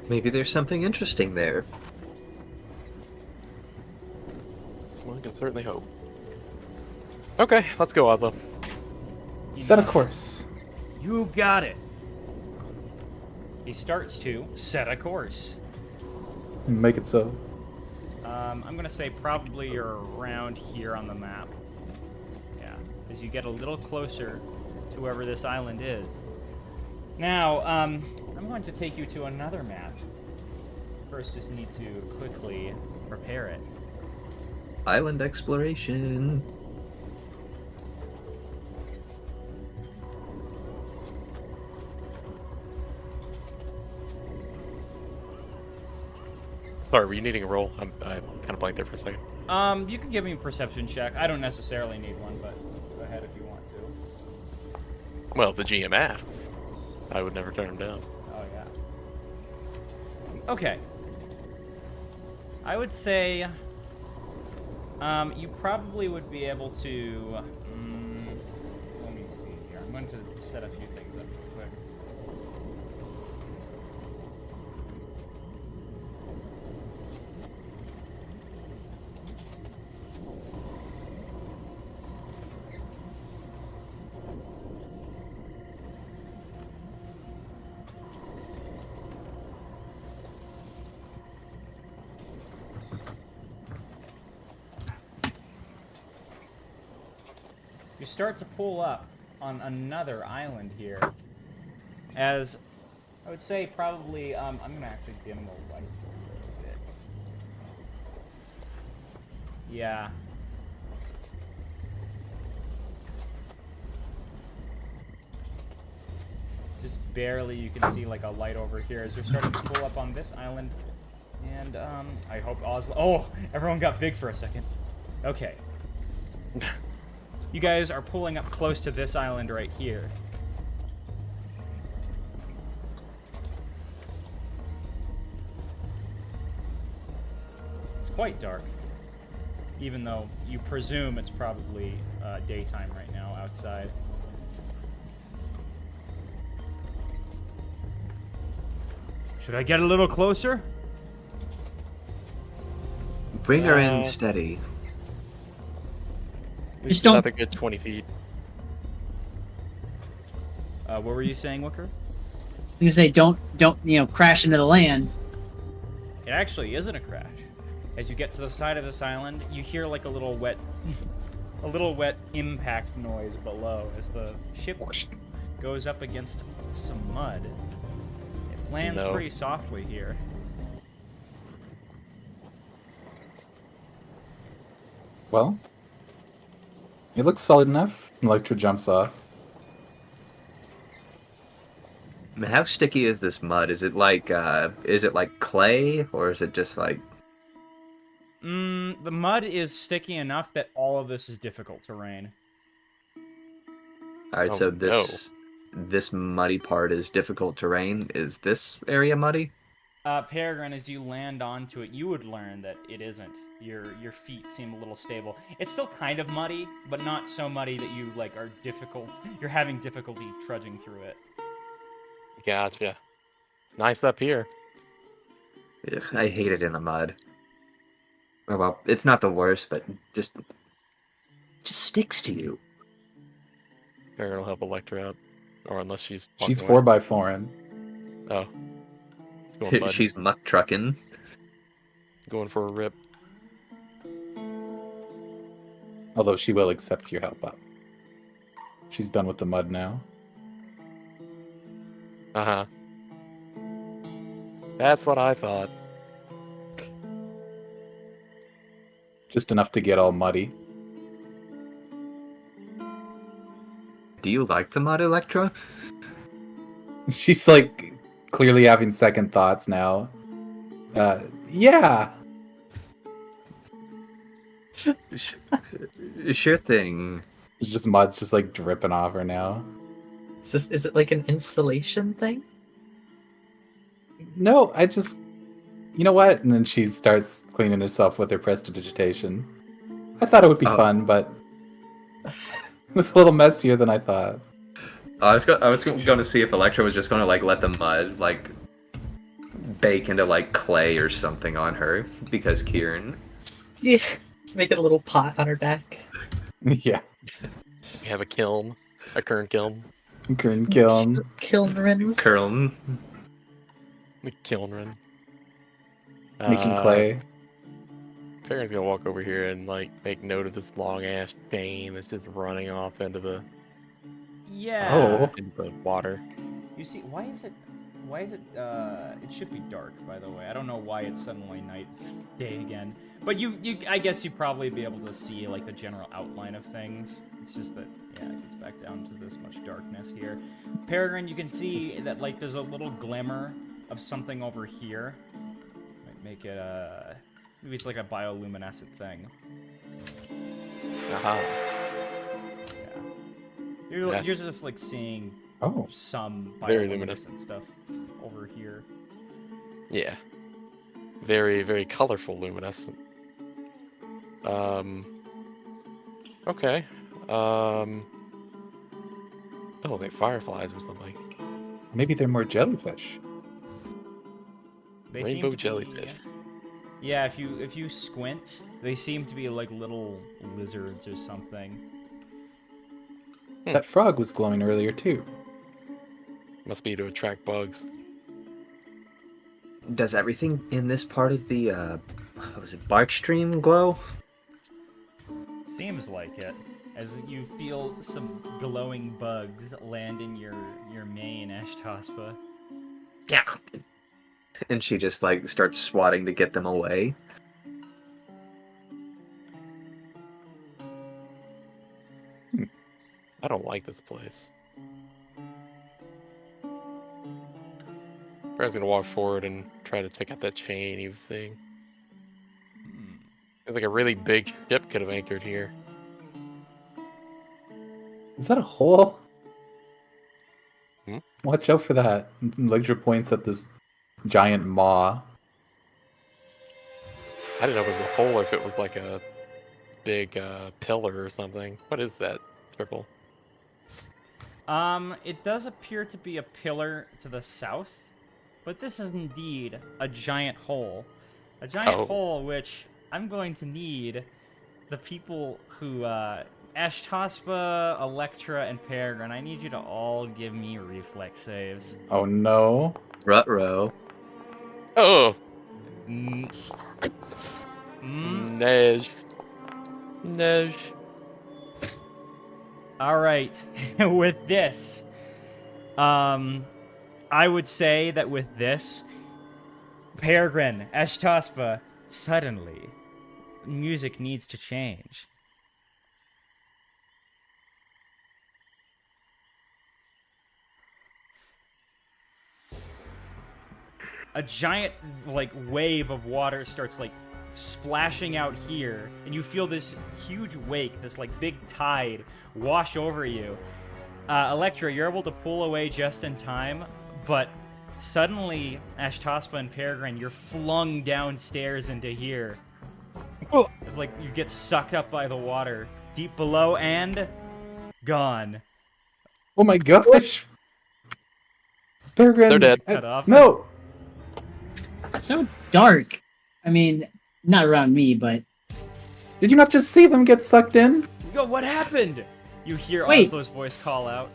Maybe there's something interesting there. One can certainly hope. Okay, let's go, Oslo. Set a course. You got it. He starts to set a course. Make it so. I'm gonna say probably you're around here on the map. Yeah, as you get a little closer to wherever this island is. Now, I'm going to take you to another map. First, just need to quickly prepare it. Island exploration. Sorry, were you needing a roll? I kind of blanked there for a second. You can give me a perception check. I don't necessarily need one, but go ahead if you want to. Well, the GM asked. I would never turn him down. Oh, yeah. Okay. I would say you probably would be able to... let me see here. I'm going to set a few things up real quick. You start to pull up on another island here. As I would say, probably, I'm going to actually dim the lights a little bit. Yeah. Just barely you can see like a light over here as you're starting to pull up on this island. And, I hope Oslo... Oh! Everyone got big for a second. Okay. You guys are pulling up close to this island right here. It's quite dark, even though you presume it's probably daytime right now outside. Should I get a little closer? Bring her in steady. Just don't. Another good 20 feet. What were you saying, Wooker? You say don't crash into the land. It actually isn't a crash. As you get to the side of this island, you hear like a little wet impact noise below as the ship goes up against some mud. It lands pretty softly here. Well, it looks solid enough. Electra jumps off. How sticky is this mud? Is it like clay, or is it just like... The mud is sticky enough that all of this is difficult terrain. Alright, so this muddy part is difficult terrain. Is this area muddy? Peregrine, as you land onto it, you would learn that it isn't. Your feet seem a little stable. It's still kind of muddy, but not so muddy that you you're having difficulty trudging through it. Gotcha. Nice up here. Ugh, I hate it in the mud. Oh, well, it's not the worst, but just sticks to you. Peregrine will help Electra out. Or unless she's... She's walking away. 4x4 Oh. Going mud. She's muck trucking. Going for a rip. Although she will accept your help up. She's done with the mud now. Uh-huh. That's what I thought. Just enough to get all muddy. Do you like the mud, Electra? She's like clearly having second thoughts now. Yeah. Sure thing. It's just mud's just like dripping off her now. Is it like an insulation thing? No, I just you know what? And then she starts cleaning herself with her prestidigitation. I thought it would be fun, but it was a little messier than I thought. I was going to see if Electra was just going to like let the mud like bake into like clay or something on her because Kieran. Yeah. Make it a little pot on her back. Yeah. We have a kiln, a current kiln. Couldn't kill him. Kilnrin. Curlin. The kiln run. Making clay. Farron's gonna walk over here and like make note of this long ass chain that's just running off into the Yeah. into the water. You see, why is it? It should be dark, by the way. I don't know why it's suddenly day again. But I guess you'd probably be able to see like the general outline of things. It's just that, yeah, it gets back down to this much darkness here. Peregrine, you can see that like there's a little glimmer of something over here. Might make it maybe it's like a bioluminescent thing. Aha. Yeah. You're just like seeing some Very bioluminescent stuff over here. Yeah. Very, very colorful luminescent. Okay. Oh, they fireflies or something. Maybe they're more jellyfish. They Rainbow seem to jellyfish. Be, yeah, if you squint, they seem to be like little lizards or something. That frog was glowing earlier too. Must be to attract bugs. Does everything in this part of the what was it, bark stream glow? Seems like it. As you feel some glowing bugs land in your mane, Ashtospa. Yeah. And she just like starts swatting to get them away. I don't like this place. Fred's gonna walk forward and try to take out that chain he was seeing. It's like a really big ship could have anchored here. Is that a hole? Hmm? Watch out for that. Ledger points at this giant maw. I didn't know if it was a hole or if it was like a big pillar or something. What is that, Triple? It does appear to be a pillar to the south, but this is indeed a giant hole. A giant hole which I'm going to need the people who, Ashtospa, Electra, and Peregrine, I need you to all give me reflex saves. Oh no. Rutro. Oh! Nej. Alright, with this, I would say that with this, Peregrine, Ashtospa, suddenly, music needs to change. A giant, like, wave of water starts, like, splashing out here, and you feel this huge wake, this, like, big tide wash over you. Electra, you're able to pull away just in time, but suddenly, Ashtospa and Peregrine, you're flung downstairs into here. It's like you get sucked up by the water, deep below, and gone. Oh my gosh! Peregrine! They're dead. Cut off. No! So dark. I mean, not around me, but Did you not just see them get sucked in? Yo, what happened? You hear Wait. Oslo's voice call out.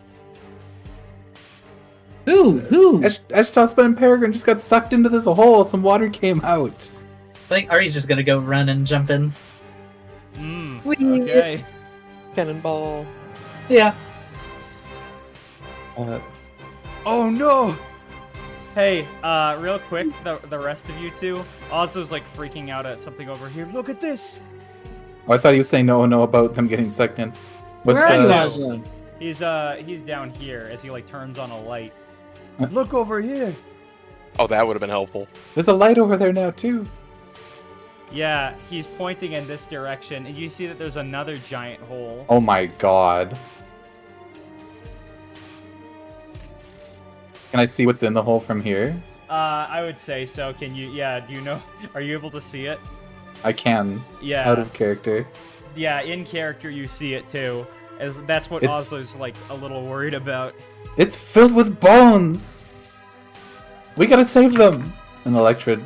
who? Ashtospa and Peregrine just got sucked into this hole. Some water came out. I think Ari's just gonna go run and jump in. Okay. Cannonball. Yeah. Oh no! Hey, real quick, the rest of you two, Oslo's like freaking out at something over here. Look at this! Oh, I thought he was saying no about them getting sucked in. What's, Where are you, uh, Oslo? He's down here as he like turns on a light. Look over here! Oh, that would have been helpful. There's a light over there now, too. Yeah, he's pointing in this direction, and you see that there's another giant hole. Oh my god. Can I see what's in the hole from here? I would say so. Can you? Yeah. Do you know? Are you able to see it? I can. Yeah. Out of character. Yeah. In character, you see it too. As that's what Oslo's like a little worried about. It's filled with bones. We gotta save them. And Electra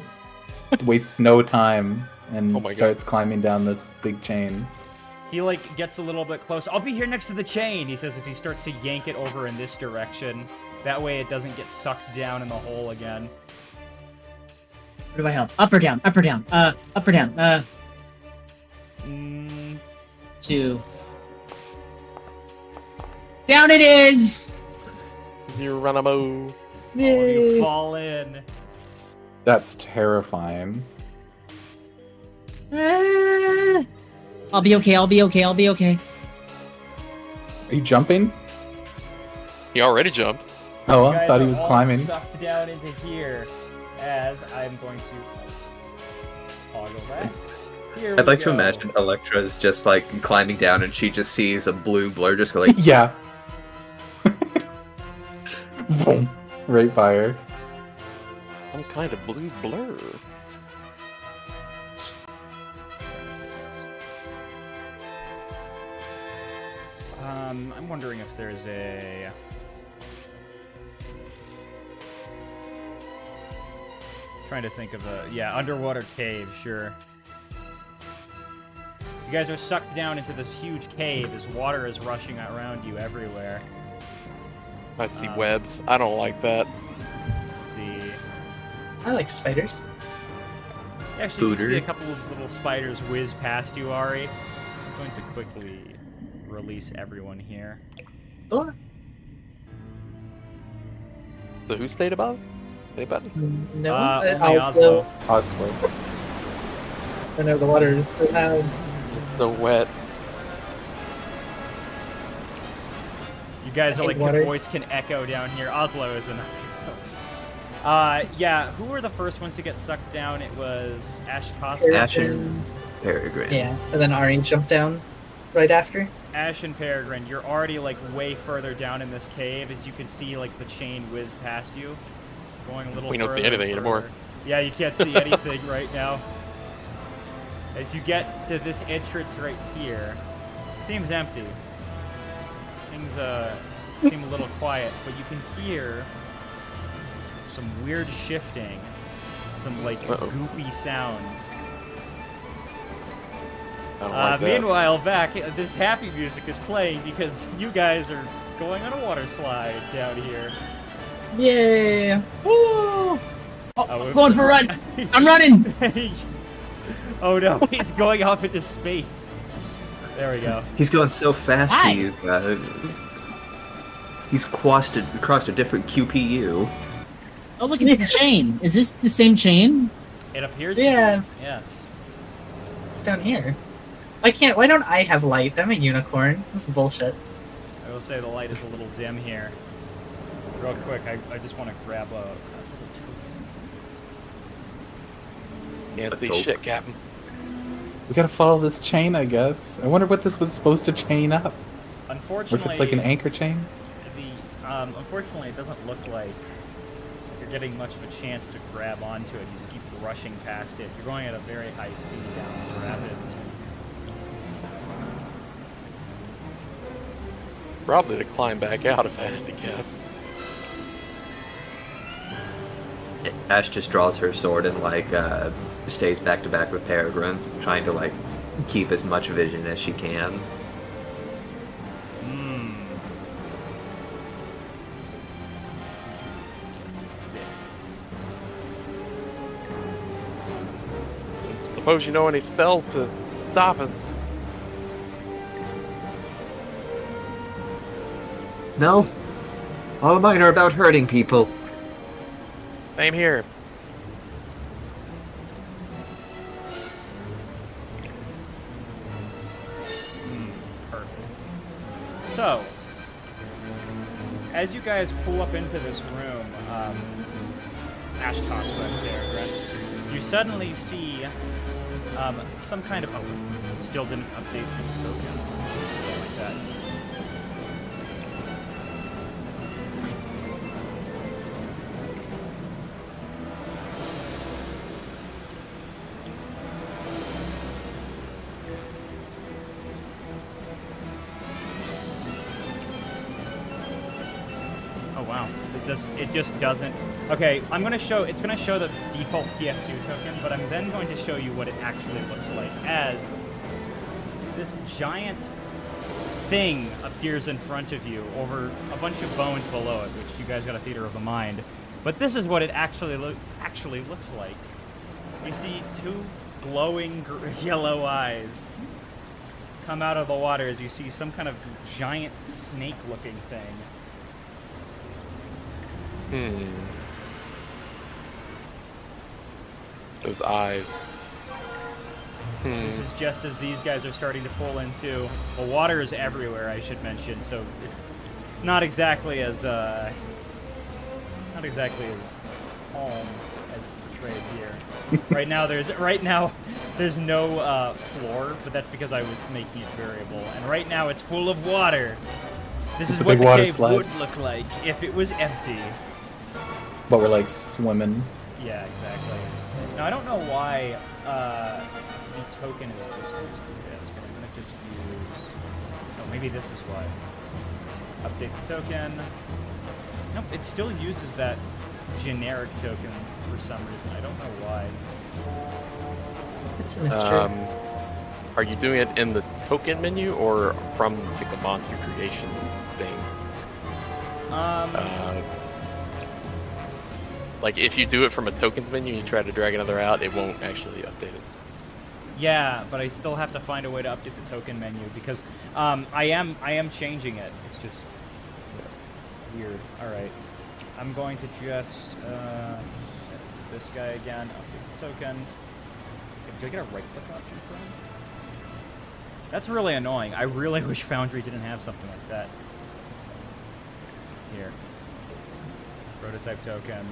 wastes no time and starts climbing down this big chain. He like gets a little bit close. I'll be here next to the chain, he says as he starts to yank it over in this direction. That way it doesn't get sucked down in the hole again. Where do I help? Up or down? Up or down? Up or down? 2. Down it is! Geronimo. Oh, you fall in. That's terrifying. I'll be okay, I'll be okay, I'll be okay. Are you jumping? He already jumped. Oh, I thought he was climbing. Sucked down into here as I'm going to toggle that. I'd like to imagine Electra's just like climbing down and she just sees a blue blur just go like yeah. Boom. Right by her. Some kind of blue blur. I'm wondering if there's a... Trying to think of a... Yeah, underwater cave, sure. You guys are sucked down into this huge cave as water is rushing around you everywhere. I see webs. I don't like that. Let's see. I like spiders. Actually, you can see a couple of little spiders whiz past you, Ari. I'm going to quickly release everyone here. Oh. So who stayed above? Anybody? No, only Oslo. Oslo. I know the water is so loud. So wet. You guys are like, water. your voice can echo down here. Oslo is an yeah, who were the first ones to get sucked down? It was Ash Cosmo. Ash and Peregrine. Yeah, and then Ari jumped down right after. Ash and Peregrine, you're already like way further down in this cave, as you can see like the chain whiz past you. Going a little We further. don't see anything anymore. Yeah, you can't see anything right now. As you get to this entrance right here, seems empty. Things seem a little quiet, but you can hear some weird shifting, some like goopy sounds. I don't like that. Meanwhile, back, this happy music is playing because you guys are going on a water slide down here. Yeah! Woo! Oh, going for a run! I'm running! Oh no, he's going off into space. There we go. He's going so fast he's crossed a different QPU. Oh look, it's the chain. Is this the same chain? It appears Yeah. to be. Yes. It's down here. Why don't I have light? I'm a unicorn. This is bullshit. I will say the light is a little dim here. Real quick, I just want to grab a... Can't see shit, Captain. We gotta follow this chain, I guess. I wonder what this was supposed to chain up. Unfortunately... Or if it's like an anchor chain? Unfortunately, it doesn't look like you're getting much of a chance to grab onto it. You just keep rushing past it. You're going at a very high speed down these rapids. Probably to climb back out if I had to guess. Ash just draws her sword and like stays back to back with Peregrine, trying to like keep as much vision as she can. Suppose you know any spells to stop us? No, all of mine are about hurting people. Same here. Perfect. So, as you guys pull up into this room, Ash Tospa and Peregrine, you suddenly see some kind of... Oh, it still didn't update the token. Like that. wow. It just doesn't. Okay, I'm gonna show. It's gonna show the default PF2 token, but I'm then going to show you what it actually looks like as this giant thing appears in front of you over a bunch of bones below it, which you guys got a theater of the mind. But this is what it actually looks like. You see two glowing yellow eyes come out of the water as you see some kind of giant snake-looking thing. Those eyes. This is just as these guys are starting to pull into. The water is everywhere, I should mention, so it's not exactly as home as portrayed here. right now there's no floor, but that's because I was making it variable. And right now it's full of water. This is what the cave would look like if it was empty. But we're like swimming. Yeah, exactly. Now I don't know why the token is just used for this, but I'm gonna just use. Oh, maybe this is why. Update the token. Nope, it still uses that generic token for some reason. I don't know why. It's a mystery. Are you doing it in the token menu or from like the monster creation thing? Like if you do it from a tokens menu and you try to drag another out, it won't actually update it. Yeah, but I still have to find a way to update the token menu because I am changing it. It's just weird. All right, I'm going to just set it to this guy again. Update the token. Do I get a right click option for him? That's really annoying. I really wish Foundry didn't have something like that. Here, prototype token.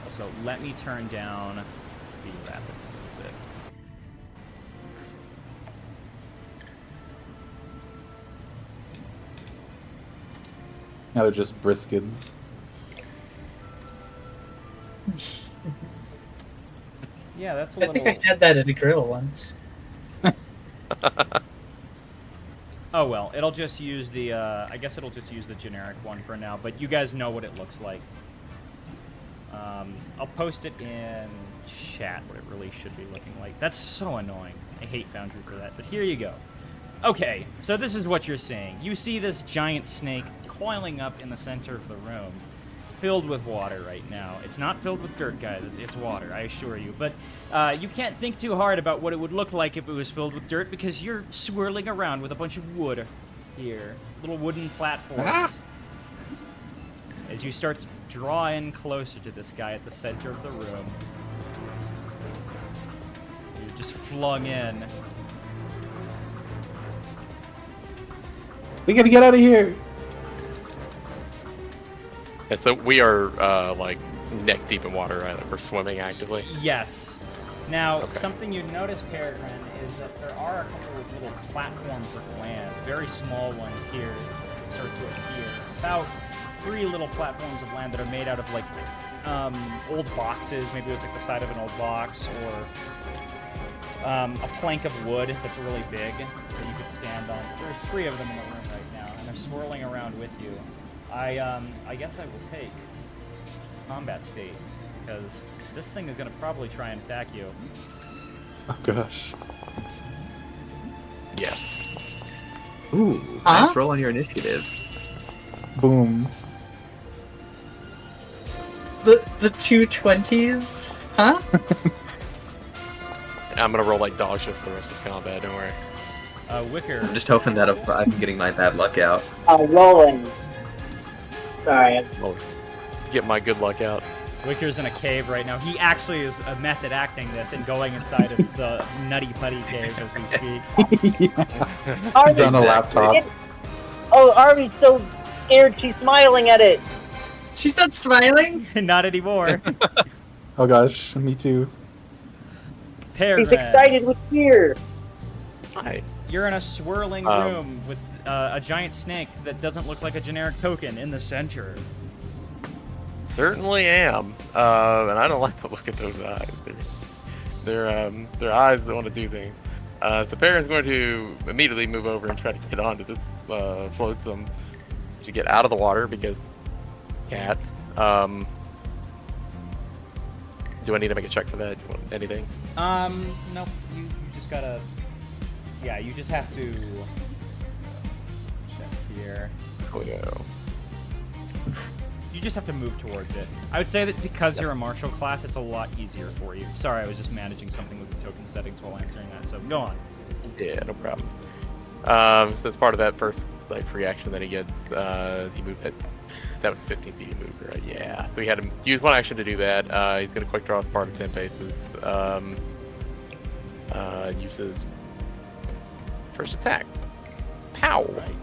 So let me turn down the rapids a little bit. Now they're just briskets. Yeah, that's a I little... think I had that at a grill once. Oh well, it'll just use the, I guess it'll just use the generic one for now, but you guys know what it looks like. I'll post it in chat, what it really should be looking like. That's so annoying. I hate Foundry for that, but here you go. Okay, so this is what you're seeing. You see this giant snake coiling up in the center of the room, filled with water right now. It's not filled with dirt, guys. It's water, I assure you. But you can't think too hard about what it would look like if it was filled with dirt, because you're swirling around with a bunch of wood here. Little wooden platforms. As you start to draw in closer to this guy at the center of the room. You're just flung in. We gotta get out of here! Yeah, so we are like neck deep in water, right? Like we're swimming actively. Yes. Now, Okay. something you notice, Peregrine, is that there are a couple of little platforms of land, very small ones here, that start to appear. About 3 little platforms of land that are made out of, like, old boxes. Maybe it was, like, the side of an old box, or a plank of wood that's really big that you could stand on. There's 3 of them in the room right now, and they're swirling around with you. I guess I will take combat state, because this thing is going to probably try and attack you. Oh gosh. Yeah. Ooh, Huh? nice roll on your initiative. Boom. The 220s? Huh? I'm gonna roll like dog shit for the rest of combat, don't worry. Wicker. I'm just hoping that I'm getting my bad luck out. Rolling. Sorry. Well, get my good luck out. Wicker's in a cave right now. He actually is method acting this and going inside of the Nutty Putty cave as we speak. He's on a laptop. Oh, Arby's so scared she's smiling at it. She's not smiling? Not anymore. Oh gosh, me too. Peregrine, She's excited with fear. Hi. you're in a swirling room with a giant snake that doesn't look like a generic token in the center. Certainly am. And I don't like to look at those eyes. They're eyes that want to do things. The bear is going to immediately move over and try to get onto this flotsam to get out of the water because cat. Do I need to make a check for that? Anything? Nope. You just gotta. Yeah, you just have to check here. Oh yeah. You just have to move towards it. I would say that because you're a martial class, it's a lot easier for you. Sorry, I was just managing something with the token settings while answering that. So go on. Yeah, no problem. So as part of that first like free action that he gets, he moved it. That was 15 feet he moved, right? Yeah. So he had to use one action to do that. He's gonna quick draw as part of 10 paces. Uses first attack. Pow. Right.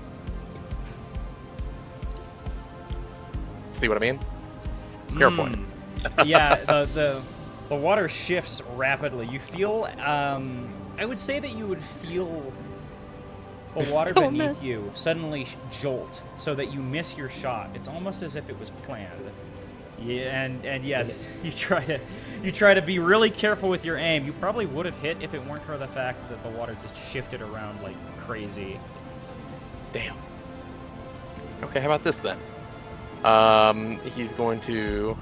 See what I mean? Fair point. Yeah, the water shifts rapidly. You feel, I would say that you would feel the water beneath you suddenly jolt so that you miss your shot. It's almost as if it was planned. Yeah, and yes, you try to be really careful with your aim. You probably would have hit if it weren't for the fact that the water just shifted around like crazy. Damn. Okay, how about this then? He's going to...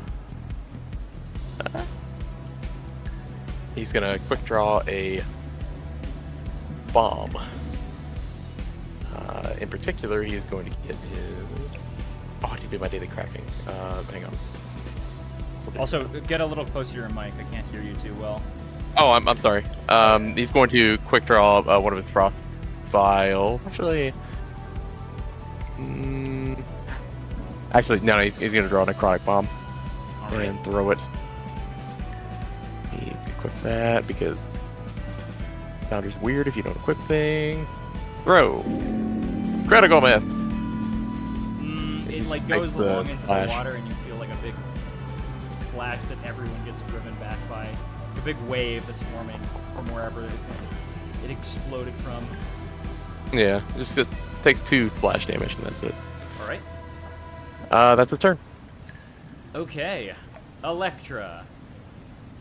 he's gonna quick draw a bomb. In particular, he's going to get his... Oh, I need to do my daily crafting. Hang on. Also, get a little closer to your mic. I can't hear you too well. Oh, I'm sorry. He's going to quick draw one of his frost vial. Actually... Actually, no, he's going to draw a necrotic bomb and throw it. He equip that because Founder's weird if you don't equip thing. Throw. Critical miss. It like goes along into the water and you feel like a big flash that everyone gets driven back by. A big wave that's forming from wherever it exploded from. Yeah, just takes 2 splash damage and that's it. Alright. That's his turn. Okay. Electra.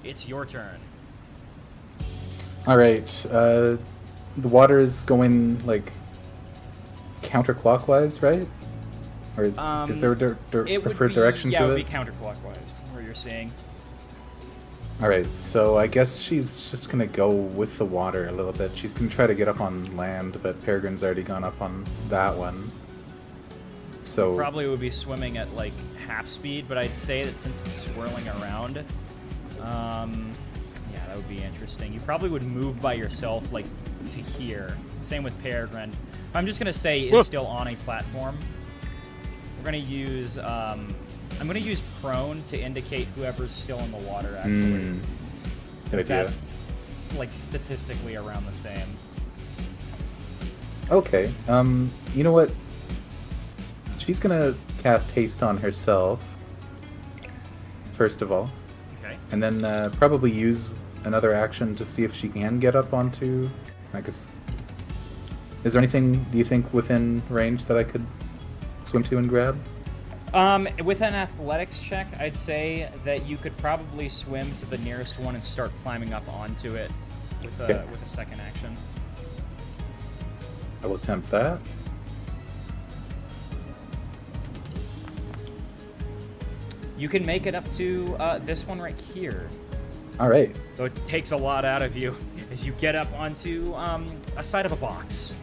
It's your turn. Alright, the water is going, like, counterclockwise, right? Or is there a preferred direction to it? Yeah, it would be counterclockwise, where you're seeing. Alright, so I guess she's just gonna go with the water a little bit. She's gonna try to get up on land, but Peregrine's already gone up on that one. So Probably would be swimming at like half speed, but I'd say that since it's swirling around, yeah, that would be interesting. You probably would move by yourself, like to here. Same with Peregrine. I'm just gonna say is still on a platform. We're gonna use. I'm gonna use prone to indicate whoever's still in the water. Actually, good idea. That's like statistically around the same. Okay. You know what? She's gonna cast haste on herself. First of all. Okay. And then probably use another action to see if she can get up onto. I guess. Is there anything, do you think, within range that I could swim to and grab? With an athletics check, I'd say that you could probably swim to the nearest one and start climbing up onto it with a second action. I will attempt that. You can make it up to this one right here. All right. Though it takes a lot out of you as you get up onto a side of a box.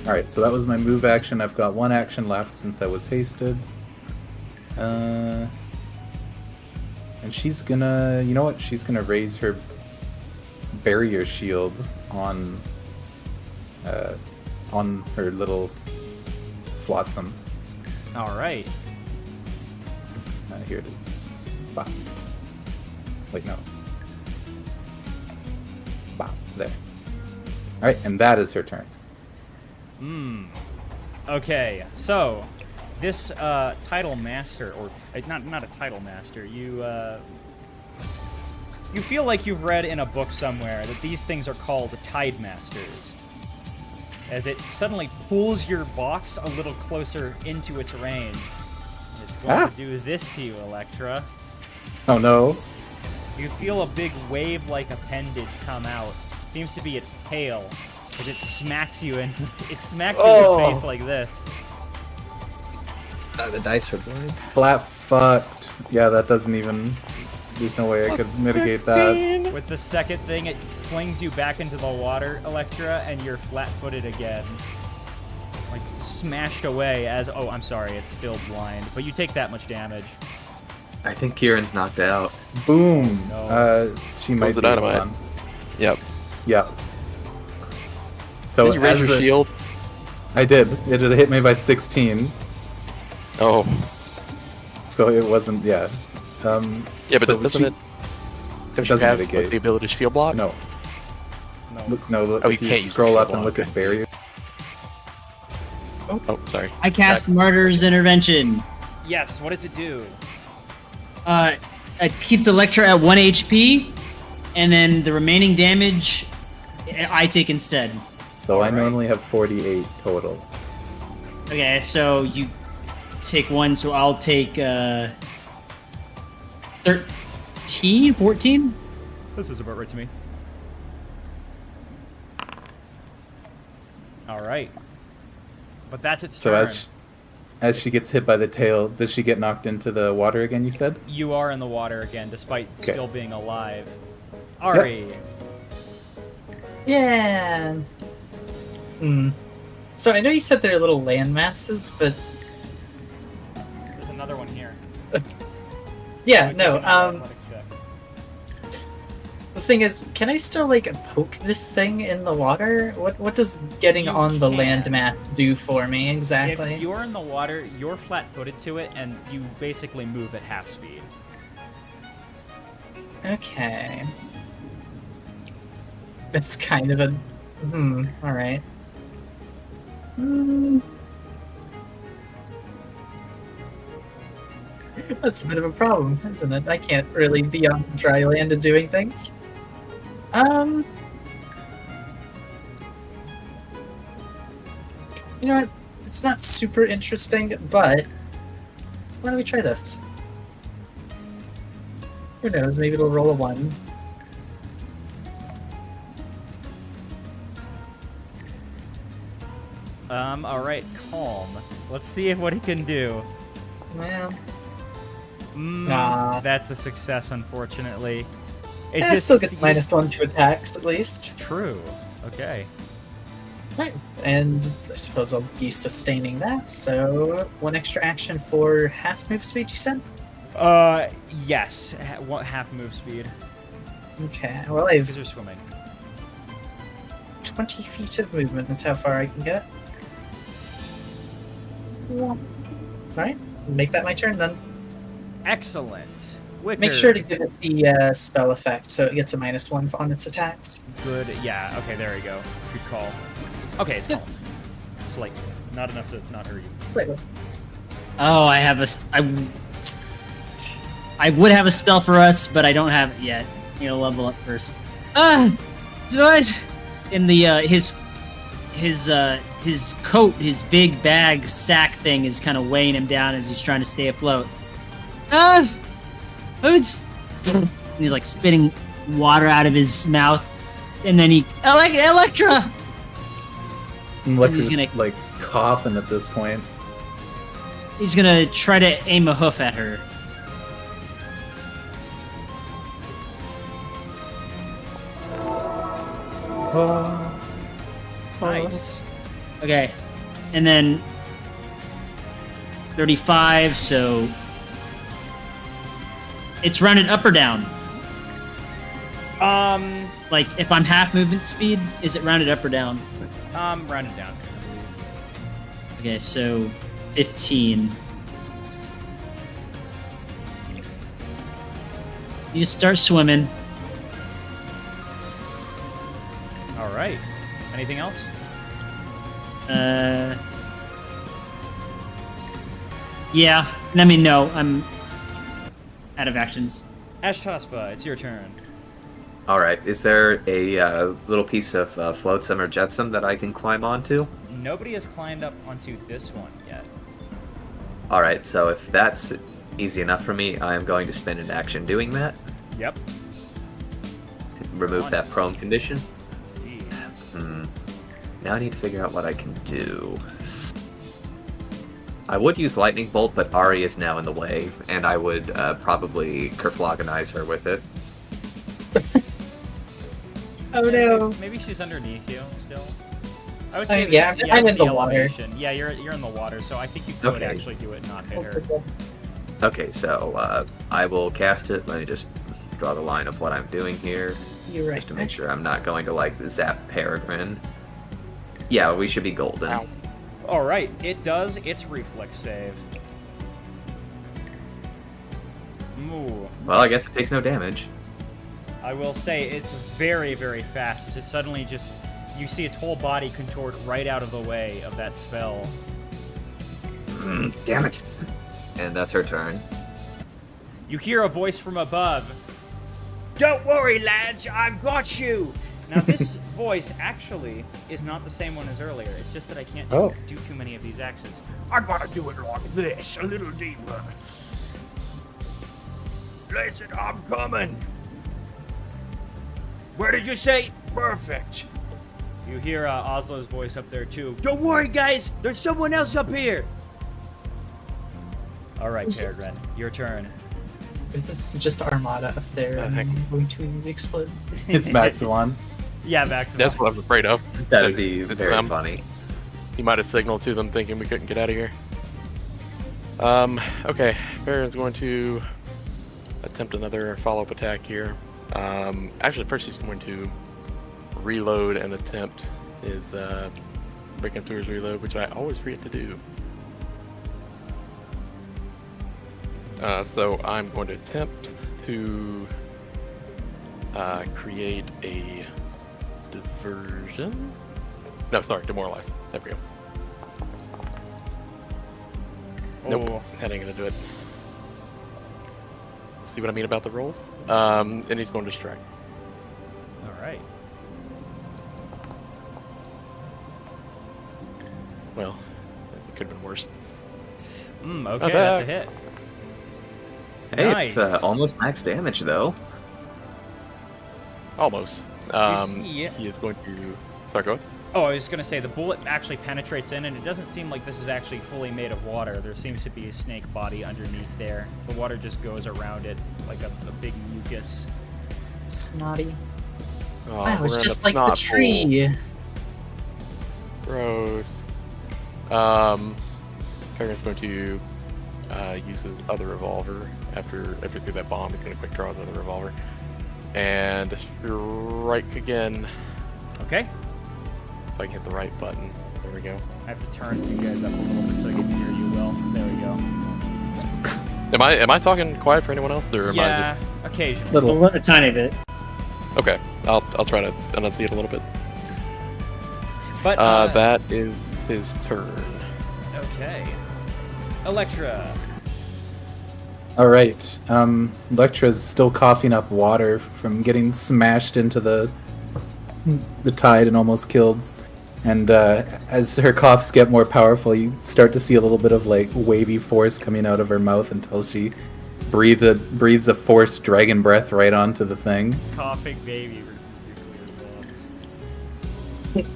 Alright, so that was my move action. I've got one action left since I was hasted. And she's gonna... You know what? She's gonna raise her barrier shield on her little flotsam. Alright. Here it is. Bop. Wait, no. Bop. There. Alright, and that is her turn. Okay, so this title master, or not a title master, you feel like you've read in a book somewhere that these things are called Tide Masters, as it suddenly pulls your box a little closer into its range. It's going to do this to you, Electra. Oh no. You feel a big wave-like appendage come out seems to be its tail, as it smacks you in the face like this. The dice are blind. Flat fucked. Yeah, that doesn't even... There's no way I could mitigate that. With the second thing, it flings you back into the water, Electra, and you're flat-footed again. Like, smashed away as... Oh, I'm sorry, it's still blind. But you take that much damage. I think Kieran's knocked out. Boom! No. She might the be dynamite. on. Yep. Yep. So Did you raise as your the... shield? I did. It had hit me by 16. Oh. So it wasn't... Yeah. Yeah, but so doesn't it... Don't you doesn't have mitigate. the ability to shield block? No. No. Look, no, look, Oh, if you you can't use scroll shield up and block, look at barrier. Oh, sorry. I cast Martyr's Intervention. Yes, what does it do? It keeps Electra at 1 HP, and then the remaining damage I take instead. So I Alright. normally have 48 total. Okay, so you take 1, so I'll take 13, 14? This is about right to me. Alright. But that's its So turn. as she gets hit by the tail, does she get knocked into the water again, you said? You are in the water again, despite Okay. still being alive. Ari. Yeah. So I know you said they're little land masses, but There's another one here. yeah, Make no. another athletic check. The thing is, can I still like poke this thing in the water? What does getting You on the can. landmass do for me exactly? If you're in the water, you're flat-footed to it, and you basically move at half speed. Okay. It's kind of a alright. That's a bit of a problem, isn't it? I can't really be on dry land and doing things. You know what? It's not super interesting, but why don't we try this? Who knows? Maybe it'll roll a 1. Alright, calm. Let's see what he can do. Well, Nah. That's a success, unfortunately. It it still gets -1 to attacks at least. True. Okay. Right, and I suppose I'll be sustaining that. So 1 extra action for half move speed. You said? Yes. What half move speed? Okay. Well, I've Because you're swimming. 20 feet of movement. That's how far I can get. All right, make that my turn then. Excellent. Wicker. Make sure to give it the spell effect, so it gets a -1 on its attacks. Good. Yeah. Okay. There we go. Good call. Okay. It's Yep. calm. Slightly. Not enough to not hurt you. Slightly. Oh, I have I would have a spell for us, but I don't have it yet. You know, level up first. What? In the his coat, his big bag sack thing is kind of weighing him down as he's trying to stay afloat. Hoods! And he's like spitting water out of his mouth, and then he Electra. Electra's gonna- like coughing at this point. He's gonna try to aim a hoof at her. Nice. Okay, and then 35. So it's rounded up or down. Like if I'm half movement speed, is it rounded up or down? Round it down. Okay, so 15. You start swimming. All right. Anything else? Yeah. I mean, no, I'm out of actions. Ashtaspa, it's your turn. All right. Is there a little piece of flotsam or jetsam that I can climb onto? Nobody has climbed up onto this one yet. All right. So if that's easy enough for me, I am going to spend an action doing that. Yep. Remove that prone condition. Now I need to figure out what I can do. I would use Lightning Bolt, but Ari is now in the way, and I would probably Kerflogonize her with it. Oh no. Maybe she's underneath you still. I would say Yeah, I'm in the water. elevation. Yeah, you're in the water, so I think you could Okay. actually do it and not hit her. Okay, so I will cast it. Let me just draw the line of what I'm doing here, You're right. just to make sure I'm not going to like zap Peregrine. Yeah, we should be golden. Ow. All right, it does its reflex save. Ooh. Well, I guess it takes no damage. I will say it's very, very fast. As it suddenly just, you see its whole body contort right out of the way of that spell. Damn it. And that's her turn. You hear a voice from above. Don't worry, lads, I've got you. Now this voice actually is not the same one as earlier. It's just that I can't do too many of these actions. I gotta do it like this, a little deeper. Listen, I'm coming. Where did you say? Perfect. You hear Oslo's voice up there too. Don't worry, guys. There's someone else up here. All right, Peregrine, your turn. This is just Armada up there. I think- I'm going to explode. It's Maximon. Yeah, Max. That's what I was afraid of. That'd be It's very funny. He might have signaled to them thinking we couldn't get out of here. Okay. Baron's going to attempt another follow-up attack here. Actually, first he's going to reload and attempt his breaking through his reload, which I always forget to do. So I'm going to attempt to create a diversion. No, sorry, demoralize. There we go. Nope, that ain't gonna do it. See what I mean about the rolls? And he's going to strike. All right. Well, it could have been worse. Okay, that's a hit. Hey, Nice. it's almost max damage though. Almost. see- He is going to. Sorry, go ahead. Oh, I was gonna say the bullet actually penetrates in, and it doesn't seem like this is actually fully made of water. There seems to be a snake body underneath there. The water just goes around it like a big mucus. Snotty. Oh, Wow, it's we're in just a like the knot tree. Gross. Farron's going to use his other revolver after through that bomb. He's going to quick draw his other revolver and strike again. Okay. If I can hit the right button. There we go. I have to turn you guys up a little bit so I can hear you well. There we go. Am I talking quiet for anyone else, or am Yeah, occasionally. Little, a tiny bit. I just... Okay, I'll try to enunciate a little bit. But That is his turn. okay. Electra. All right. Electra's still coughing up water from getting smashed into the tide and almost killed. And as her coughs get more powerful, you start to see a little bit of like wavy force coming out of her mouth until she breathes a forced dragon breath right onto the thing. Coughing baby versus nuclear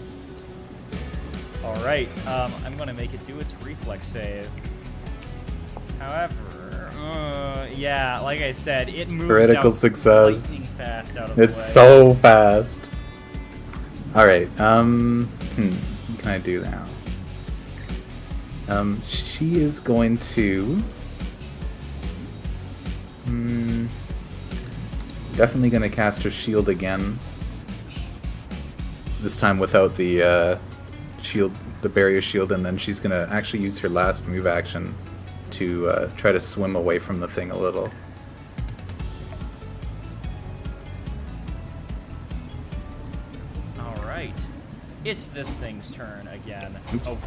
bomb. All right. I'm gonna make it do its reflex save. However, yeah, like I said, it moves Critical out success. lightning fast out of the way. It's so fast. All right. What can I do now? She is going to. Definitely going to cast her shield again. This time without the shield, the barrier shield, and then she's going to actually use her last move action to try to swim away from the thing a little. Alright. It's this thing's turn again. Oops. Oh.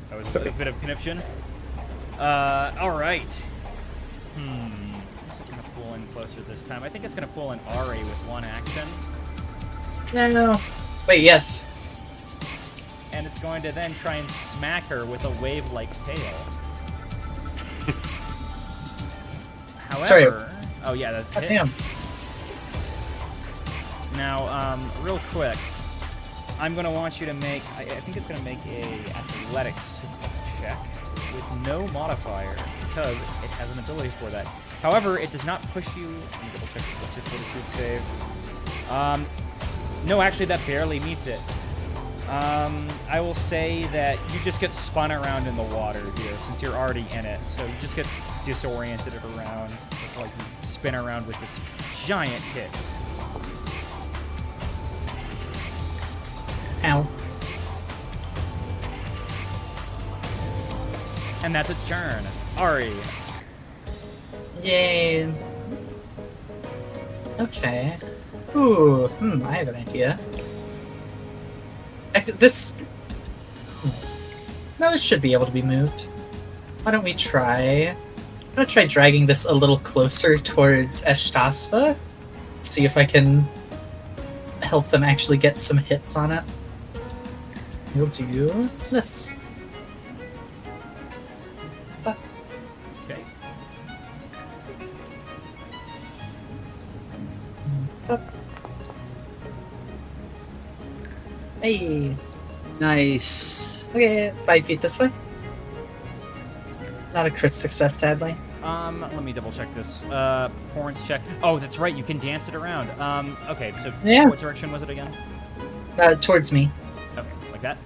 That was Sorry. a bit of conniption. Alright. Is it gonna pull in closer this time? I think it's gonna pull in Ari with one action. No. Wait, yes. And it's going to then try and smack her with a wave-like tail. However... Sorry. Oh yeah, that's God hit. damn. Now, real quick, I'm gonna want you to make. I think it's gonna make a athletics check with no modifier because it has an ability for that. However, it does not push you. Let me double check what's your fortitude save. No, actually, that barely meets it. I will say that you just get spun around in the water here since you're already in it. So you just get disoriented around. It's like you spin around with this giant hit. Ow. And that's its turn. Ari. Yay. Okay. Ooh, I have an idea. This... No, it should be able to be moved. Why don't we try... I'm gonna try dragging this a little closer towards Eshtasva. See if I can help them actually get some hits on it. We'll do this. Okay. Hey. Nice. Okay, 5 feet this way. Not a crit success, sadly. Let me double check this. Horns check. Oh, that's right. You can dance it around. Okay. So Yeah. what direction was it again? Towards me. Okay, like that.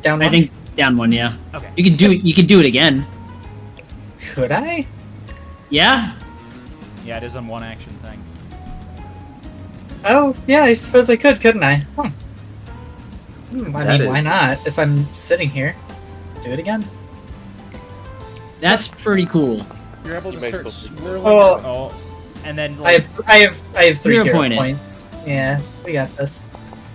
Down one. I think down one, yeah. Okay. You can do it. You can do it again. Could I? Yeah. Yeah, it is on one action thing. Oh, yeah, I suppose I could, couldn't I? I That mean, is- why not? If I'm sitting here, do it again. That's pretty cool. You're able to You may start still- swirling. Oh. Oh, and then I have 3 Hero hero point it. points. Yeah, we got this.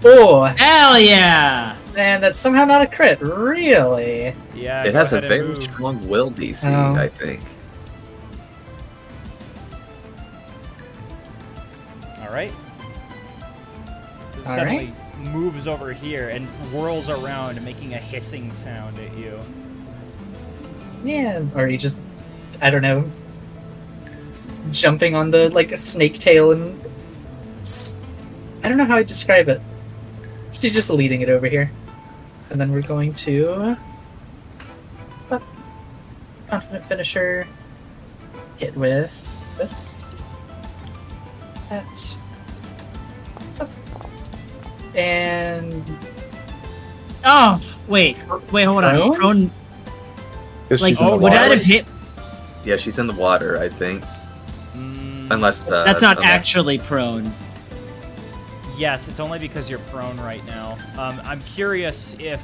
Oh, Hell yeah! and that's somehow not a crit. Really? Yeah. It go has a ahead and very move. strong will DC, Oh. I think. All right. All Suddenly moves over here and whirls around, making a hissing sound at you. Yeah, or you just, I don't know, jumping on the, like, a snake tail and... I don't know how I describe it. She's just leading it over here. And then we're going to... Confident Finisher. Hit with this. That. And... Oh, wait, hold on. Prone? Prone. 'Cause Like, she's in the would water. that have hit? Yeah, she's in the water, I think. Mm, Unless That's not unless- actually prone. Yes, it's only because you're prone right now. I'm curious if...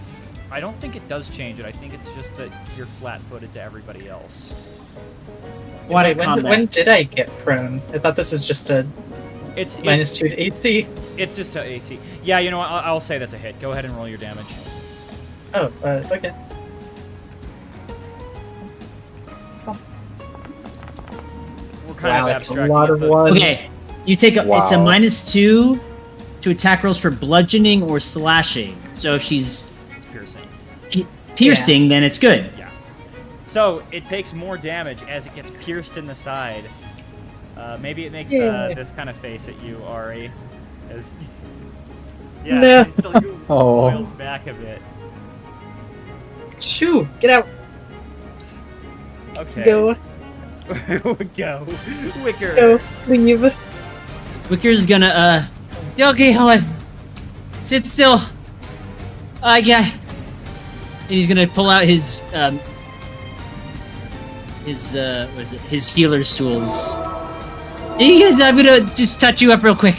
I don't think it does change it. I think it's just that you're flat-footed to everybody else. What Wait, when did I get prone? I thought this was just a It's -2 to AC. It's just a AC. Yeah, you know what? I'll say that's a hit. Go ahead and roll your damage. Oh, okay. We're kind Wow, of that's a abstracting lot it, of but- ones. Okay, you take a. It's a Wow. -2 to attack rolls for bludgeoning or slashing. So if she's It's piercing. piercing, then it's good. Yeah. So it takes more damage as it gets pierced in the side. Maybe it makes Yeah. this kind of face at you, Ari. As yeah, No. it still Oh. boils back a bit. Shoo! Get out! Okay. Go! Go. Wicker. Go! Leave! Wicker's gonna okay, hold on. Sit still. Yeah. And he's gonna pull out his what is it? His healer's tools. Hey guys, I'm gonna just touch you up real quick.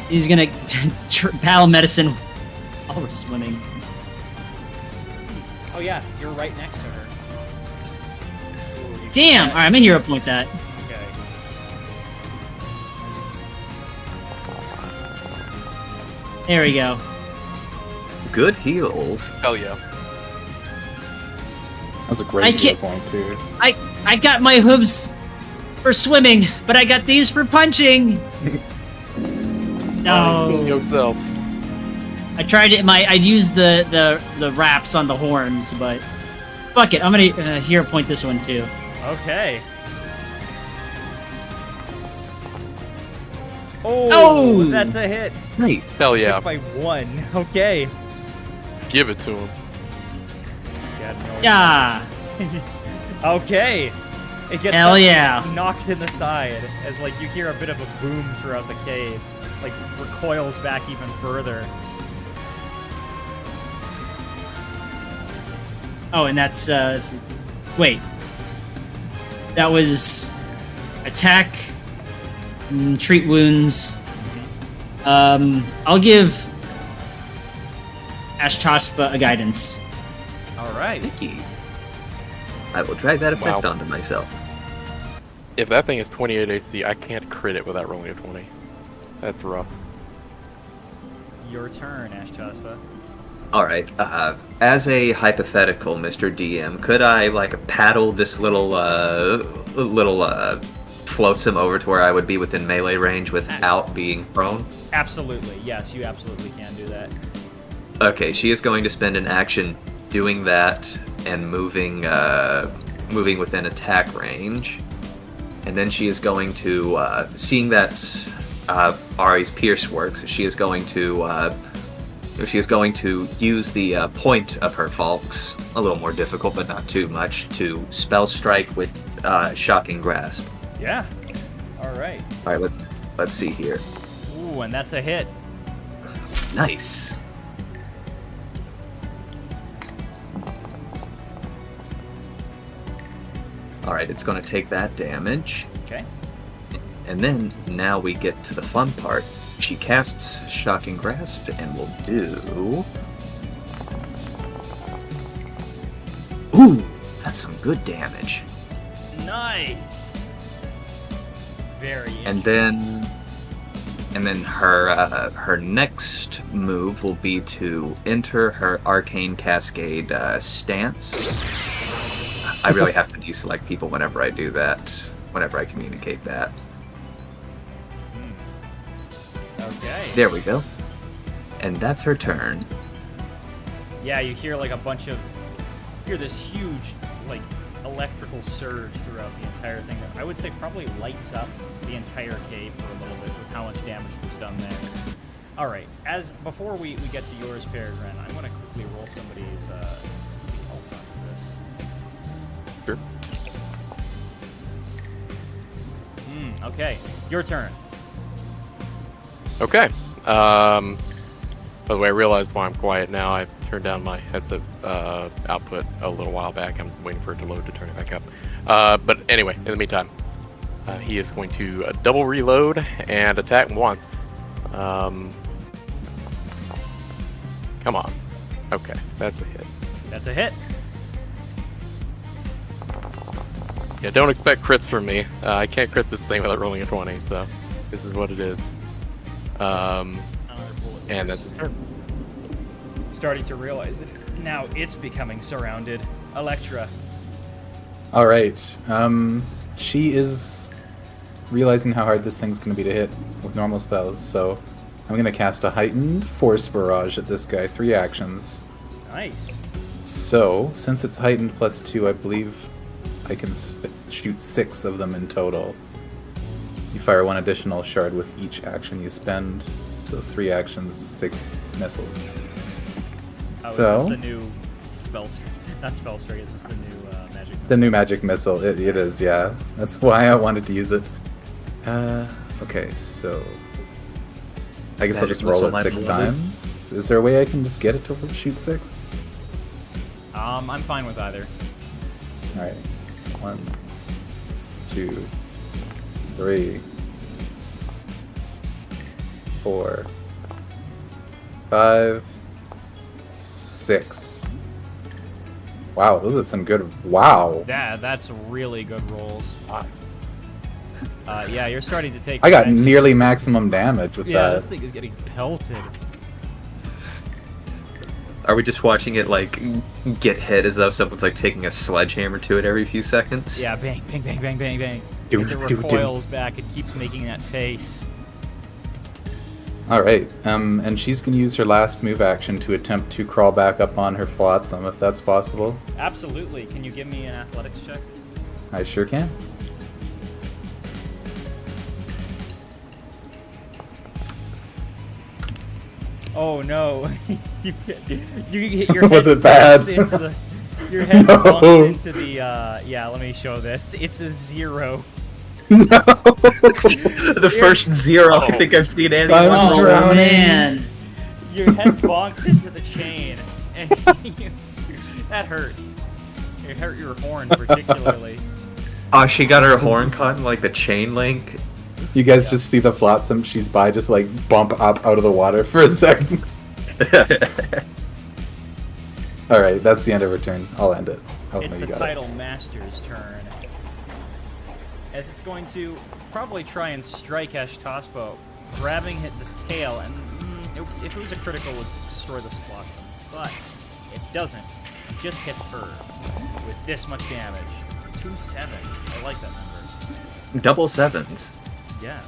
He's gonna battle medicine while we're swimming. Oh yeah, you're right next to her. Ooh, you Damn! can- Alright, I'm gonna hero point that. Okay. There we go. Good heals. Hell yeah. That's a I great hero can't- point too. I got my hooves for swimming, but I got these for punching. No. Yourself. I tried it. I'd use the wraps on the horns, but fuck it. I'm gonna hero point this one too. Okay. Oh, that's a hit. Nice. Hell yeah. Hit by 1. Okay. Give it to him. Yeah. Okay. It gets Hell yeah. knocked in the side as like you hear a bit of a boom throughout the cave, like recoils back even further. Oh, and that's wait. That was attack, treat wounds. I'll give Ashtaspa a guidance. All right. Thank you. I will drag that effect Wow. onto myself. If that thing is 28 AC, I can't crit it without rolling a 20. That's rough. Your turn, Ashtaspa. All right. As a hypothetical, Mr. DM, could I like paddle this little floats him over to where I would be within melee range without being prone? Absolutely. Yes, you absolutely can do that. Okay, she is going to spend an action doing that and moving within attack range, and then she is going to seeing that Ari's pierce works. She is going to use the point of her Falks, a little more difficult but not too much, to spell strike with shocking grasp. Yeah. All right. All right, let's see here. Ooh, and that's a hit. Nice. Alright, it's going to take that damage. Okay. And then, now we get to the fun part. She casts Shocking Grasp and will do... Ooh, that's some good damage. Nice. Very And interesting. then her next move will be to enter her Arcane Cascade stance. I really have to deselect people whenever I do that, whenever I communicate that. Okay. There we go. And that's her turn. Yeah, you hear like a bunch of, you hear this huge like electrical surge throughout the entire thing that I would say probably lights up the entire cave for a little bit with how much damage was done there. All right, before we get to yours, Peregrine, I want to quickly roll somebody else onto this. Sure. Okay, your turn. Okay. By the way, I realized why I'm quiet now. I turned down my headset output a little while back. I'm waiting for it to load to turn it back up. But anyway, in the meantime, he is going to double reload and attack once. Come on. Okay, that's a hit. That's a hit. Yeah, don't expect crits from me. I can't crit this thing without rolling a 20, so this is what it is. And that's his turn. Starting to realize that now it's becoming surrounded. Electra. All right. She is realizing how hard this thing's going to be to hit with normal spells, so I'm going to cast a heightened force barrage at this guy. 3 actions. Nice. So, since it's heightened +2, I believe I can shoot 6 of them in total. You fire 1 additional shard with each action you spend. So 3 actions, 6 missiles. Oh, So- is this the new spell? Not spell strike. Is this the new magic? The missile? new magic missile. It is, yeah. That's why I wanted to use it. Okay, so I guess I'll Magic just roll missile it might 6 be times. Is there a way I can just get it to shoot 6? I'm fine with either. All right. 1, 2, 3, 4, 5, 6. Wow, those are some good. Wow. Yeah, that's really good rolls. Yeah, you're starting to take. I got advantage. nearly maximum damage with Yeah, that. this thing is getting pelted. Are we just watching it like get hit as though someone's like taking a sledgehammer to it every few seconds? Yeah, bang, bang, bang, bang, bang, bang. Do, As it do, do. recoils back, it keeps making that face. All right, and she's gonna use her last move action to attempt to crawl back up on her flotsam, if that's possible. Absolutely. Can you give me an athletics check? I sure can. Oh no! you hit your Was head it bad? bonks into the. Your head No. bonks into the. Yeah, let me show this. It's a 0. No. The first 0 I think I've seen anyone. I'm Oh drowning. man. Your head bonks into the chain, and that hurt. It hurt your horn particularly. Oh, she got her horn caught in like the chain link. You guys just see the flotsam she's by just like bump up out of the water for a second. Alright, that's the end of her turn. I'll end it. Oh, It's no, the you got title master's turn. As it's going to probably try and strike Ash Tospo, grabbing hit the tail, and if it was a critical, it would destroy this blossom. But it doesn't. It just hits her with this much damage. 2 7s. I like that number. Double 7s. Yes.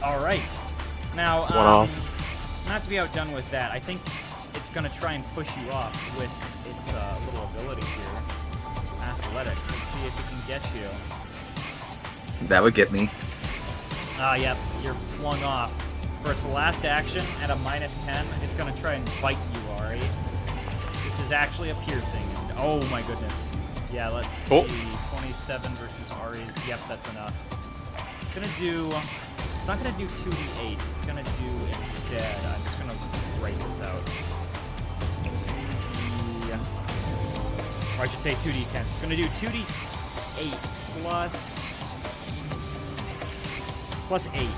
All right. Now, One off. not to be outdone with that, I think it's going to try and push you off with its little ability here. Athletics. Let's see if it can get you. That would get me. Yep, you're flung off. For its last action, at a -10, it's going to try and bite you, Ari. This is actually a piercing. Oh my goodness. Yeah, let's see. 27 versus Ari's. Yep, that's enough. It's going to do... It's not going to do 2d8. It's going to do instead... I'm just going to write this out. Or I should say 2d10. It's going to do 2d8 plus 8.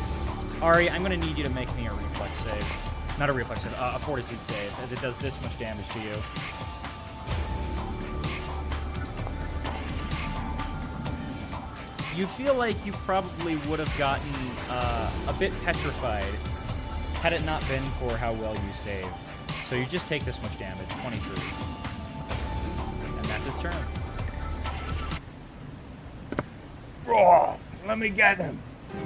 Ari, I'm going to need you to make me a reflex save. Not a reflex save, a fortitude save, as it does this much damage to you. You feel like you probably would have gotten a bit petrified had it not been for how well you saved. So you just take this much damage, 23. And that's his turn. Raw! Let me get him!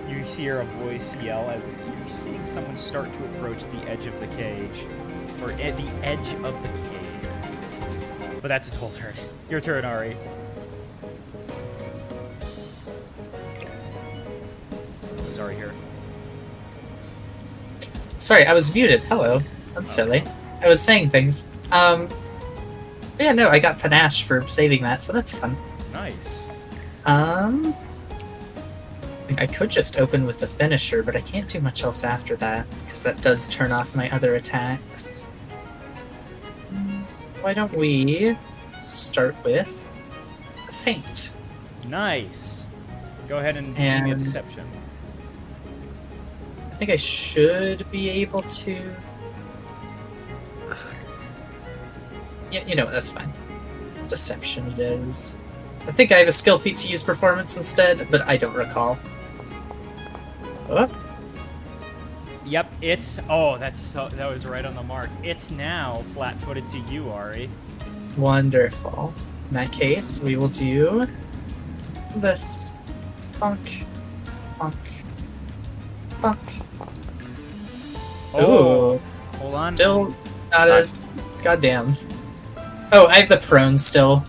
You hear a voice yell as you're seeing someone start to approach the edge of the cage. Or the edge of the cave. But that's his whole turn. Your turn, Ari. Is Ari here? Sorry, I was muted. Hello. I'm silly. I was saying things. Yeah, no, I got panache for saving that, so that's fun. Nice. I could just open with the finisher, but I can't do much else after that, because that does turn off my other attacks. Why don't we start with a feint? Nice. Go ahead and give me a deception. I think I should be able to... Yeah, you know what, that's fine. Deception it is. I think I have a skill feat to use performance instead, but I don't recall. Oh. Yep, it's... Oh, that was right on the mark. It's now flat-footed to you, Ari. Wonderful. In that case, we will do this. Bonk. Bonk. Bonk. Oh, Ooh. hold on. Still not a... Goddamn. Oh, I have the prone still.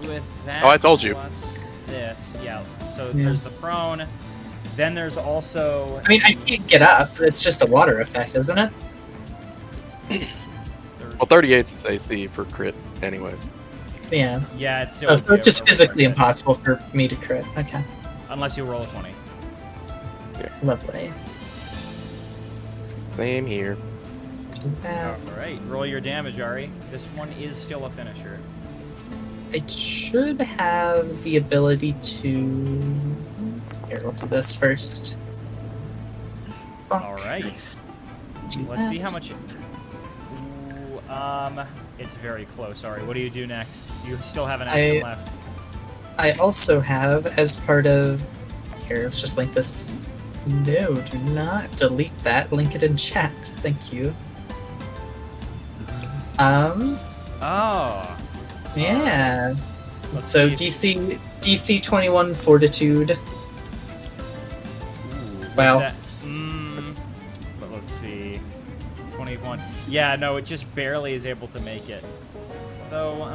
With that Oh, I told you. plus this, yeah. So there's the prone. Then there's also... I mean, I can't get up. It's just a water effect, isn't it? Well, 38 is AC for crit, anyways. Yeah. Yeah, it's still... Oh, so it's just physically impossible for me to crit. Okay. Unless you roll a 20. Lovely. Same here. Alright, roll your damage, Ari. This one is still a finisher. I should have the ability to... Here, we'll do this first. Alright. Nice. Let's see how much... Ooh, it's very close, Ari. What do you do next? You still have an action left. I also have, as part of... Here, let's just link this. No, do not delete that. Link it in chat. Thank you. Oh. Yeah. Let's So see. DC 21 Fortitude. Ooh, Wow. But let's see. 21. Yeah, no, it just barely is able to make it. Though, I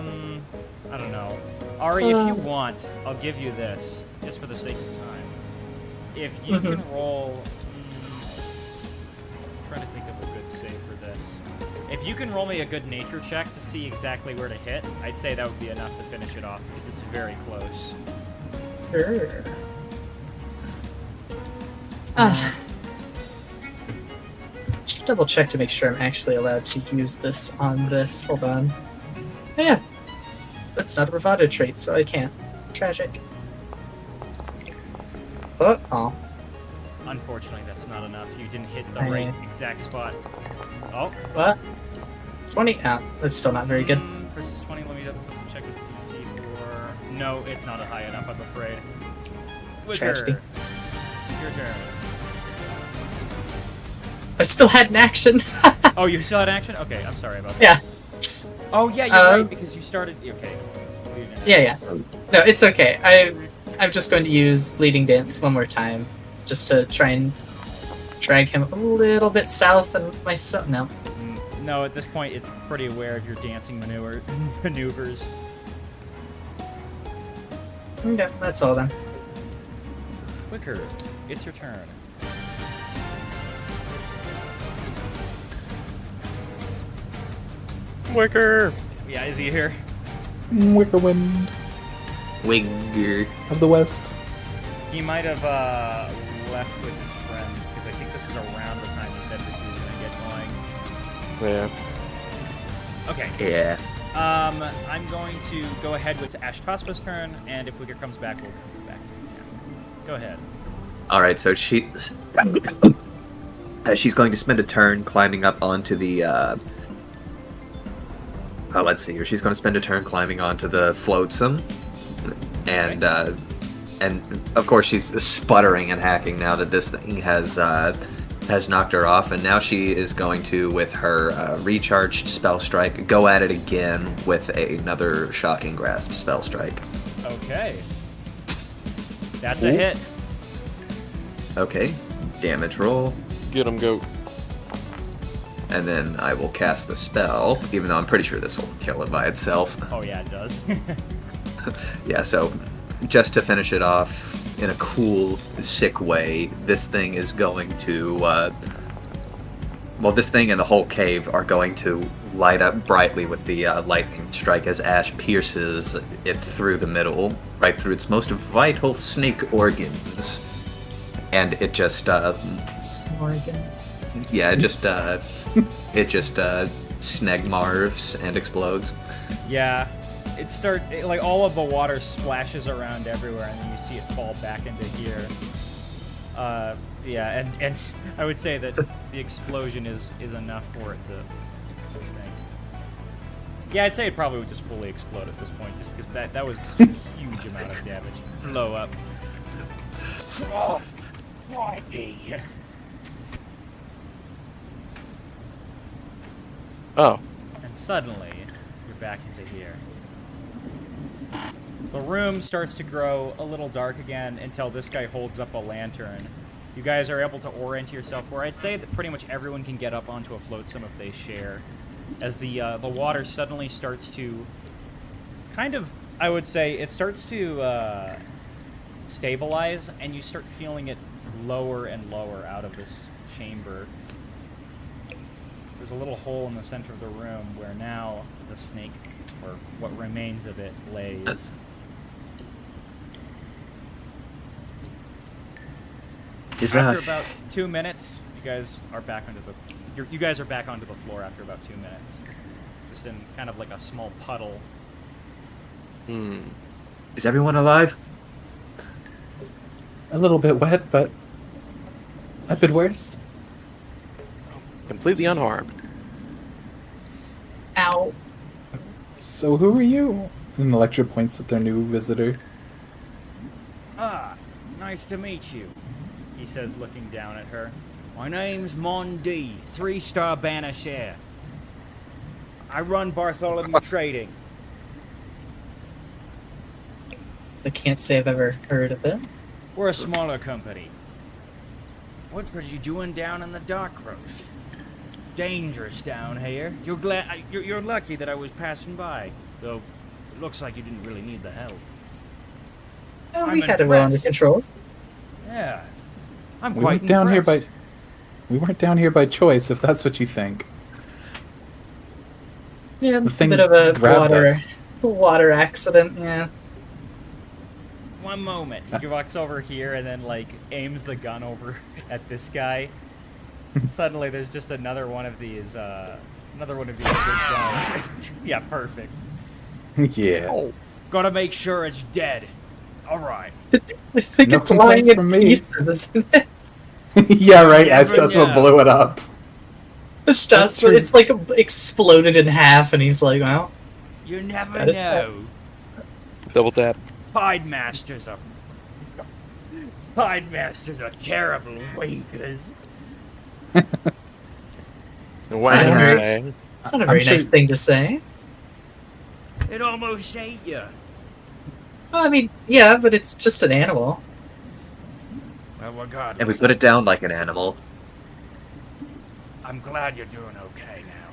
don't know. Ari, if you want, I'll give you this, just for the sake of time. If you can roll... trying to think of a good save for this. If you can roll me a good nature check to see exactly where to hit, I'd say that would be enough to finish it off because it's very close. Sure. Should double check to make sure I'm actually allowed to use this on this. Hold on. Oh, yeah. That's not a bravado trait, so I can't. Tragic. Oh. Unfortunately, that's not enough. You didn't hit the right exact spot. Oh. What? 20? Oh, that's still not very good. Versus 20, let me double check with DC for... No, it's not high enough, I'm afraid. Tragedy. Your turn. I still had an action. Oh, you still had action? Okay, I'm sorry about that. Yeah. Oh, yeah, you're right, because you started... Okay. Yeah. No, it's okay. I'm just going to use Leading Dance one more time, just to try and drag him a little bit south and myself. No. No, at this point, it's pretty aware of your dancing maneuvers. Okay, that's all then. Wicker, it's your turn. Wicker! Yeah, is he here? Wicker wind Wigger. of the west. He might have left with his friends, because I think this is around the time he said that he was going to get going. Yeah. Okay. Yeah. I'm going to go ahead with Ashtaspa's turn, and if Wicker comes back, we'll come back to him. Go ahead. All right, so she's going to spend a turn climbing up onto the. Let's see here. She's going to spend a turn climbing onto the flotsam, and of course she's sputtering and hacking now that this thing has knocked her off, and now she is going to, with her recharged spell strike, go at it again with another shocking grasp spell strike. Okay. That's a hit. Okay, damage roll. Get him, goat. And then I will cast the spell, even though I'm pretty sure this will kill it by itself. Oh yeah, it does. Yeah, so just to finish it off in a cool, sick way, this thing is going to, this thing and the whole cave are going to light up brightly with the lightning strike as Ash pierces it through the middle, right through its most vital snake organs. And it just, Snorgan. yeah, it just snegmarves and explodes. Yeah. Like all of the water splashes around everywhere, and then you see it fall back into here. Yeah, and I would say that the explosion is enough for it to... Yeah, I'd say it probably would just fully explode at this point, just because that was just a huge amount of damage. Blow up. Oh, crikey. Oh. And suddenly, you're back into here. The room starts to grow a little dark again until this guy holds up a lantern. You guys are able to orient yourself where I'd say that pretty much everyone can get up onto a flotsam if they share. As the water suddenly starts to kind of, I would say, it starts to stabilize, and you start feeling it lower and lower out of this chamber. There's a little hole in the center of the room where now the snake, or what remains of it, lays. After about 2 minutes, you guys are back onto the floor after about 2 minutes, just in kind of like a small puddle. Is everyone alive? A little bit wet, but a bit worse. Completely unharmed. Ow. So who are you? And Electra points at their new visitor. Ah, nice to meet you, he says, looking down at her. My name's Mondi, 3-star banner share. I run Bartholomew Trading. I can't say I've ever heard of it. We're a smaller company. What were you doing down in the dark roast? Dangerous down here. You're lucky that I was passing by, though it looks like you didn't really need the help. We had it well under control. Yeah, I'm We quite went down here by. impressed. We weren't down here by choice, if that's what you think. Yeah, a The thing bit of a grabbed us. water accident. Yeah. One moment. He walks over here and then like aims the gun over at this guy. Suddenly, there's just another one of these good guns. Yeah, perfect. Yeah. Oh, Gotta make sure it's dead. All right. I think No it's lying complaints in from me. pieces, isn't it? Yeah, right. As Never Joshua know. blew it up. That's true. it's like exploded in half, and he's like, "Well, You never Got it. know. double tap. Tide Masters are terrible wankers. Wang. it's not a I'm very sure- nice thing to say." It almost ate you. Well, I mean, yeah, but it's just an animal. Well, regardless, And we put it down like an animal. I'm glad you're doing okay now.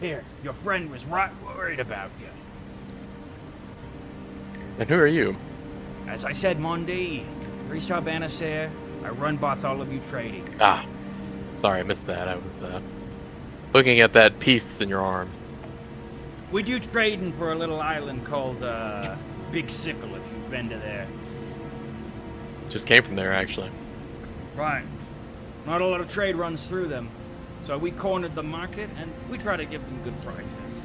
Here, your friend was right worried about you. And who are you? As I said, Mondi, 3-star Bannister, I run Bartholomew Trading. Ah, sorry, I missed that. I was looking at that piece in your arm. We do trading for a little island called Big Sickle, if you've been to there. Just came from there, actually. Right. Not a lot of trade runs through them. So we cornered the market, and we try to give them good prices.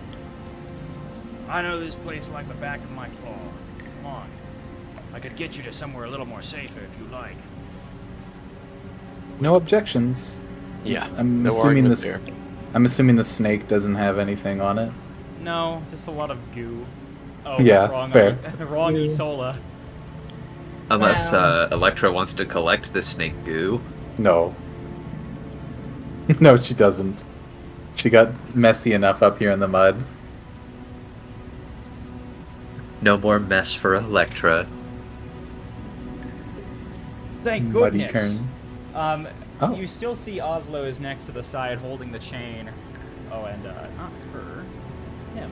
I know this place like the back of my claw. Come on. I could get you to somewhere a little more safer if you like. No objections. Yeah. I'm no assuming argument this. there. I'm assuming the snake doesn't have anything on it. No, just a lot of goo. Oh, Yeah, wrong, fair. wrong Isola. Unless Wow. Electra wants to collect the snake goo. No. No, she doesn't. She got messy enough up here in the mud. No more mess for Electra. Thank Muddy goodness. Kern. Oh. You still see Oslo is next to the side holding the chain. Oh, and not her. Him.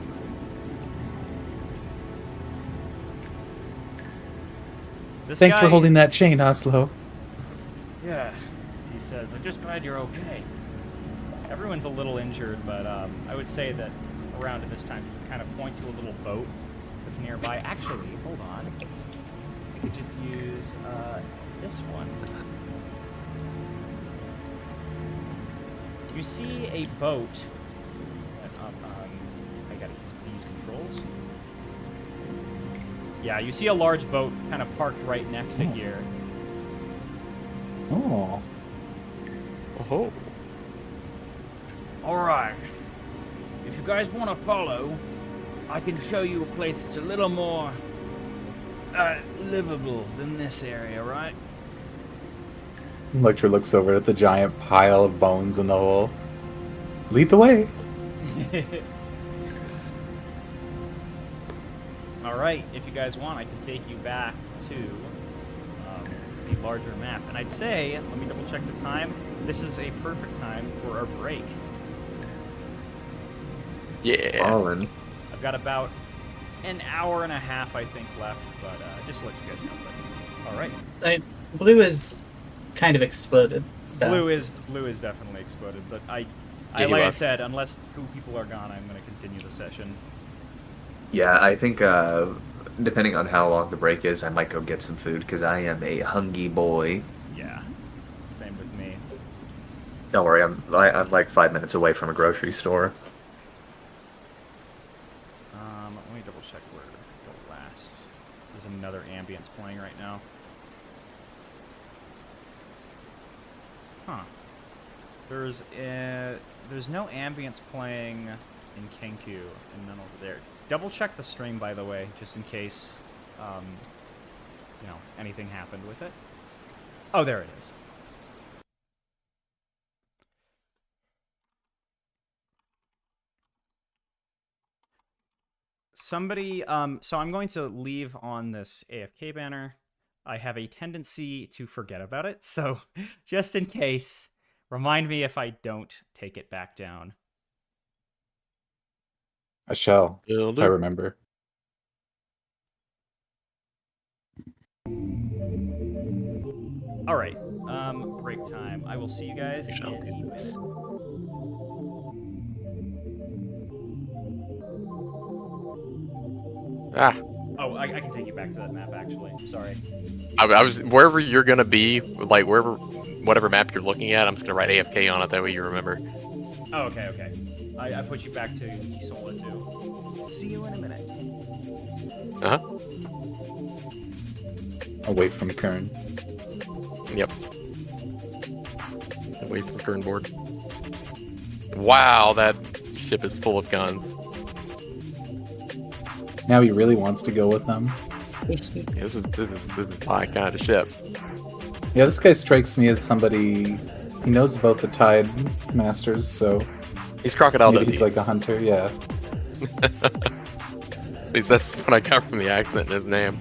This Thanks guy, for holding that chain, Oslo. Yeah, he says, I'm just glad you're okay. Everyone's a little injured, but I would say that around at this time you can kind of point to a little boat that's nearby. Actually, hold on. I could just use this one. You see a boat. I gotta use these controls. Yeah, you see a large boat kind of parked right next to here. Oh. Oh. Alright. If you guys want to follow, I can show you a place that's a little more livable than this area, right? Electra looks over at the giant pile of bones in the hole. Lead the way. Alright, if you guys want, I can take you back to the larger map. And I'd say, let me double check the time, this is a perfect time for our break. Yeah. Ballin'. I've got about an hour and a half, I think, left, but just to let you guys know. But, alright. Blue is kind of exploded. So. Blue is definitely exploded, but Yeah, like he I was. said, unless 2 people are gone, I'm going to continue the session. Yeah, I think depending on how long the break is, I might go get some food because I am a hungry boy. Yeah, same with me. Don't worry, I'm like 5 minutes away from a grocery store. Let me double check where the last. There's another ambience playing right now. Huh. There's no ambience playing in Kenku and none over there. Double check the stream, by the way, just in case, anything happened with it. Oh, there it is. Somebody, so I'm going to leave on this AFK banner. I have a tendency to forget about it, so just in case, remind me if I don't take it back down. I shall, Will if I do. remember. All right. break time. I will see you guys in a minute. Ah. Oh, I can take you back to that map, actually. Sorry. I was wherever you're gonna be, like whatever map you're looking at. I'm just gonna write AFK on it. That way you remember. Oh, okay. I put you back to Isola too. See you in a minute. Away from Kern. Yep. Away from Kern board. Wow, that ship is full of guns. Now he really wants to go with them. This is my kind of ship. Yeah, this guy strikes me as somebody. He knows about the Tide Masters, so He's Crocodile maybe Dundee. he's like a hunter. Yeah. At least that's what I got from the accent in his name.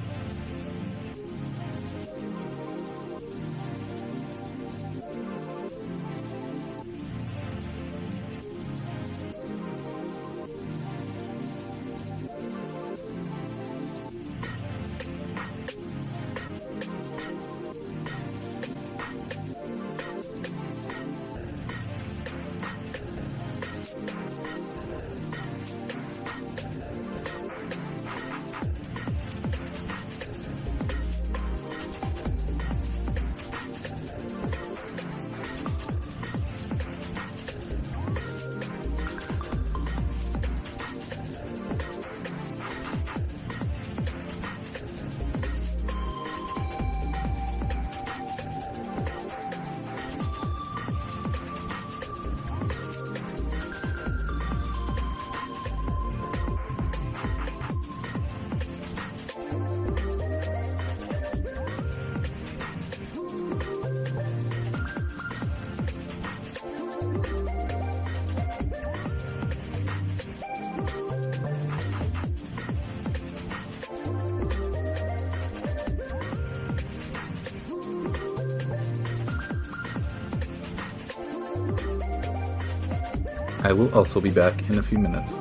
I will also be back in a few minutes.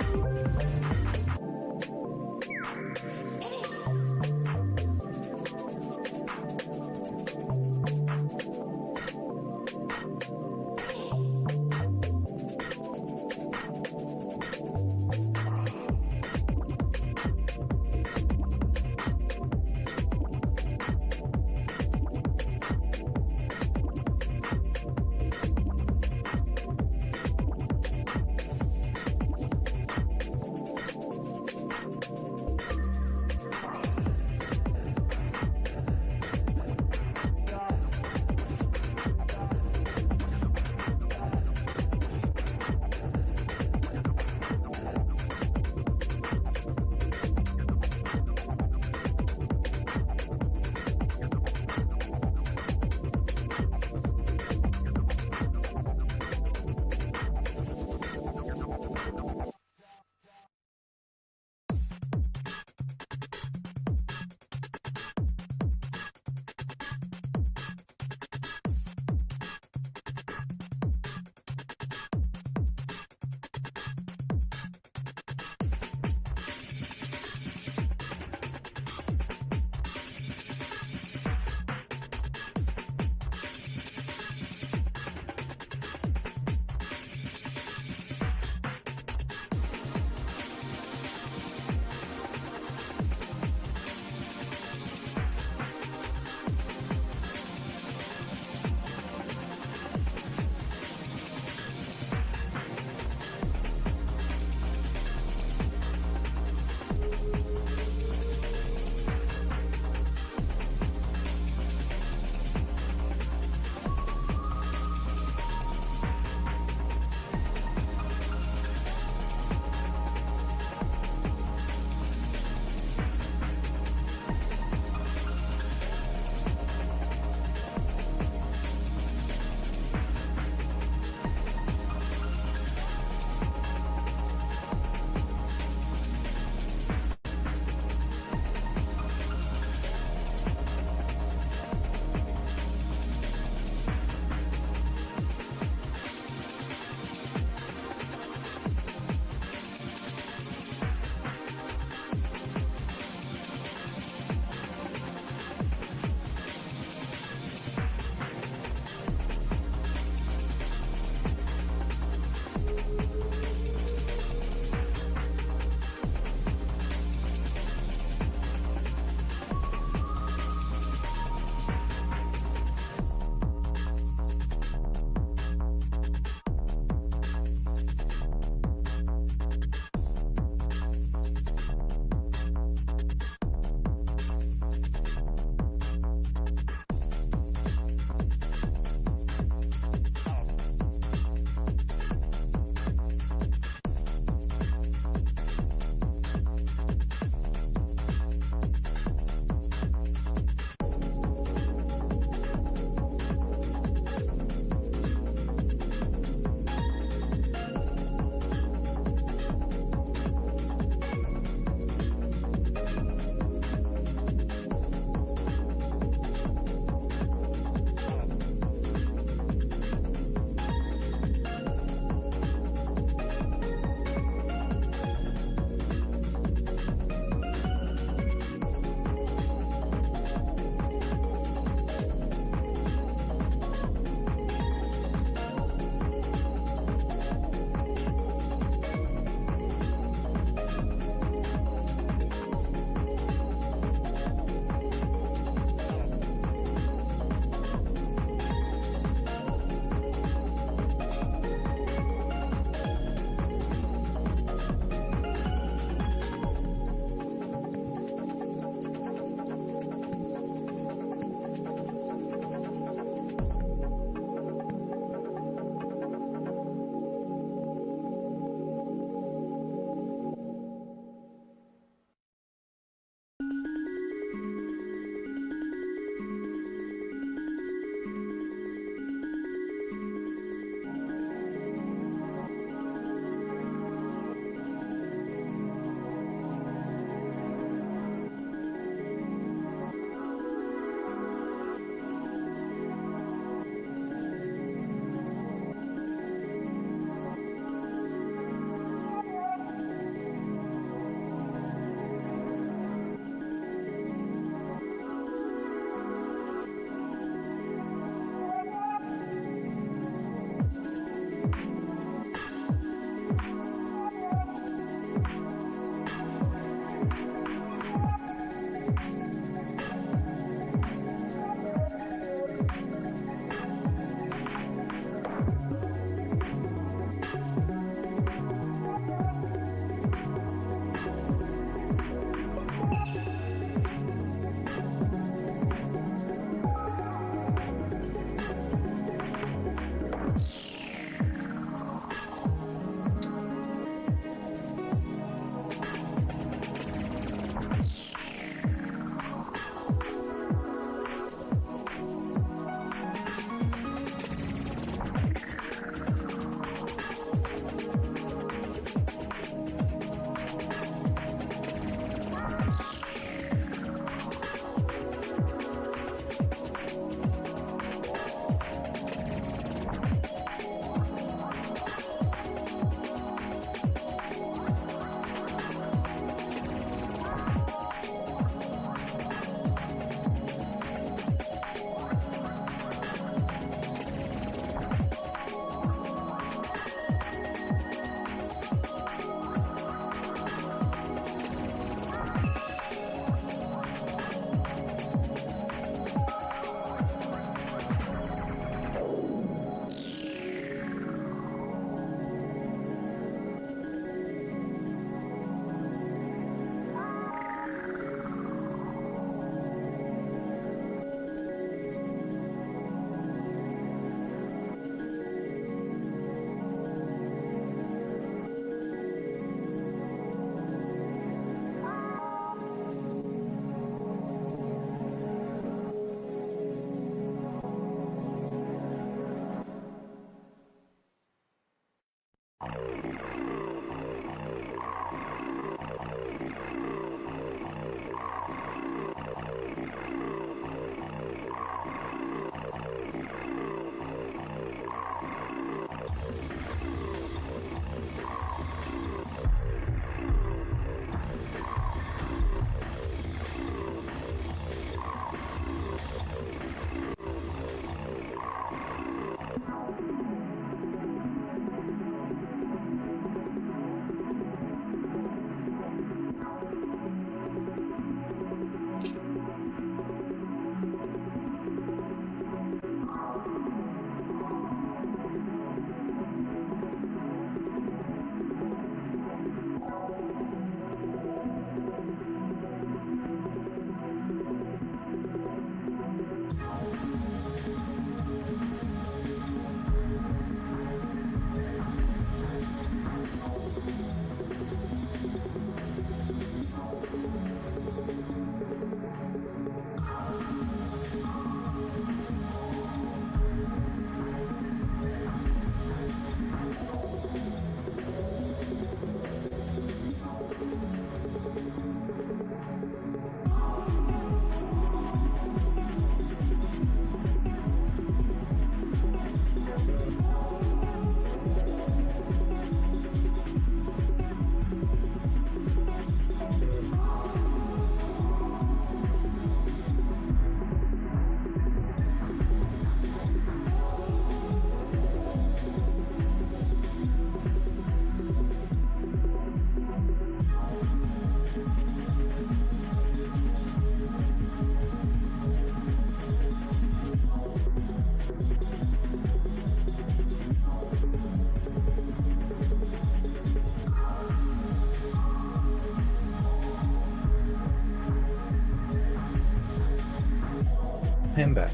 I am back.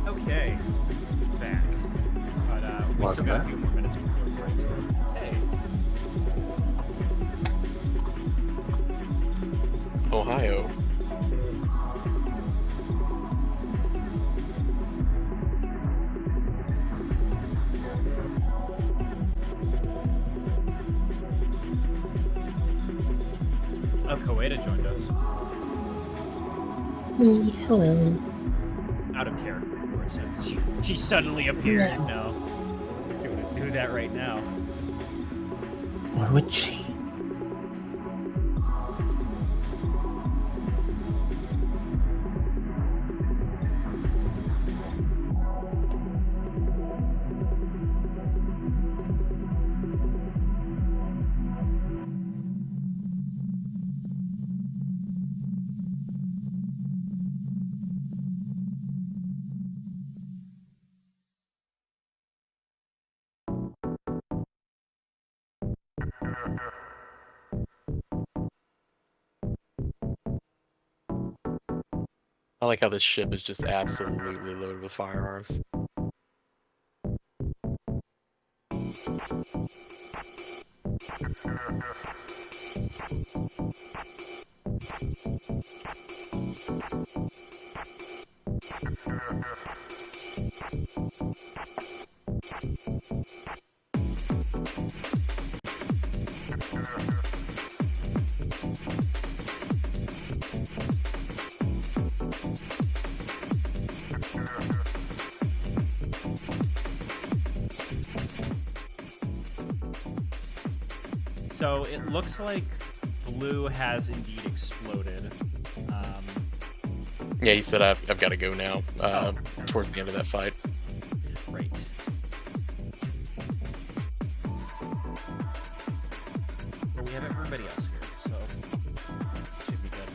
Okay, back. But we still Welcome got back. a few more minutes before the break. So, hey, Ohio. Koeda joined us. Hello. Out of character, of course. She suddenly appears. No, she wouldn't do that right now. Or would she? I like how this ship is just absolutely loaded with firearms. So it looks like Blue has indeed exploded. Yeah, he said I've got to go now. Towards the end of that fight. Right. But we have everybody else here, so should be good.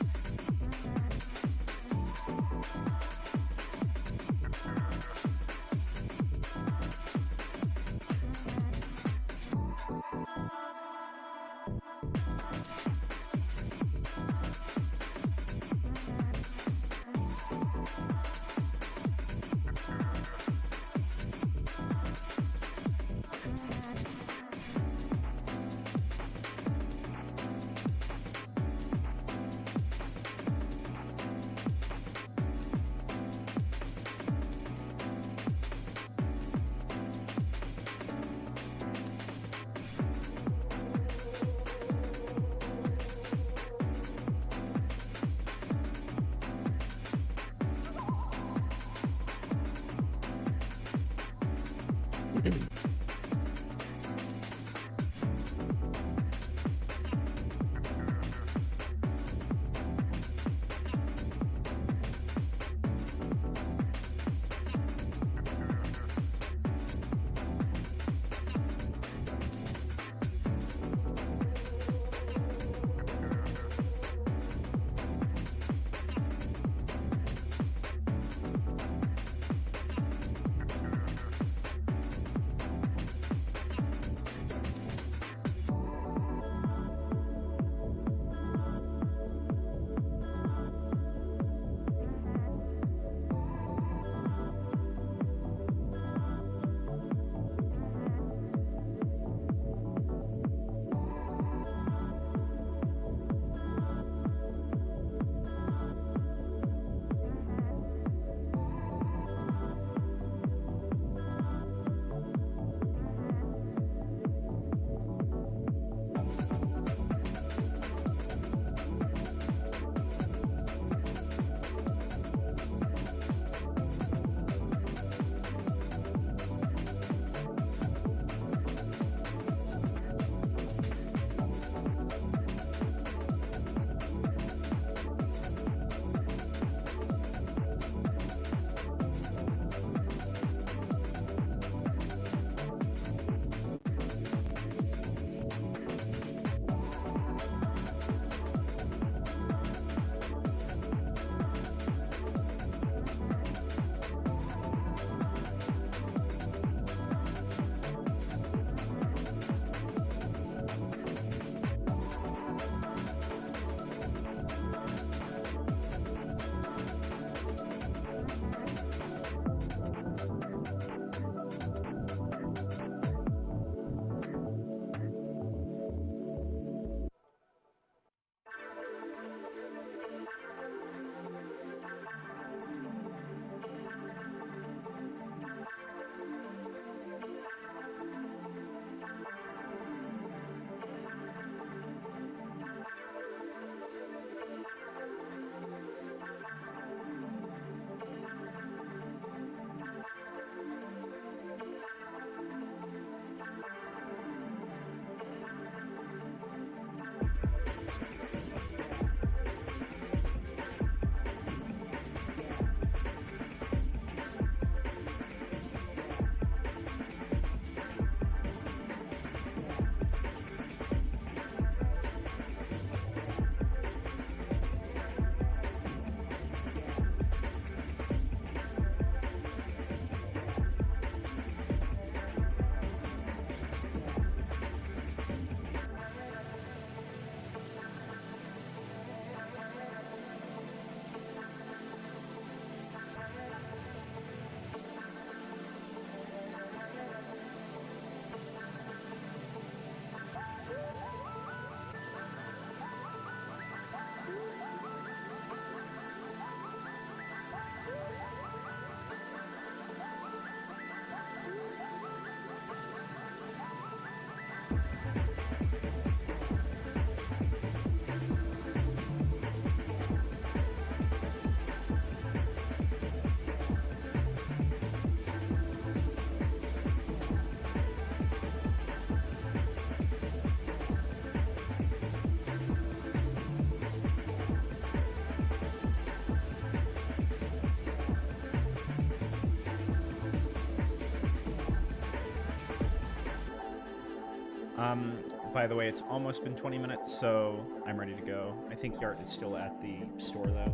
By the way, it's almost been 20 minutes, so I'm ready to go. I think Yart is still at the store, though.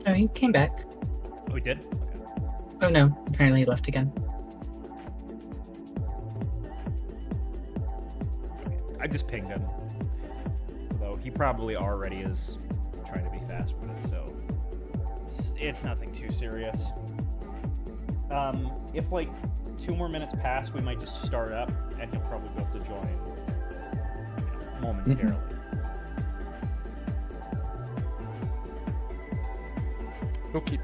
Oh, he came back. Oh, he did? Okay. Oh no, apparently he left again. I just pinged him. Though he probably already is trying to be fast with it, so it's nothing too serious. If like 2 more minutes pass, we might just start up, and he'll probably be able to join momentarily. Okay.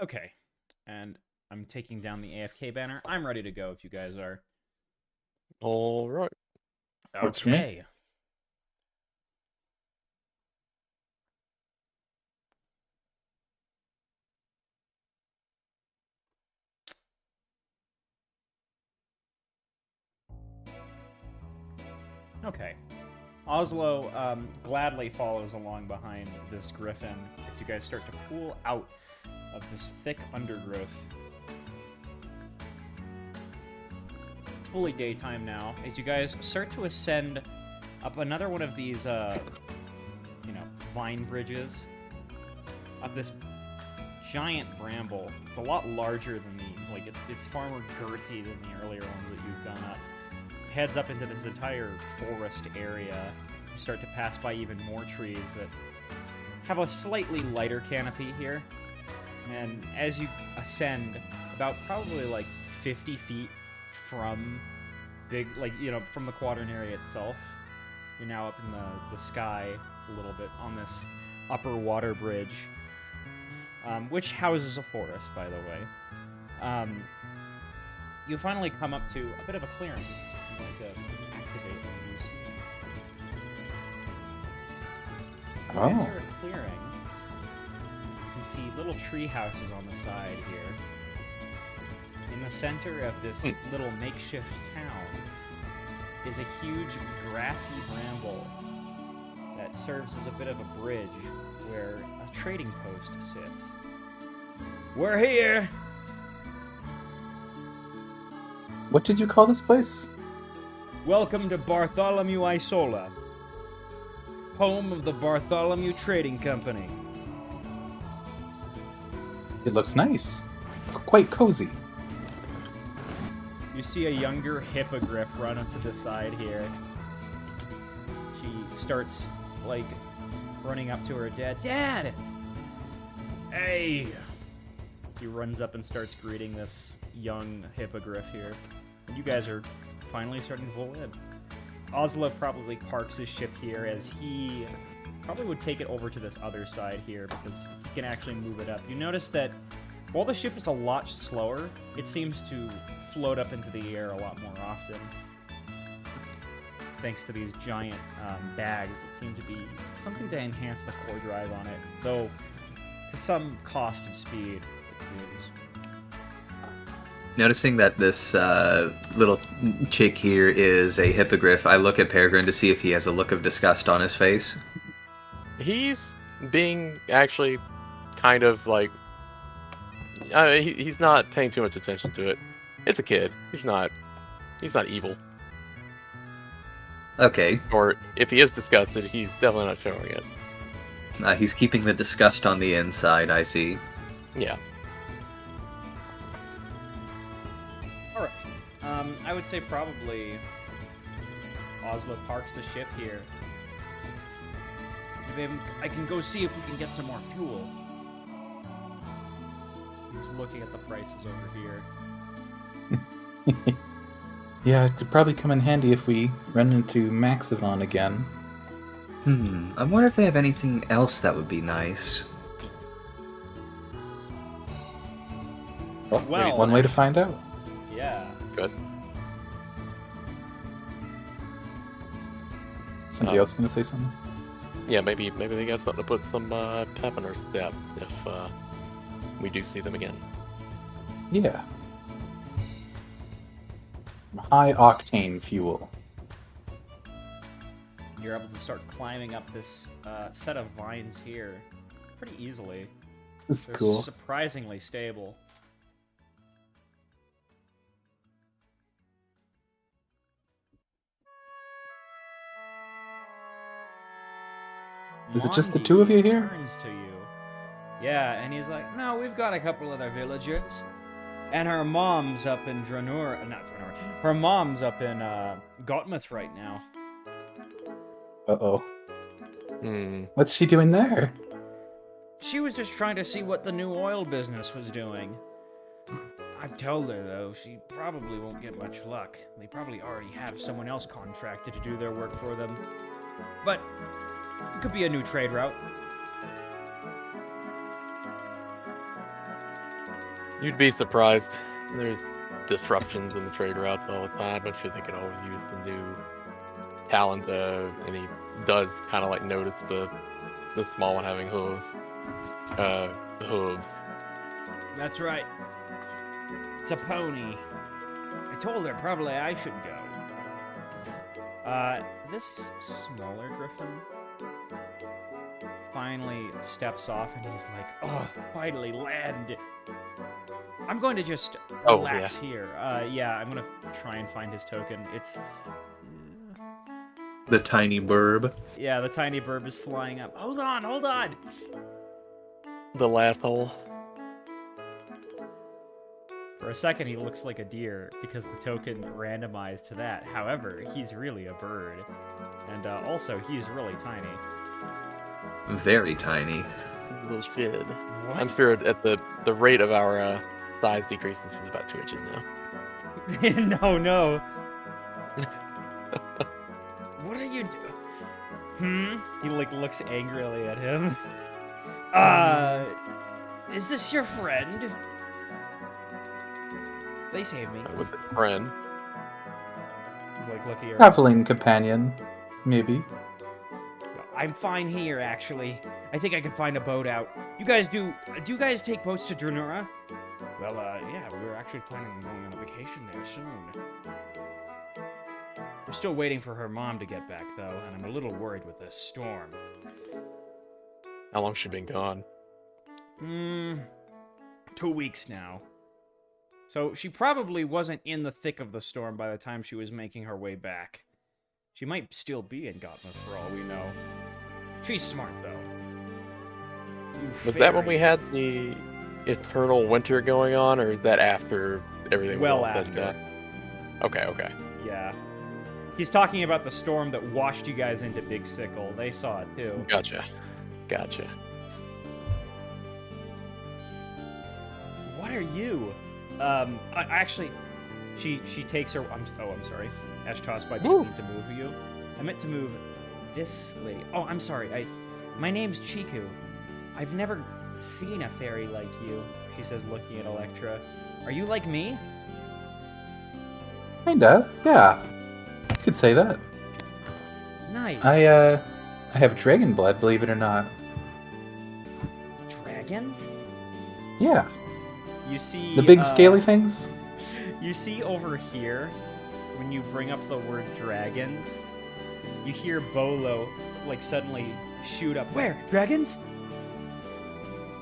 Okay, and I'm taking down the AFK banner. I'm ready to go if you guys are. All right. Works for me. Okay. Okay. Oslo gladly follows along behind this griffin as you guys start to pull out of this thick undergrowth. It's fully daytime now as you guys start to ascend up another one of these, vine bridges of this giant bramble. It's a lot larger than it's far more girthy than the earlier ones that you've gone up. Heads up into this entire forest area. You start to pass by even more trees that have a slightly lighter canopy here. And as you ascend, about probably like 50 feet from from the quaternary itself, you're now up in the sky a little bit on this upper water bridge, which houses a forest, by the way. You finally come up to a bit of a clearing. I'm going to activate the use. You enter a clearing. You can see little tree houses on the side here. In the center of this little makeshift town is a huge grassy bramble that serves as a bit of a bridge where a trading post sits. We're here! What did you call this place? Welcome to Bartholomew Isola, home of the Bartholomew Trading Company. It looks nice. Quite cozy. You see a younger hippogriff run up to the side here. She starts, running up to her dad. Dad! Hey! He runs up and starts greeting this young hippogriff here. And you guys are finally starting to pull in. Oslo probably parks his ship here as he probably would take it over to this other side here because he can actually move it up. You notice that while the ship is a lot slower, it seems to float up into the air a lot more often. Thanks to these giant bags that seem to be something to enhance the core drive on it, though to some cost of speed, it seems. Noticing that this little chick here is a hippogriff, I look at Peregrine to see if he has a look of disgust on his face. He's being actually kind of he's not paying too much attention to it. It's a kid. He's not He's not evil. Okay, Or if he is disgusted, he's definitely not showing it. he's keeping the disgust on the inside, I see. Yeah. All right. I would say probably Oslo parks the ship here. I can go see if we can get some more fuel. He's looking at the prices over here. Yeah, it could probably come in handy if we run into Maxivon again. I wonder if they have anything else that would be nice. Well, Well, one way to find out. Yeah. Good. Somebody else gonna say something? Yeah, maybe they got something to put some pep in our step if we do see them again. Yeah. High octane fuel. You're able to start climbing up this set of vines here pretty easily. This is They're cool. surprisingly stable. Is it just the Mondi two of you here? turns to you. Yeah, and he's like, no, we've got a couple other villagers. And her mom's up in Dranura, not Dranura. Her mom's up in Gotmuth right now. Uh-oh. Hmm. What's she doing there? She was just trying to see what the new oil business was doing. I've told her, though, she probably won't get much luck. They probably already have someone else contracted to do their work for them. But it could be a new trade route. You'd be surprised. There's disruptions in the trade routes all the time. I'm sure they could always use some new talent, and he does kind of like notice the small one having hooves. Hooves. That's right. It's a pony. I told her probably I should go. This smaller griffin finally steps off and he's like, oh, finally land. I'm going to just relax here. Yeah, I'm gonna try and find his token. It's... The tiny burb. Yeah, the tiny burb is flying up. Hold on, hold on! The last hole. For a second, he looks like a deer because the token randomized to that. However, he's really a bird. And also, he's really tiny. Very tiny. Little shit. What? I'm sure at the rate of our size decreases is about 2 inches now. No. What are you doing? He like looks angrily at him. Is this your friend? They saved me. With a friend. He's like looking around. Traveling companion, maybe. I'm fine here, actually. I think I can find a boat out. You guys do you guys take boats to Dranura? Well, yeah, we were actually planning on going on a vacation there soon. We're still waiting for her mom to get back, though, and I'm a little worried with this storm. How long's she been gone? 2 weeks now. So she probably wasn't in the thick of the storm by the time she was making her way back. She might still be in Gotmuth for all we know. She's smart, though. Was that when we had the eternal winter going on, or is that after everything was all said and done? Okay. Yeah. He's talking about the storm that washed you guys into Big Sickle. They saw it, too. Gotcha. What are you? Actually, she takes her... I'm sorry. Ashtoss, I didn't mean to move you. I meant to move this lady. Oh, I'm sorry. My name's Chiku. I've never seen a fairy like you, she says, looking at Electra. Are you like me? Kinda, yeah. You could say that. Nice. I have dragon blood, believe it or not. Dragons? Yeah. You see... The big scaly things? You see over here, when you bring up the word dragons, you hear Bolo, like, suddenly shoot up. Where? Dragons?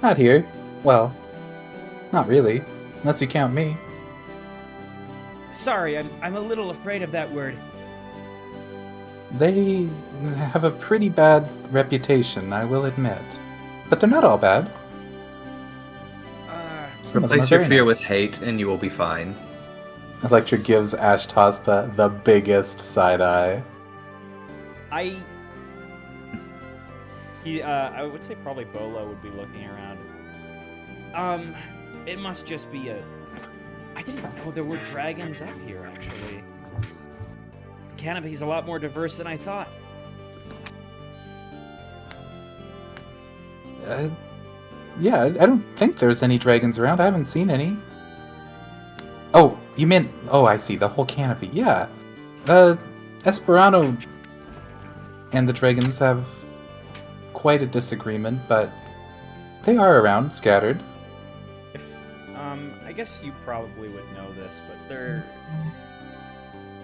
Not here. Well, not really. Unless you count me. Sorry, I'm a little afraid of that word. They have a pretty bad reputation, I will admit. But they're not all bad. Some of them Replace are your very fear nice. with hate, and you will be fine. Electra gives Ash Tospa the biggest side eye. I would say probably Bolo would be looking around. It must just be I didn't know there were dragons up here, actually. Canopy's a lot more diverse than I thought. Yeah, I don't think there's any dragons around. I haven't seen any. Oh, you meant... Oh, I see. The whole canopy. Yeah. Esperanto and the dragons have quite a disagreement, but they are around, scattered. I guess you probably would know this, but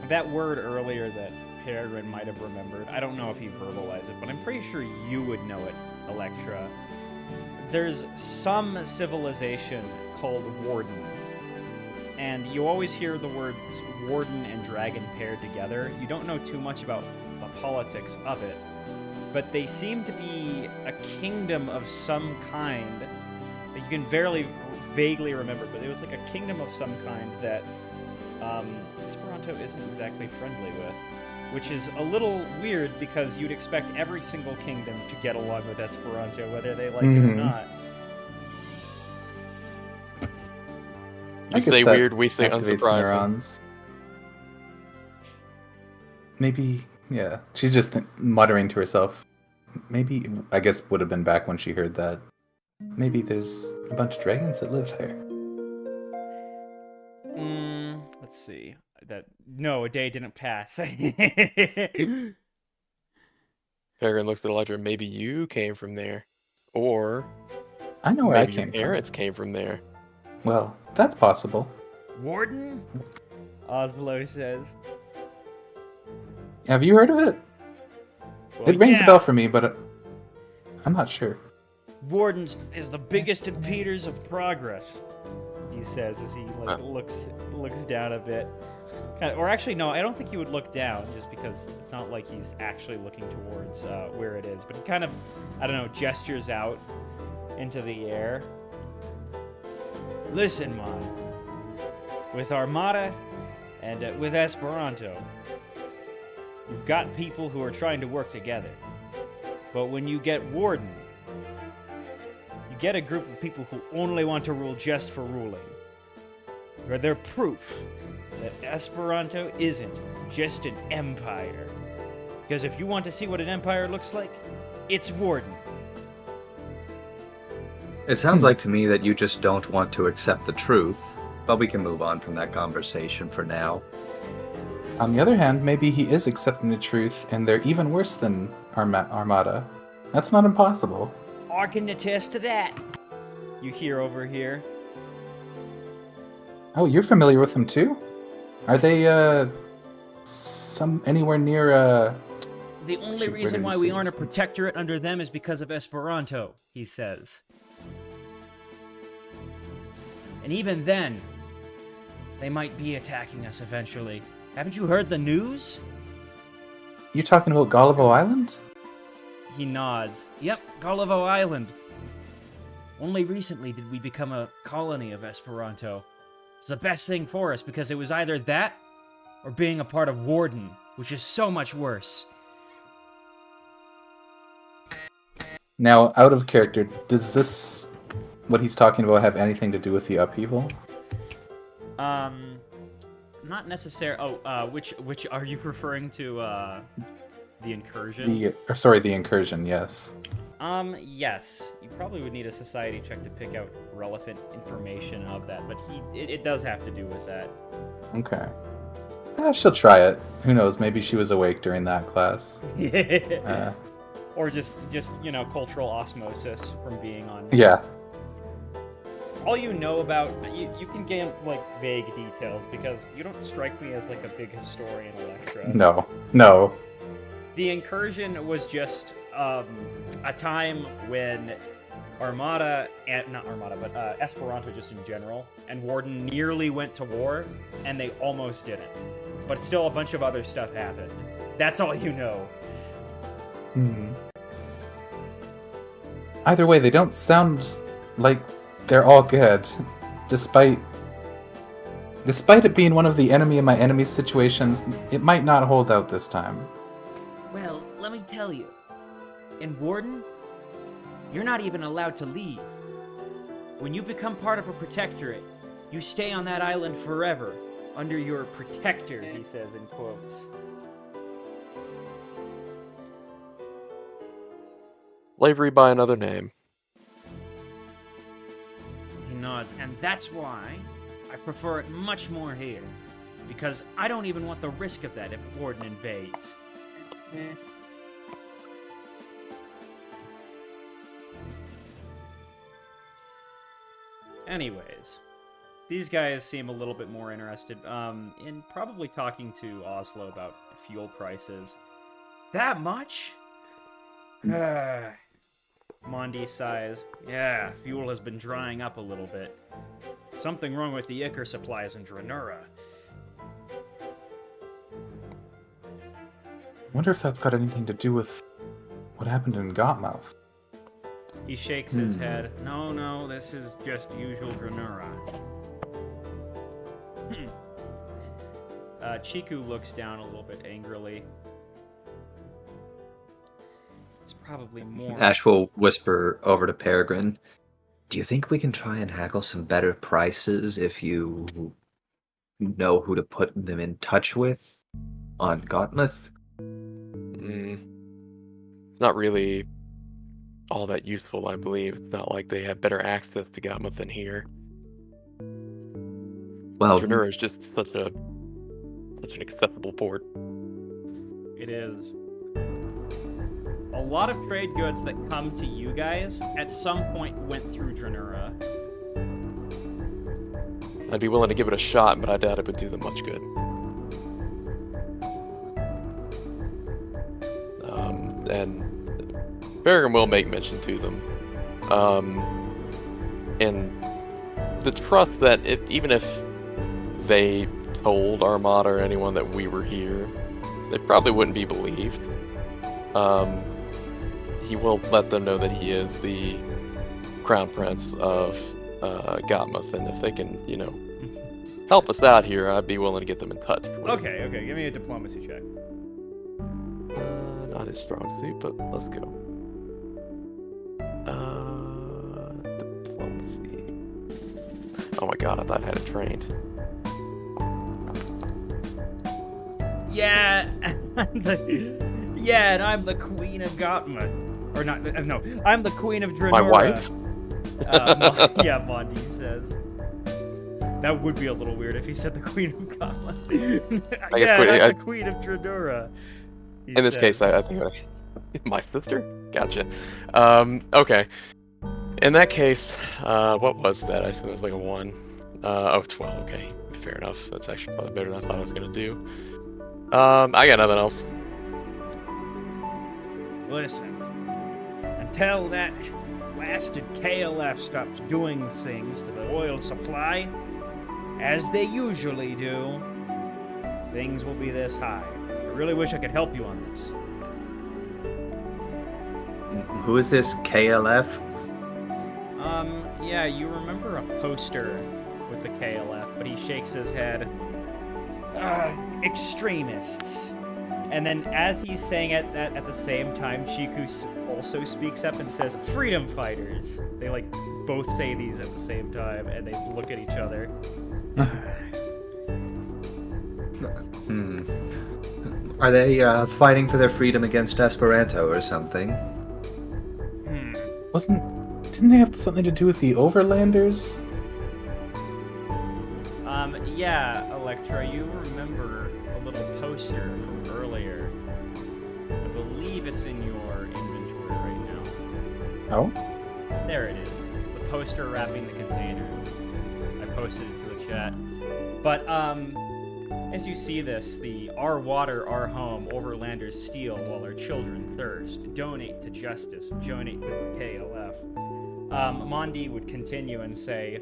that word earlier that Peregrine might have remembered, I don't know if he verbalized it, but I'm pretty sure you would know it, Electra. There's some civilization called Warden, and you always hear the words Warden and Dragon paired together. You don't know too much about the politics of it, but they seem to be a kingdom of some kind that you can vaguely remember, but it was like a kingdom of some kind that Esperanto isn't exactly friendly with, which is a little weird because you'd expect every single kingdom to get along with Esperanto, whether they like it or not. I guess say that weird, we say activates unsurprising. neurons. Maybe, yeah. She's just muttering to herself. Maybe, I guess, would have been back when she heard that. Maybe there's a bunch of dragons that live there. Let's see. No, a day didn't pass. Peregrine looked at Electra. Maybe you came from there, or I know where I maybe came your from. parents came from there. Well, that's possible. Warden? Oslo says. Have you heard of it? Well, It rings yeah. a bell for me, but I'm not sure. Warden is the biggest impeders of progress, he says as he looks down a bit. Or actually, no, I don't think he would look down, just because it's not like he's actually looking towards where it is. But he kind of, I don't know, gestures out into the air. Listen, man. With Armada and with Esperanto, you've got people who are trying to work together. But when you get Warden, you get a group of people who only want to rule just for ruling. Or they're proof that Esperanto isn't just an empire. Because if you want to see what an empire looks like, it's Warden. It sounds like to me that you just don't want to accept the truth, but we can move on from that conversation for now. On the other hand, maybe he is accepting the truth, and they're even worse than Armada. That's not impossible. I can attest to that. You hear over here. Oh, you're familiar with them too? Are they, anywhere near, The only Shoot, where reason did why he we say aren't a this one? protectorate under them is because of Esperanto, he says. And even then, they might be attacking us eventually. Haven't you heard the news? You talking about Golivo Island? He nods. Yep, Golivo Island. Only recently did we become a colony of Esperanto. It's the best thing for us because it was either that or being a part of Warden, which is so much worse. Now, out of character, does this, what he's talking about, have anything to do with the upheaval? Not necessarily. Oh, which are you referring to? The incursion. The incursion. Yes. Yes. You probably would need a society check to pick out relevant information of that, but it does have to do with that. Okay. She'll try it. Who knows? Maybe she was awake during that class. Or just cultural osmosis from being on. Yeah. All you know about you can gain vague details because you don't strike me as a big historian, Electra. No. The incursion was just a time when Armada, and not Armada, but Esperanto just in general, and Warden nearly went to war, and they almost didn't. But still, a bunch of other stuff happened. That's all you know. Either way, they don't sound like they're all good, despite it being one of the enemy of my enemy's situations. It might not hold out this time. Well, let me tell you. In Warden, you're not even allowed to leave. When you become part of a protectorate, you stay on that island forever, under your protector, he says in quotes. Slavery by another name. He nods, and that's why I prefer it much more here. Because I don't even want the risk of that if Warden invades. Anyways, these guys seem a little bit more interested in probably talking to Oslo about fuel prices. That much? Mondi sighs. Yeah, fuel has been drying up a little bit. Something wrong with the Ichor supplies in Dranura. Wonder if that's got anything to do with what happened in Gotmouth. He shakes his head. No, this is just usual Dranura. Chiku looks down a little bit angrily. It's probably more... Ash will whisper over to Peregrine. Do you think we can try and haggle some better prices if you know who to put them in touch with on Gotmouth? It's not really all that useful, I believe. It's not like they have better access to Gotmouth than here. Well, Dranura is just such an accessible port. It is. A lot of trade goods that come to you guys at some point went through Dranura. I'd be willing to give it a shot, but I doubt it would do them much good. And Peregrine will make mention to them. And the trust that even if they told Armada or anyone that we were here, they probably wouldn't be believed. He will let them know that he is the Crown Prince of Gotmouth, and if they can, help us out here, I'd be willing to get them in touch. Okay, give me a diplomacy check. Not his strong suit, but let's go. Diplomacy. Oh my god, I thought I had it trained. Yeah, and I'm the Queen of Gotmouth. Or not, no, I'm the Queen of Dranura. My wife? Mondi says. That would be a little weird if he said the Queen of Gotmouth. I'm the Queen of Dranura. In this case, I think my sister? Gotcha. Okay. In that case, what was that? I assume it was like a 1. 12, okay. Fair enough. That's actually probably better than I thought I was going to do. I got nothing else. Listen, until that blasted KLF stops doing things to the oil supply, as they usually do, things will be this high. I really wish I could help you on this. Who is this KLF? Yeah, you remember a poster with the KLF, but he shakes his head. Extremists. And then as he's saying it at the same time, Chiku also speaks up and says, freedom fighters. They both say these at the same time, and they look at each other. Are they fighting for their freedom against Esperanto or something? Didn't they have something to do with the Overlanders? Yeah, Electra, you remember a little poster from earlier. I believe it's in your inventory right now. Oh? There it is. The poster wrapping the container. I posted it to the chat. But, As you see this, the Our Water, Our Home, Overlanders steal while our children thirst. Donate to justice. Donate to the KLF. Mondi would continue and say,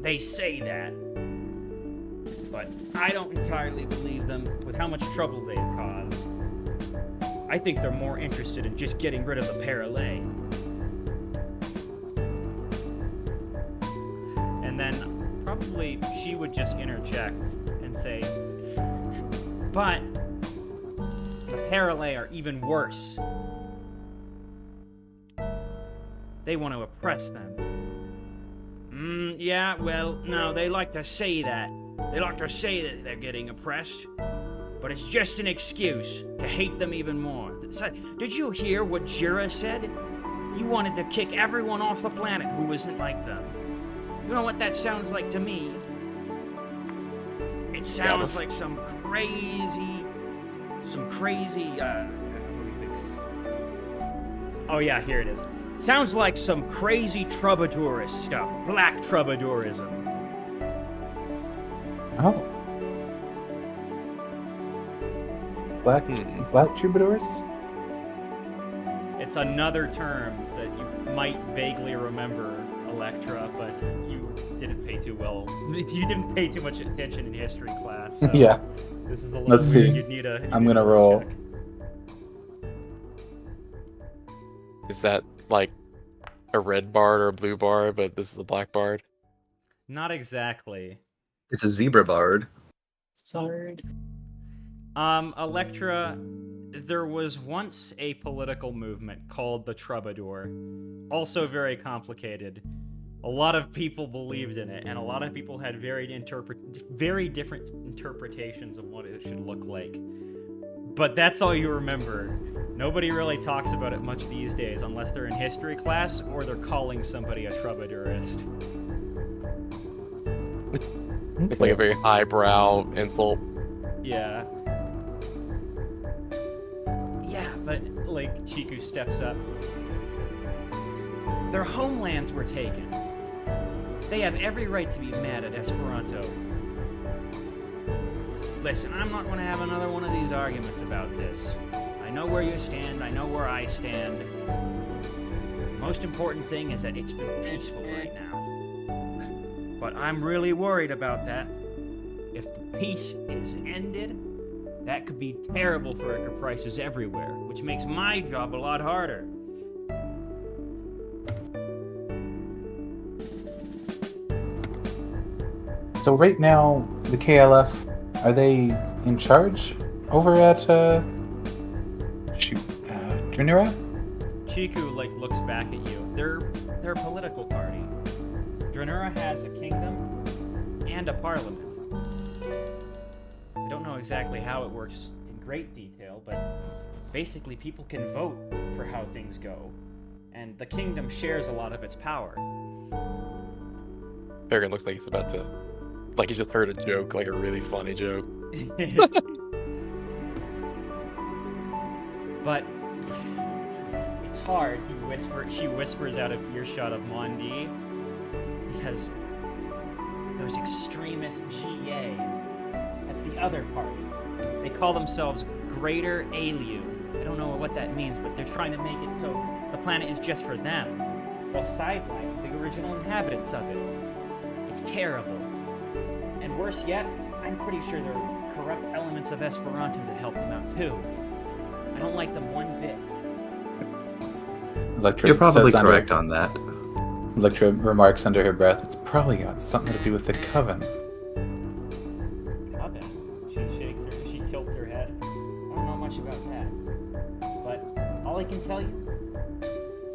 they say that, but I don't entirely believe them with how much trouble they've caused. I think they're more interested in just getting rid of the Paralay. And then probably she would just interject and say, but the Paralay are even worse. They want to oppress them. Yeah, well, no, they like to say that. They like to say that they're getting oppressed. But it's just an excuse to hate them even more. Did you hear what Jira said? He wanted to kick everyone off the planet who isn't like them. You know what that sounds like to me? It sounds like some crazy, oh yeah, here it is. Sounds like some crazy troubadourist stuff. Black troubadourism. Oh. Black troubadours? It's another term that you might vaguely remember, Electra, but you didn't pay too well. You didn't pay too much attention in history class. So yeah. This is a little Let's weird. see. You'd need a I'm gonna roll. check. Is that like a red bard or a blue bard, but this is a black bard? Not exactly. It's a zebra bard. Sard. Electra, there was once a political movement called the Troubadour. Also very complicated. A lot of people believed in it, and a lot of people had very different interpretations of what it should look like. But that's all you remember. Nobody really talks about it much these days, unless they're in history class or they're calling somebody a troubadourist. It's like a very highbrow insult. Yeah. Yeah, but, like, Chiku steps up. Their homelands were taken. They have every right to be mad at Esperanto. Listen, I'm not going to have another one of these arguments about this. I know where you stand, I know where I stand. The most important thing is that it's been peaceful right now. But I'm really worried about that. If the peace is ended, that could be terrible for liquor prices everywhere, which makes my job a lot harder. So right now, the KLF, are they in charge over at Dranura? Chiku, like, looks back at you. They're a political party. Dranura has a kingdom and a parliament. I don't know exactly how it works in great detail, but basically people can vote for how things go, and the kingdom shares a lot of its power. Farron looks like he's about to... Like he just heard a joke, like a really funny joke. But it's hard, she whispers out of earshot of Mondi, because those extremist GA, that's the other party. They call themselves Greater Aliu. I don't know what that means, but they're trying to make it so the planet is just for them, while sidelining the original inhabitants of it. It's terrible. And worse yet, I'm pretty sure there are corrupt elements of Esperanto that help them out too. I don't like them one bit. Electra You're probably says correct on that. Electra remarks under her breath, it's probably got something to do with the Coven. Coven? She tilts her head. I don't know much about that. But all I can tell you,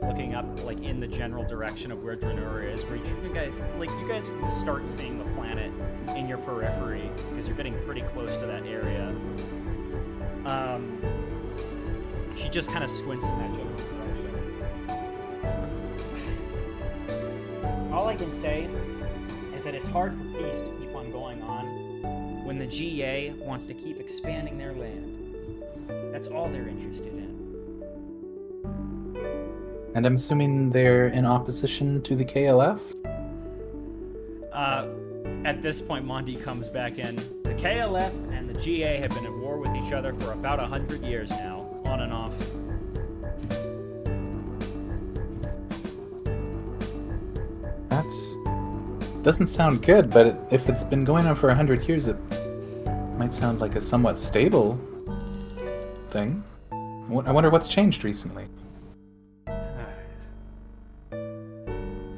looking up, like, in the general direction of where Dranura is, where you guys can start seeing the planet in your periphery, because you're getting pretty close to that area. She just kind of squints in that general direction. All I can say is that it's hard for peace to keep on going on when the GA wants to keep expanding their land. That's all they're interested in. And I'm assuming they're in opposition to the KLF? At this point, Mondi comes back in. The KLF and the GA have been at war with each other for about 100 years now, on and off. Doesn't sound good, but if it's been going on for 100 years, it might sound like a somewhat stable thing. I wonder what's changed recently.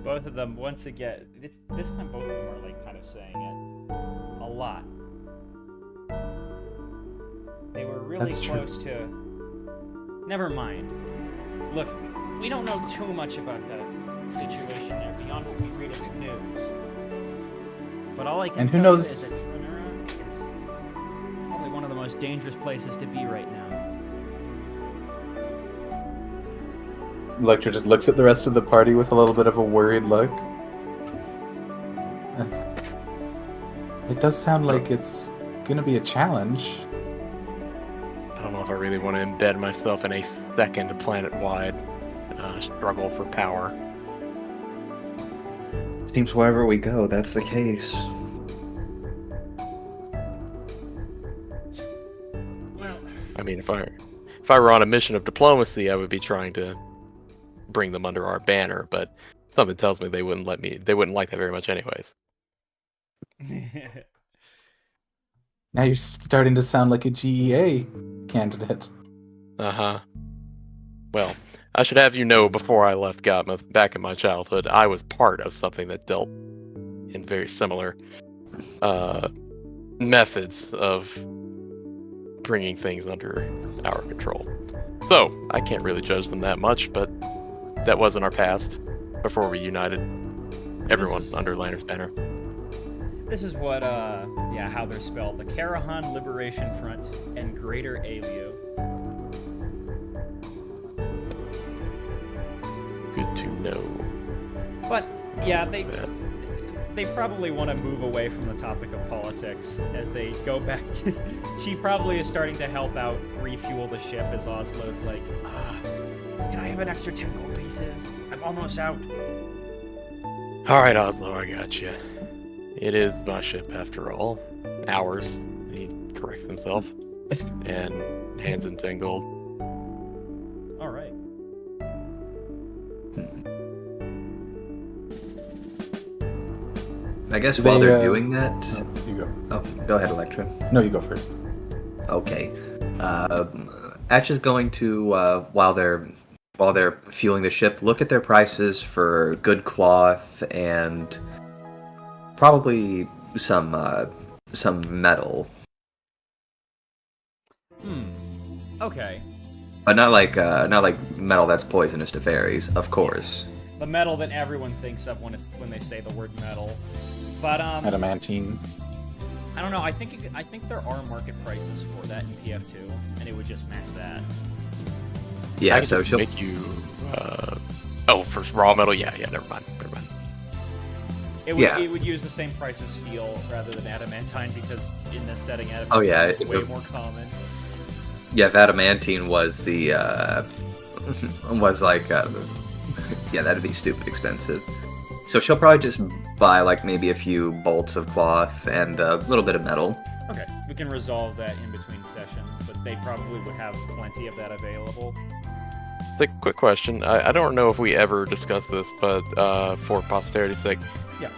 Both of them, once again, this time both of them are like kind of saying it a lot. They were really That's close to. Never mind. Look, we don't know too much about the situation there beyond what we read in the news. But all I can And who tell knows- you is that Dranura is probably one of the most dangerous places to be right now. Electra just looks at the rest of the party with a little bit of a worried look. It does sound like it's gonna be a challenge. I don't know if I really want to embed myself in a second planet-wide struggle for power. Seems wherever we go, that's the case. Well, I mean, if I were on a mission of diplomacy, I would be trying to bring them under our banner, but something tells me they wouldn't like that very much anyways. Now you're starting to sound like a GEA candidate. Uh-huh. Well, I should have you know, before I left Godmouth, back in my childhood, I was part of something that dealt in very similar methods of bringing things under our control. So, I can't really judge them that much, but that wasn't our past, before we united everyone under Lanner's banner. This is what, how they're spelled. The Karahan Liberation Front and Greater Alio. Good to know. But, yeah, they probably want to move away from the topic of politics as they go back to... She probably is starting to help out refuel the ship as Oslo's like, can I have an extra 10 gold pieces? I'm almost out. Alright, Oslo, I got you. It is my ship, after all. Ours. He corrects himself. And hands in 10 gold. Alright. I guess while they're doing that... Oh, you go. Oh, go ahead, Electra. No, you go first. Okay. Ash is going to, while they're fueling the ship, look at their prices for good cloth and probably some metal. Okay. But not like metal that's poisonous to fairies, of course. The metal that everyone thinks of when they say the word metal. But Adamantine. I don't know. I think there are market prices for that in PF2, and it would just match that. Yeah, I so just she'll make you. For raw metal, yeah. Never mind. It would use the same price as steel rather than adamantine because in this setting, adamantine is way more common. Yeah, adamantine was the that'd be stupid expensive. So she'll probably just buy like maybe a few bolts of cloth and a little bit of metal. Okay, we can resolve that in between sessions, but they probably would have plenty of that available. Quick question. I don't know if we ever discussed this, but for posterity's sake,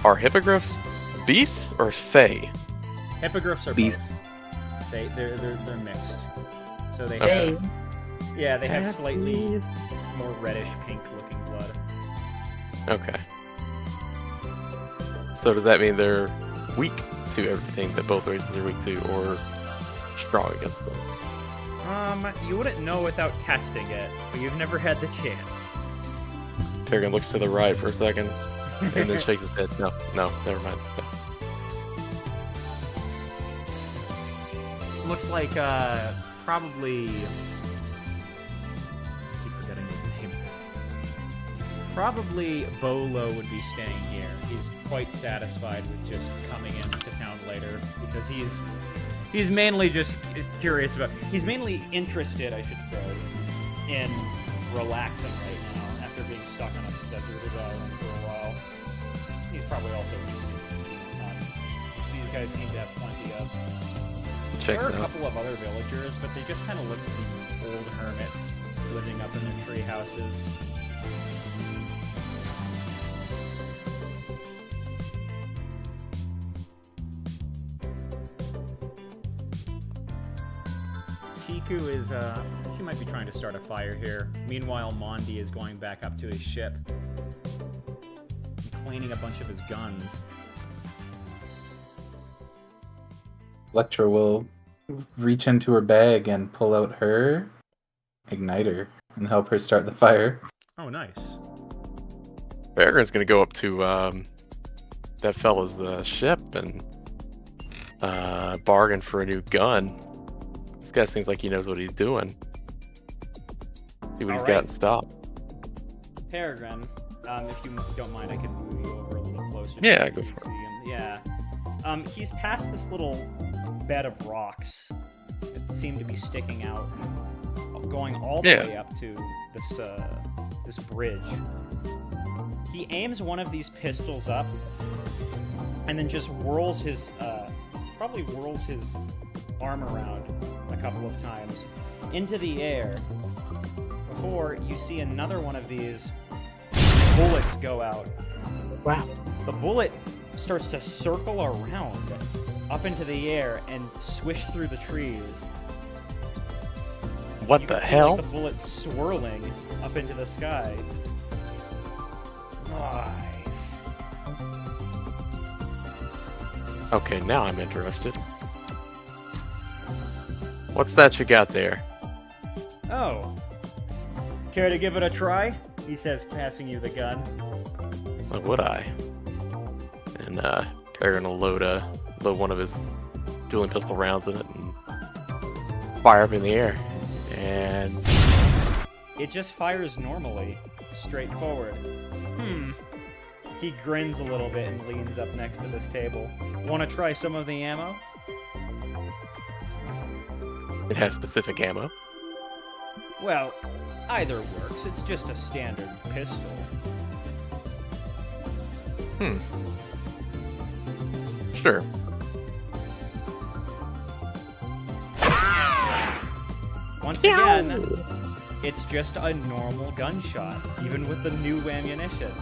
are hippogriffs beasts or fae? Hippogriffs are beasts. Both. They're mixed. So they Okay. they have slightly more reddish pink looking blood. Okay. So does that mean they're weak to everything that both races are weak to, or strong against them? You wouldn't know without testing it, but you've never had the chance. Kerrigan looks to the right for a second, and then shakes his head. No, never mind. No. Looks like, probably... I keep forgetting his name. Probably Bolo would be staying here. He's quite satisfied with just coming into town later, because he's mainly just curious about... He's mainly interested, I should say, in relaxing right now, after being stuck on a deserted island for a while. He's probably also just being guys seem to have plenty of. Check There are it a out. couple of other villagers, but they just kind of look like the old hermits living up in their tree houses. Chiku is, she might be trying to start a fire here. Meanwhile, Mondi is going back up to his ship and cleaning a bunch of his guns. Electra will reach into her bag and pull out her igniter and help her start the fire. Oh, nice. Peregrine's gonna go up to that fella's ship and bargain for a new gun. This guy seems like he knows what he's doing. See what he's got in stock. Peregrine, if you don't mind, I could move you over a little closer. Yeah, so go you for can see him. Yeah. He's past this little bed of rocks that seem to be sticking out, going all the way up to this this bridge. He aims one of these pistols up, and then just whirls his probably whirls his arm around a couple of times into the air before you see another one of these bullets go out. Wow. The bullet starts to circle around up into the air and swish through the trees. What You the can see, hell? like, the bullet swirling up into the sky. Nice. Okay, now I'm interested. What's that you got there? Oh. Care to give it a try? He says, passing you the gun. Why would I? And Peregrine will load one of his dueling pistol rounds in it and fire up in the air. And It just fires normally, straight forward. He grins a little bit and leans up next to this table. Want to try some of the ammo? it has specific ammo. Well, either works. It's just a standard pistol. Sure. Once again, it's just a normal gunshot, even with the new ammunition.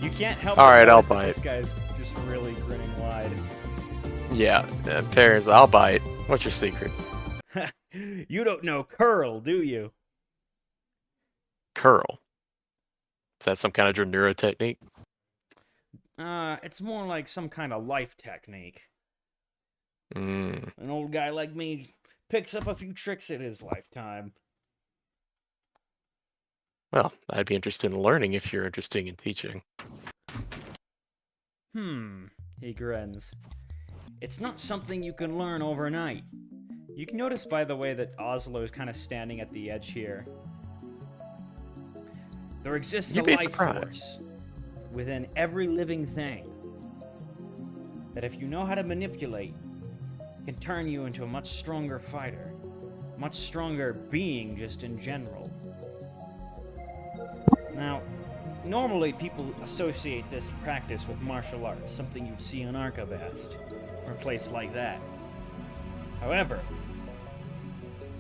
You can't help but Alright, I'll notice that buy this it. guy's just really grinning wide. Yeah, Peregrine's, I'll buy it. What's your secret? You don't know curl, do you? Curl. Is that some kind of Dranura technique? It's more like some kind of life technique. Mm. An old guy like me picks up a few tricks in his lifetime. Well, I'd be interested in learning if you're interested in teaching. He grins. It's not something you can learn overnight. You can notice, by the way, that Oslo is kind of standing at the edge here. There exists a You'd be life surprised. force within every living thing that, if you know how to manipulate, can turn you into a much stronger fighter, much stronger being just in general. Now, normally people associate this practice with martial arts, something you'd see in Archivast, or a place like that. However,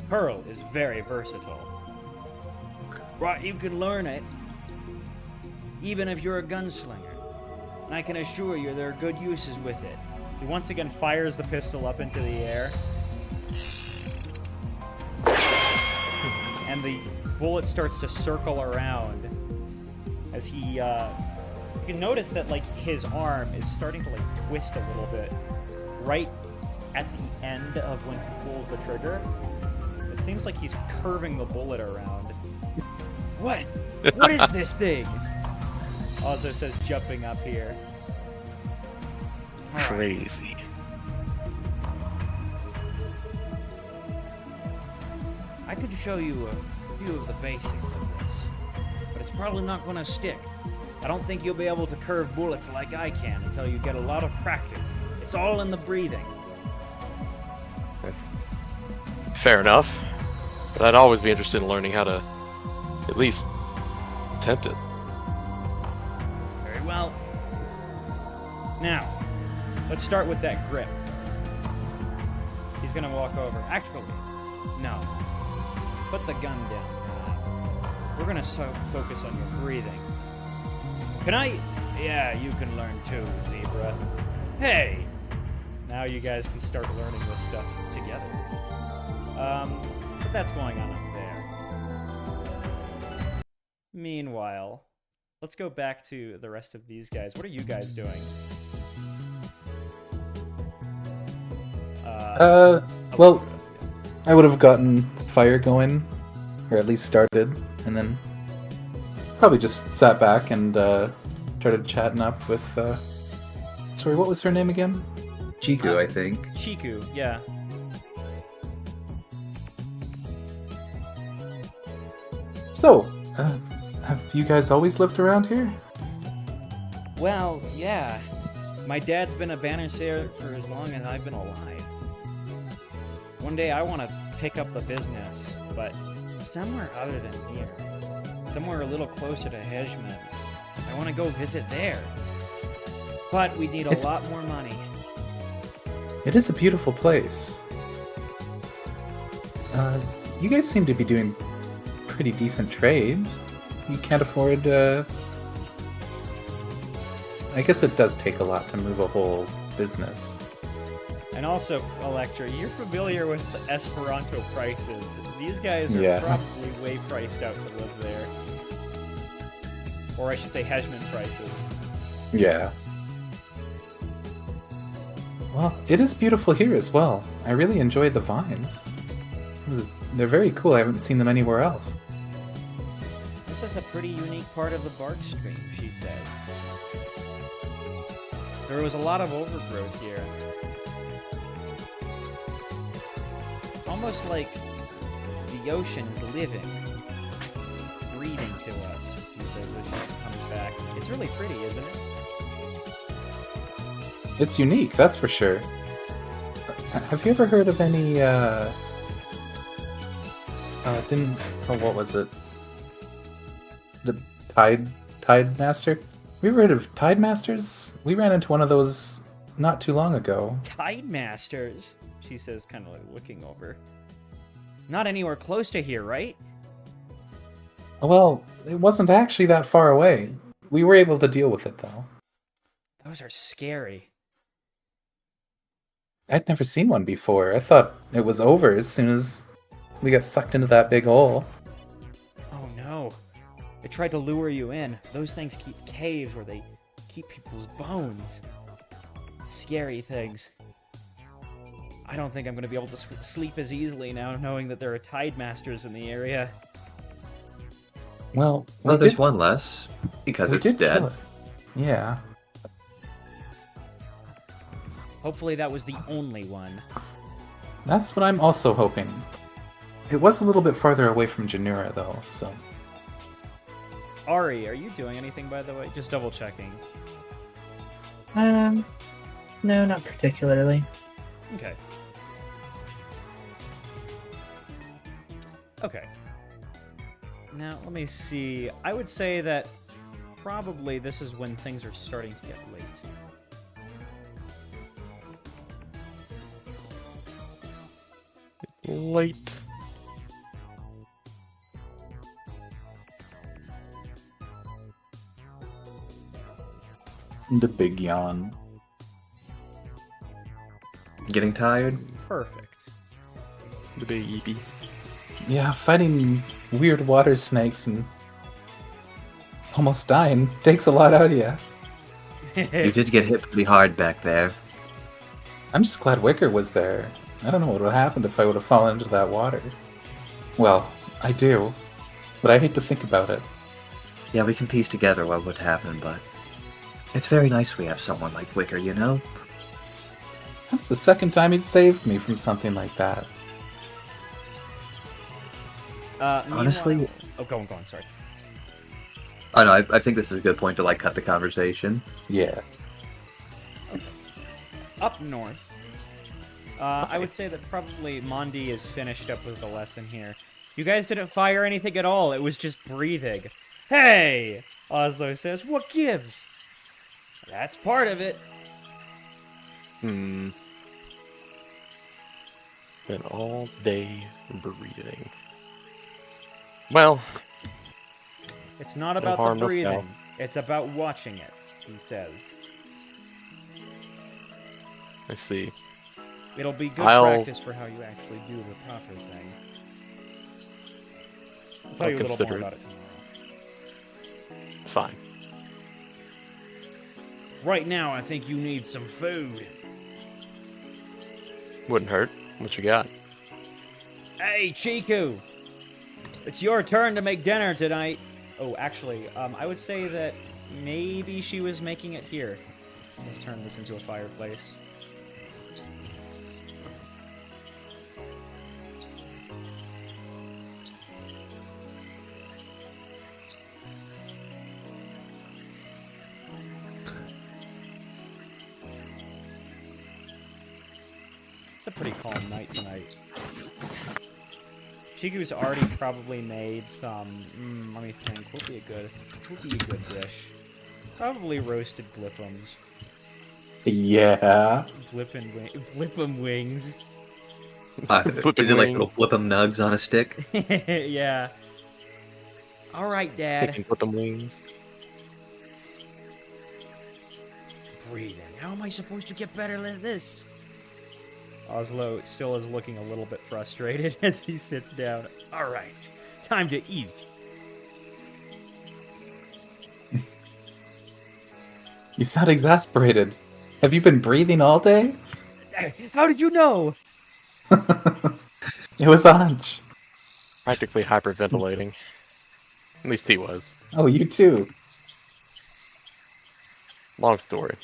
Pearl is very versatile. Right, you can learn it, even if you're a gunslinger. And I can assure you there are good uses with it. He once again fires the pistol up into the air. And the bullet starts to circle around as he, you can notice that, like, his arm is starting to, like, twist a little bit right at the end of when he pulls the trigger. It seems like he's curving the bullet around. What? What is this thing? Also says jumping up here. Alright. Crazy. I could show you a few of the basics of this, but it's probably not going to stick. I don't think you'll be able to curve bullets like I can until you get a lot of practice. It's all in the breathing. That's fair enough. But I'd always be interested in learning how to at least attempt it. Very well. Now, Let's start with that grip. He's gonna walk over. Actually, no. Put the gun down for now. We're gonna focus on your breathing. Can I? Yeah, you can learn too, Zebra. Hey! Now you guys can start learning this stuff together. But that's going on up there. Meanwhile, let's go back to the rest of these guys. What are you guys doing? Well, I would have gotten fire going, or at least started, and then probably just sat back and started chatting up with. Sorry, what was her name again? Chiku, I think. Chiku, yeah. So, have you guys always lived around here? Well, yeah. My dad's been a banner sayer for as long as I've been alive. One day I want to pick up the business, but somewhere other than here. Somewhere a little closer to Hejman. I want to go visit there. But we need a lot more money. It is a beautiful place. You guys seem to be doing pretty decent trade. You can't afford, I guess it does take a lot to move a whole business. And also, Electra, you're familiar with the Esperanto prices. These guys are probably way priced out to live there. Or I should say Hejman prices. Yeah. Well, it is beautiful here as well. I really enjoyed the vines. They're very cool. I haven't seen them anywhere else. This is a pretty unique part of the bark stream, she says. There was a lot of overgrowth here. It's almost like the ocean is living, breathing to us, she says as she comes back. It's really pretty, isn't it? It's unique, that's for sure. Have you ever heard of any, what was it? The Tide Master? Have you ever heard of Tide Masters? We ran into one of those not too long ago. Tide Masters? She says, kind of like looking over. Not anywhere close to here, right? Well, it wasn't actually that far away. We were able to deal with it, though. Those are scary. I'd never seen one before. I thought it was over as soon as we got sucked into that big hole. Oh no. They tried to lure you in. Those things keep caves where they keep people's bones. Scary things. I don't think I'm going to be able to sleep as easily now knowing that there are Tide Masters in the area. Well, there's one less, because it's dead. Kill it. Yeah. Hopefully that was the only one. That's what I'm also hoping. It was a little bit farther away from Dranura, though, so... Ari, are you doing anything, by the way? Just double checking. No, not particularly. Okay. Okay. Now, let me see. I would say that probably this is when things are starting to get late. Late. The big yawn. Getting tired? Perfect. The big eepy. Yeah, fighting weird water snakes and almost dying takes a lot out of you. You did get hit pretty hard back there. I'm just glad Wicker was there. I don't know what would have happened if I would have fallen into that water. Well, I do, but I hate to think about it. Yeah, we can piece together what would happen, but it's very nice we have someone like Wicker, you know? That's the second time he's saved me from something like that. Honestly... Oh, go on, sorry. Oh no, I think this is a good point to, like, cut the conversation. Yeah. Okay. Up north, I would say that probably Mondi is finished up with the lesson here. You guys didn't fire anything at all, it was just breathing. Hey! Oslo says, what gives? That's part of it. Hmm. Been all day breathing. Well, It's not No about harm, the no foul. breathing. It's about watching it, he says. I see. It'll be good I'll- practice for how you actually do the proper thing. I'll tell I'll you a little consider more it. about it tomorrow. Fine. Right now, I think you need some food. Wouldn't hurt. What you got? Hey, Chiku! It's your turn to make dinner tonight. Oh, actually, I would say that maybe she was making it here. I'm gonna turn this into a fireplace. It's a pretty calm night tonight. Chiku's already probably made some. Let me think. What would be a good dish? Probably roasted blippums. Yeah. Blippum wings. Is it like little Blippum nugs on a stick? Yeah. All right, Dad. Chicken with them wings. Breathing. How am I supposed to get better than this? Oslo still is looking a little bit frustrated as he sits down. All right, time to eat. You sound exasperated. Have you been breathing all day? How did you know? It was a hunch. Practically hyperventilating. At least he was. Oh, you too. Long story.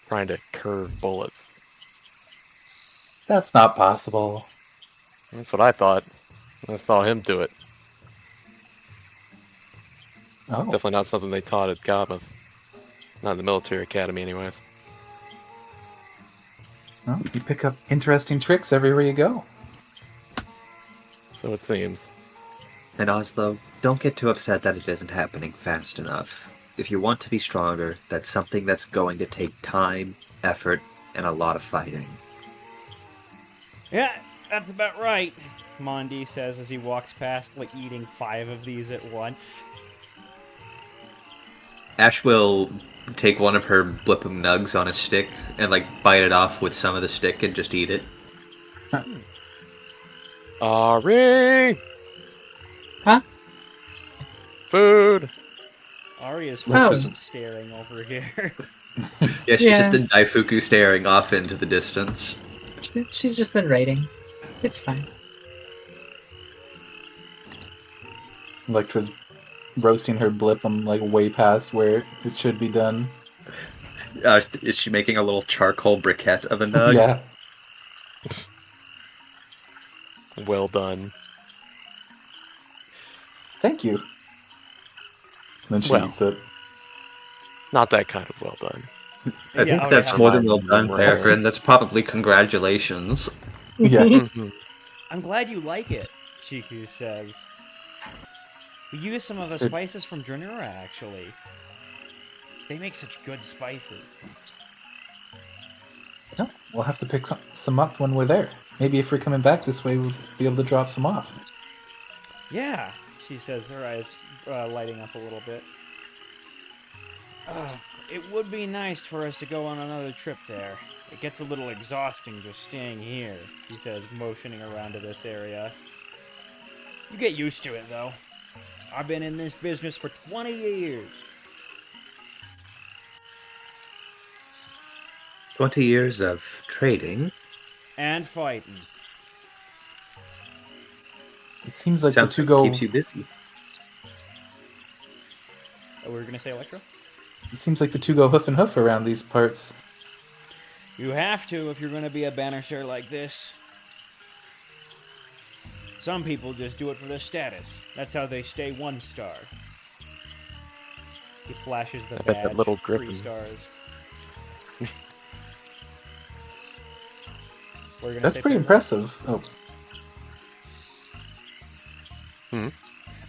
Trying to curve bullets. That's not possible. That's what I thought. I saw him do it. Oh, Definitely not something they taught at Gabas. Not in the military academy, anyways. well, you pick up interesting tricks everywhere you go. So it seems. And Oslo, don't get too upset that it isn't happening fast enough. If you want to be stronger, that's something that's going to take time, effort, and a lot of fighting. Yeah, that's about right. Mondi says as he walks past, like eating 5 of these at once. Ash will take one of her Blippum nugs on a stick and like bite it off with some of the stick and just eat it. Ari! Huh? Food! Arya's Oh. just staring over here. Yeah, she's Yeah. just in Daifuku staring off into the distance. She's just been writing. It's fine. Electra's roasting her blippum like way past where it should be done. Is she making a little charcoal briquette of a nug? Yeah. Well done. Thank you. Then she Well. eats it. Not that kind of well done. I think Yeah, that's okay. more than well done, Right. Peregrine. That's probably congratulations. Yeah. Mhm. I'm glad you like it, Chiku says. We used some of the spices from Dranura, actually. They make such good spices. No, we'll have to pick some up when we're there. Maybe if we're coming back this way, we'll be able to drop some off. Yeah, she says, her eyes lighting up a little bit. It would be nice for us to go on another trip there. It gets a little exhausting just staying here, he says, motioning around to this area. You get used to it, though. I've been in this business for 20 years. 20 years of trading. And fighting. It seems like Sounds the two like go. keeps you busy. Oh, we were gonna say Electra? It seems like the two go hoof and hoof around these parts. You have to if you're gonna be a banisher like this. Some people just do it for the status. That's how they stay 1 star. He flashes the I bet badge. that little 3 griffin- stars. We're gonna That's say pretty Peregrine? impressive. Oh,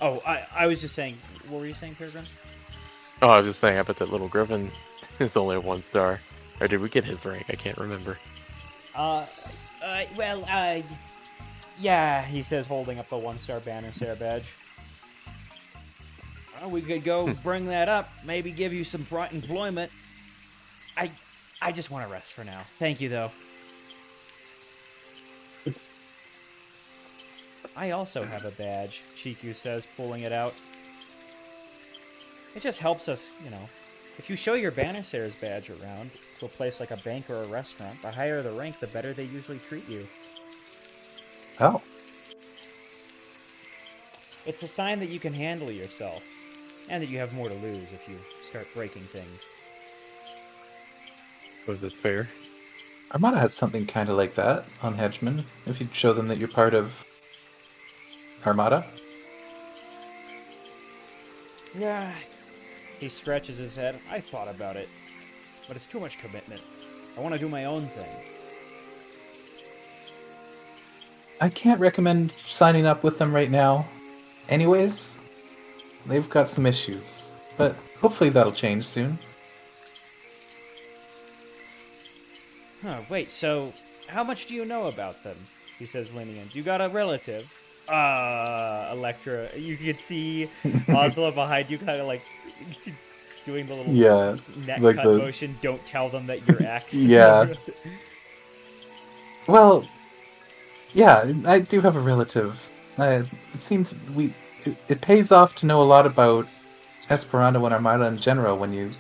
Oh, I was just saying. What were you saying, Peregrine? Oh, I was just saying, I bet that little griffin is only a 1 star. Or did we get his rank? I can't remember. Yeah, he says, holding up the 1-star banner Sarah badge. Well, we could go bring that up, maybe give you some employment. I just want to rest for now. Thank you, though. I also have a badge, Chiku says, pulling it out. It just helps us, you know. If you show your Bannersair's badge around to a place like a bank or a restaurant, the higher the rank, the better they usually treat you. Oh. It's a sign that you can handle yourself, and that you have more to lose if you start breaking things. Was it fair? Armada has something kind of like that on Hedgeman. If you show them that you're part of Armada. Yeah. He scratches his head. I thought about it, but it's too much commitment. I want to do my own thing. I can't recommend signing up with them right now. Anyways, they've got some issues, but hopefully that'll change soon. Huh, wait, so how much do you know about them? He says, leaning in. You got a relative? Electra. You can see Oslo behind you kind of like doing the little neck like cut the motion. Don't tell them that you're X. Yeah. Well, yeah, I do have a relative. It seems it pays off to know a lot about Esperanto and Armada in general when you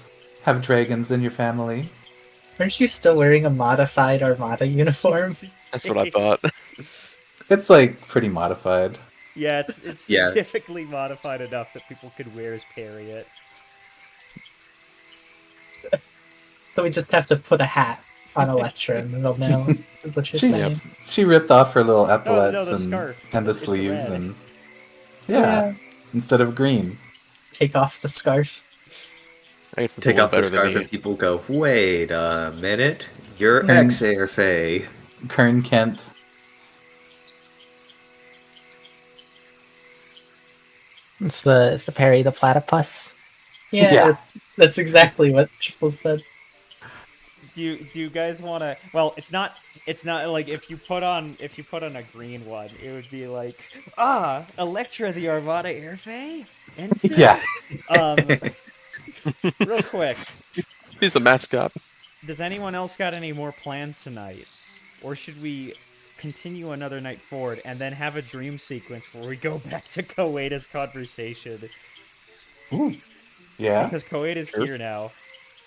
have dragons in your family. Aren't you still wearing a modified Armada uniform? That's what I thought. It's like pretty modified. Yeah, it's Yeah. scientifically modified enough that people could wear as Parry. So we just have to put a hat on Electra and they'll know, is what you're saying. She ripped off her little epaulets no, the scarf. and the It's sleeves red. and yeah, instead of green. Take off the scarf. I guess it's a Take little off the better than scarf me. and people go, wait a minute, you're Mm. X-Air Faye. Kern Kent. It's the Perry the platypus. Yeah, Yeah. That's exactly what Triple said. Do you guys want to? Well, it's not like if you put on a green one, it would be like Electra the Armada Airfay ensign. Yeah. Real quick, He's the mascot. does anyone else got any more plans tonight, or should we continue another night forward and then have a dream sequence where we go back to Koeda's conversation? Ooh. Yeah. Because Koeda's here now.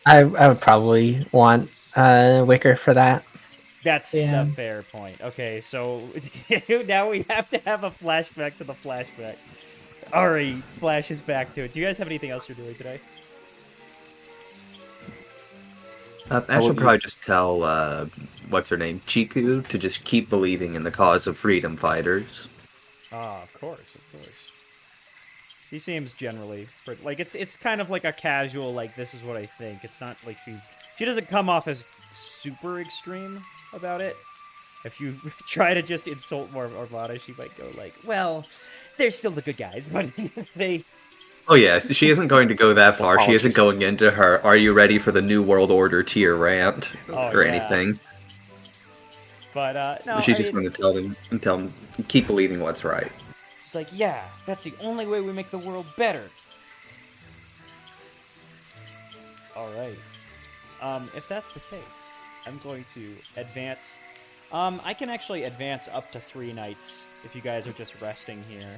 I would probably want Wicker for that. That's Yeah. a fair point. Okay, so now we have to have a flashback to the flashback. Ari flashes back to it. Do you guys have anything else you're doing today? I should probably just tell, what's her name, Chiku, to just keep believing in the cause of freedom fighters. Of course. He seems generally like it's kind of like a casual like this is what I think. It's not like she doesn't come off as super extreme about it. If you try to just insult more Armada, she might go like, "Well, they're still the good guys, but they." Oh yeah, she isn't going to go that far. She isn't going into her, are you ready for the New World Order tier rant, or yeah. anything. But no, She's just going to tell them, keep believing what's right. She's like, yeah, that's the only way we make the world better. All right. If that's the case, I'm going to advance. I can actually advance up to 3 nights if you guys are just resting here.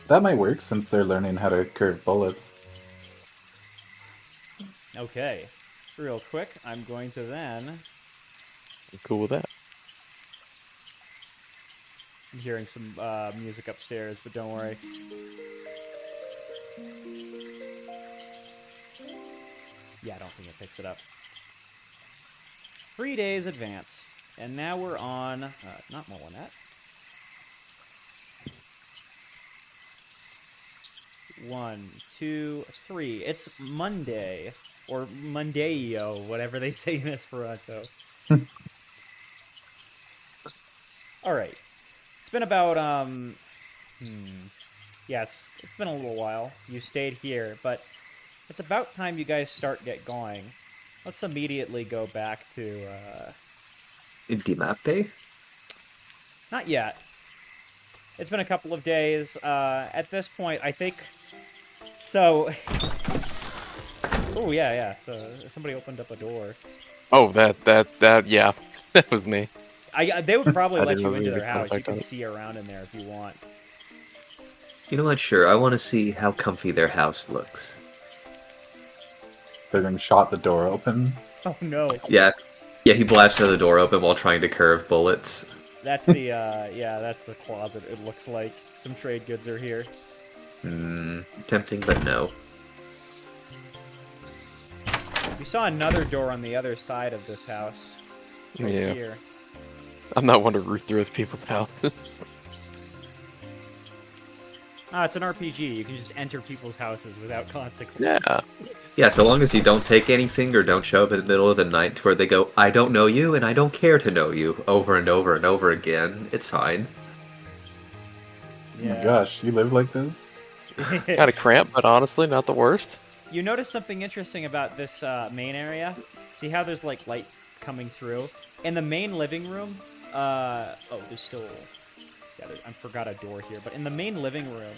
That might work since they're learning how to curve bullets. Okay. Real quick, I'm going to then... I'm cool with that. I'm hearing some music upstairs, but don't worry. Yeah, I don't think it picks it up. 3 days advance. And now we're on... not more than that. 1, 2, 3. It's Monday. Or Mondeio, whatever they say in Esperanto. Alright. It's been about, yes, it's been a little while. You stayed here, but it's about time you guys get going. Let's immediately go back to... Dimape? Not yet. It's been a couple of days. At this point, I think... So... Oh, yeah. So somebody opened up a door. Oh, that, yeah. That was me. They would probably I let didn't you know into they their would house. You contact can us. see around in there if you want. You know what? Sure. I want to see how comfy their house looks. They're going to shot the door open. Oh, no. Yeah. Yeah, he blasted the door open while trying to curve bullets. That's the, that's the closet, it looks like. Some trade goods are here. Tempting, but no. You saw another door on the other side of this house. Right Yeah. here. I'm not one to root through with people's houses. It's an RPG. You can just enter people's houses without consequences. Yeah. Yeah, so long as you don't take anything or don't show up in the middle of the night where they go, I don't know you and I don't care to know you, over and over and over again, it's fine. Oh my gosh, you live like this? Kind of cramped, but honestly, not the worst. You notice something interesting about this main area? See how there's like light coming through? In the main living room, there's still... Yeah, I forgot a door here, but in the main living room,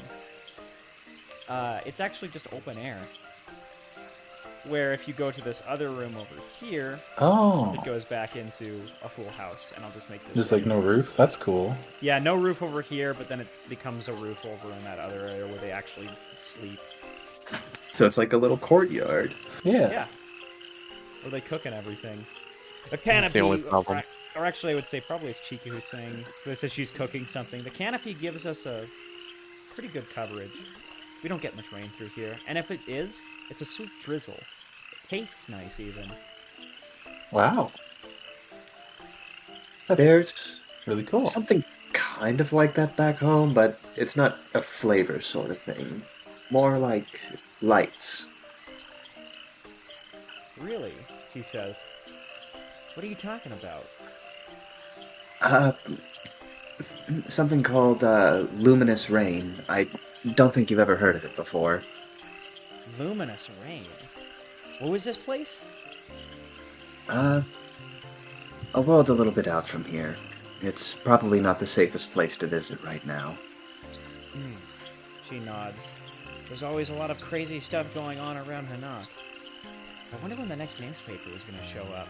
it's actually just open air. Where if you go to this other room over here, it goes back into a full house, and I'll just make this... Just like no roof? That's cool. Yeah, no roof over here, but then it becomes a roof over in that other area where they actually sleep. So it's like a little courtyard. Yeah. Where they cook and everything. The canopy, the only problem. or actually I would say probably it's Chika who's saying, who says she's cooking something. The canopy gives us a pretty good coverage. We don't get much rain through here. And if it is, it's a sweet drizzle. It tastes nice even. Wow. That's There's really cool. something kind of like that back home, but it's not a flavor sort of thing. More like lights. Really? She says. What are you talking about? Something called luminous rain. I don't think you've ever heard of it before. Luminous rain? What was this place? A world a little bit out from here. It's probably not the safest place to visit right now. She nods. There's always a lot of crazy stuff going on around Hanaq. I wonder when the next newspaper is going to show up.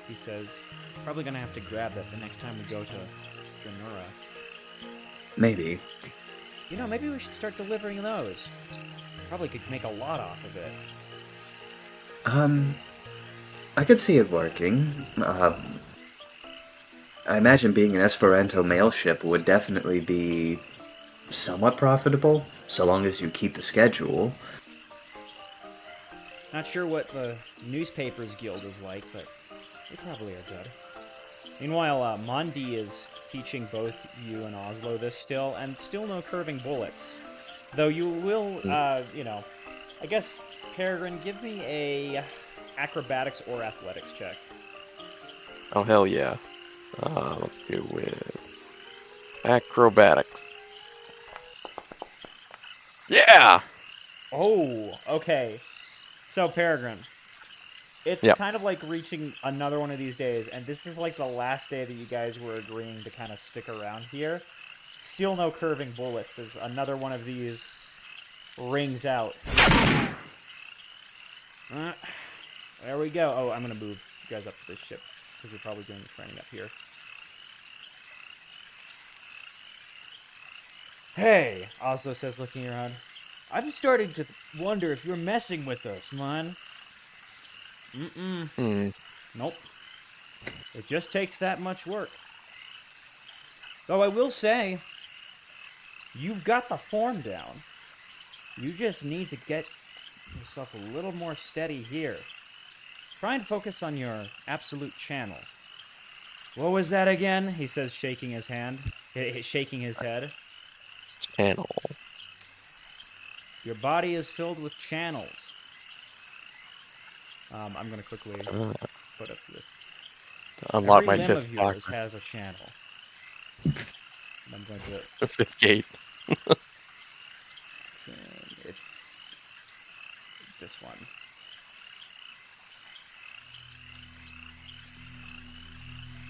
He says, probably going to have to grab that the next time we go to Dranura. Maybe. You know, maybe we should start delivering those. Probably could make a lot off of it. I could see it working. I imagine being an Esperanto mail ship would definitely be somewhat profitable, so long as you keep the schedule. Not sure what the newspapers guild is like, but they probably are good. Meanwhile, Mondi is teaching both you and Oslo this still, and still no curving bullets. Though you will, I guess, Peregrine, give me a acrobatics or athletics check. Oh, hell yeah. Let's go with acrobatics. Yeah! Oh, okay. So, Peregrine, it's Yep. kind of like reaching another one of these days, and this is like the last day that you guys were agreeing to kind of stick around here. Still no curving bullets as another one of these rings out. There we go. Oh, I'm going to move you guys up to this ship, because you're probably doing the training up here. Hey, Oslo says, looking around. I'm starting to wonder if you're messing with us, man. Nope. It just takes that much work. Though I will say, you've got the form down. You just need to get yourself a little more steady here. Try and focus on your absolute channel. What was that again? He says, shaking his head. Channel. Your body is filled with channels. I'm going to quickly put up this. Unlock Every my limb fifth of yours chakra. has a channel. And I'm going to... The fifth gate. It's this one.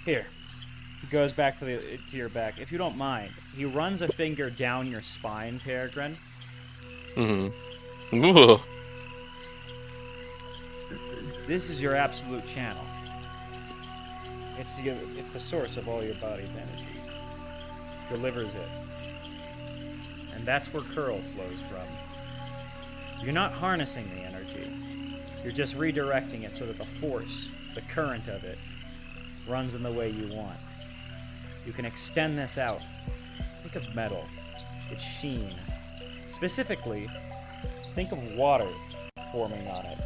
Here. He goes back to your back. If you don't mind, he runs a finger down your spine, Peregrine. Mm-hmm. Ooh. This is your absolute channel. It's the source of all your body's energy. Delivers it. And that's where Curl flows from. You're not harnessing the energy. You're just redirecting it so that the force, the current of it, runs in the way you want. You can extend this out. Think of metal, its sheen. Specifically, think of water forming on it.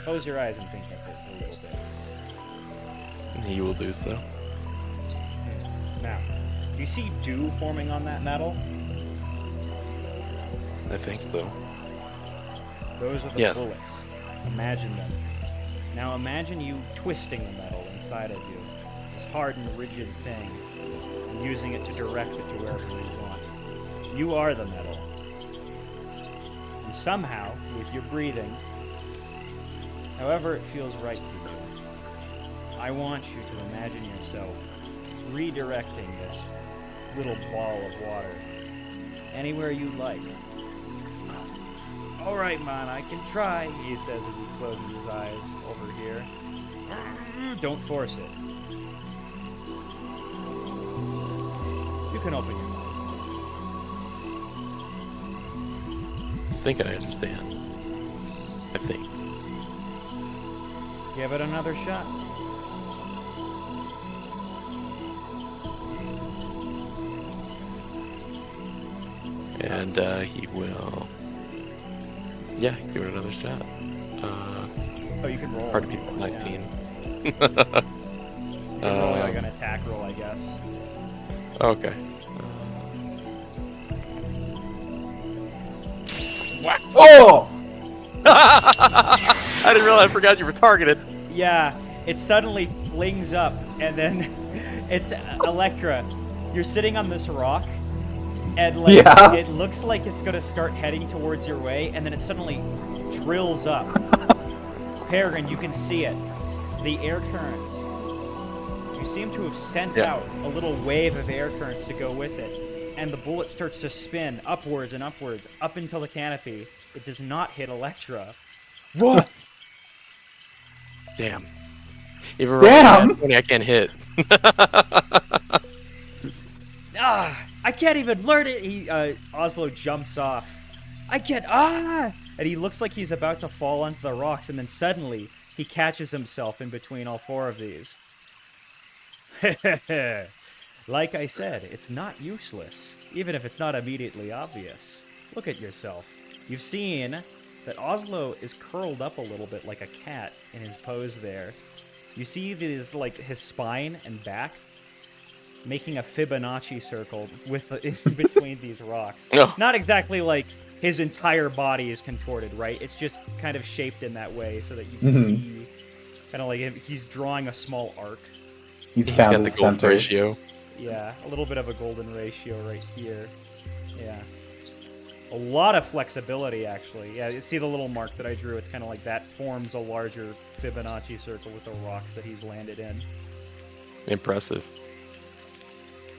Close your eyes and think of it a little bit. He will do so. Now, do you see dew forming on that metal? I think so. Those are the bullets. Imagine them. Now imagine you twisting the metal inside of you, this hard and rigid thing, and using it to direct it to wherever you want. You are the metal. And somehow, with your breathing, however it feels right to you, I want you to imagine yourself redirecting this little ball of water anywhere you like. All right, man, I can try, he says as he closes his eyes over here. Don't force it. You can open your eyes. I think I understand. I think. Give it another shot. And he will. Yeah, give it another shot. Oh, you can roll. Hard to beat 19. You can roll like an attack roll, I guess. Okay. What? Oh! I didn't realize. I forgot you were targeted. Yeah, it suddenly flings up, and then it's Electra. You're sitting on this rock, and like it looks like it's gonna start heading towards your way, and then it suddenly drills up. Peregrine, you can see it. The air currents. You seem to have sent out a little wave of air currents to go with it, and the bullet starts to spin upwards and upwards, up until the canopy. It does not hit Electra. What? Damn. Even when I can't hit. I can't even learn it. Oslo jumps off. And he looks like he's about to fall onto the rocks, and then suddenly he catches himself in between all four of these. Like I said, it's not useless, even if it's not immediately obvious. Look at yourself. You've seen that Oslo is curled up a little bit like a cat in his pose there. You see his spine and back making a Fibonacci circle in between these rocks. No. Not exactly like his entire body is contorted, right? It's just kind of shaped in that way so that you can see kind of like he's drawing a small arc. He's found got the his golden center. ratio. Yeah, a little bit of a golden ratio right here. Yeah. A lot of flexibility, actually. Yeah, you see the little mark that I drew? It's kind of like that forms a larger Fibonacci circle with the rocks that he's landed in. Impressive.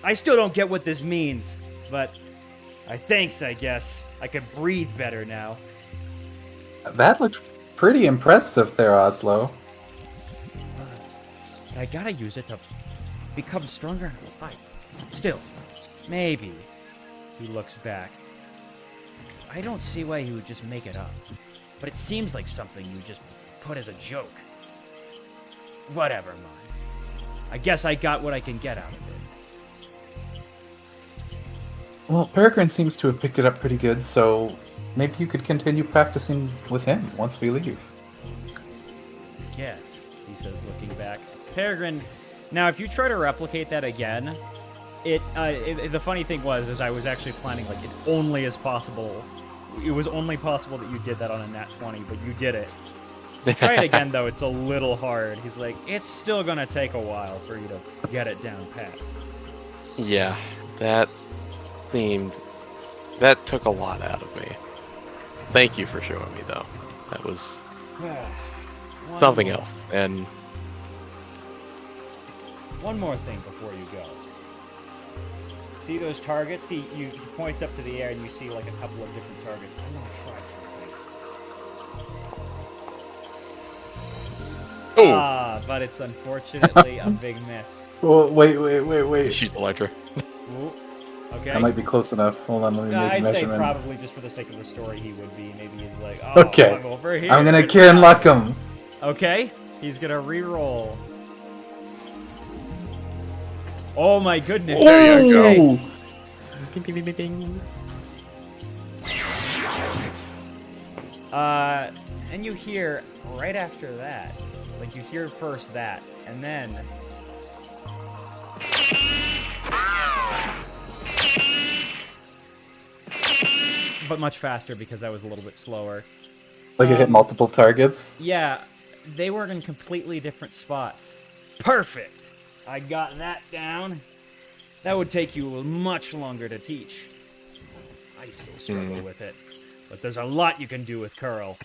I still don't get what this means, but thanks, I guess. I can breathe better now. That looked pretty impressive there, Oslo. I gotta use it to become stronger in the fight. Still, maybe. He looks back. I don't see why you would just make it up. But it seems like something you just put as a joke. Whatever, man. I guess I got what I can get out of it. Well, Peregrine seems to have picked it up pretty good, so maybe you could continue practicing with him once we leave. Yes, he says, looking back. Peregrine, now if you try to replicate that again, the funny thing was I was actually planning like it only is possible. It was only possible that you did that on a nat 20, but you did it. Try it again though; it's a little hard. He's like, it's still gonna take a while for you to get it down pat. Yeah, that took a lot out of me. Thank you for showing me though. That was One something more- else. And One more thing before you go. See those targets? He points up to the air and you see like a couple of different targets. I'm gonna try something. oh, But it's unfortunately a big miss. Well, wait. she's Electra. Ooh, okay. That might be close enough. Hold on, let me make a I'd say measurement. probably just for the sake of the story he would be. Maybe he's like, oh, Okay. I'm over here. I'm gonna Good Kieran job. luck him. Okay, he's gonna re-roll. Oh my goodness! There you go. Ooh! Ding, ding, ding, ding. And you hear right after that, like you hear first that, and then but much faster because I was a little bit slower. Like it hit multiple targets. Yeah, they were in completely different spots. Perfect! I got that down. That would take you much longer to teach. I still struggle with it. But there's a lot you can do with curl.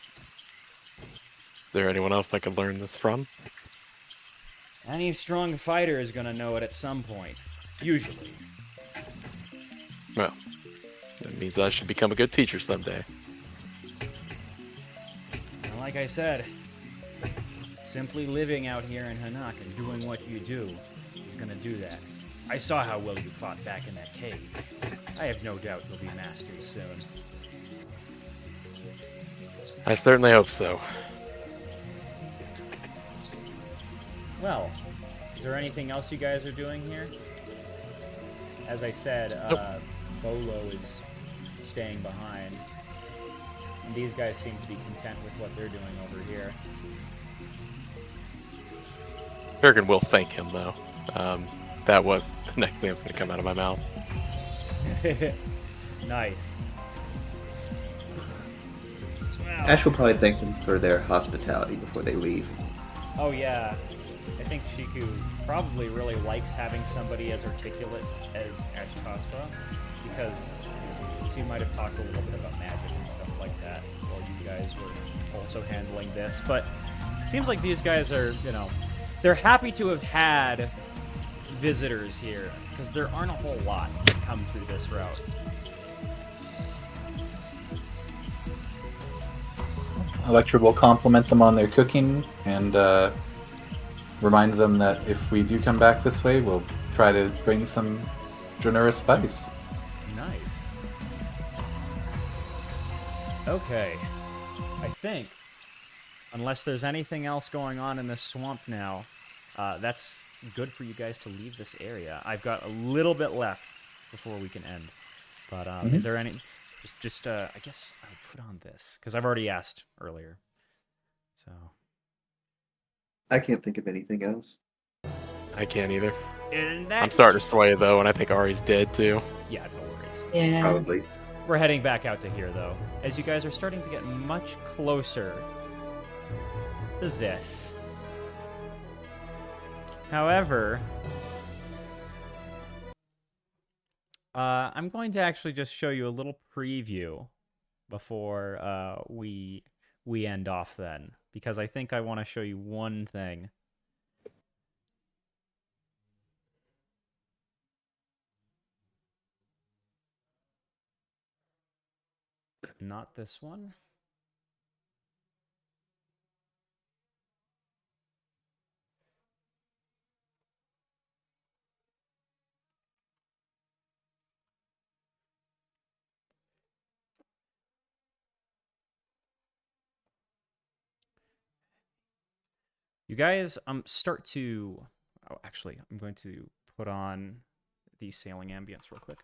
Is there anyone else I could learn this from? Any strong fighter is gonna know it at some point. Usually. Well, that means I should become a good teacher someday. And like I said, simply living out here in Hanaq and doing what you do is gonna do that. I saw how well you fought back in that cave. I have no doubt you'll be masters soon. I certainly hope so. Well, is there anything else you guys are doing here? As I said, Bolo is staying behind. And these guys seem to be content with what they're doing over here. Bergen will thank him, though. That was the next thing that's going to come out of my mouth. Nice. Wow. Ash will probably thank them for their hospitality before they leave. Oh yeah. I think Shiku probably really likes having somebody as articulate as Ashkaspa, because she might have talked a little bit about magic and stuff like that while you guys were also handling this. But it seems like these guys are, they're happy to have had visitors here, because there aren't a whole lot that come through this route. Electra will compliment them on their cooking and remind them that if we do come back this way, we'll try to bring some Dranura spice. Nice. Okay. I think, unless there's anything else going on in this swamp now, that's good for you guys to leave this area. I've got a little bit left before we can end. But is there any... Just I guess I would put on this, because I've already asked earlier. So... I can't think of anything else. I can't either. And I'm starting to sway, though, and I think Ari's dead, too. Yeah, no worries. Yeah. Probably. We're heading back out to here, though, as you guys are starting to get much closer to this. However, I'm going to actually just show you a little preview before we end off then, because I think I want to show you one thing. Not this one. You guys start to... Oh, actually, I'm going to put on the sailing ambience real quick.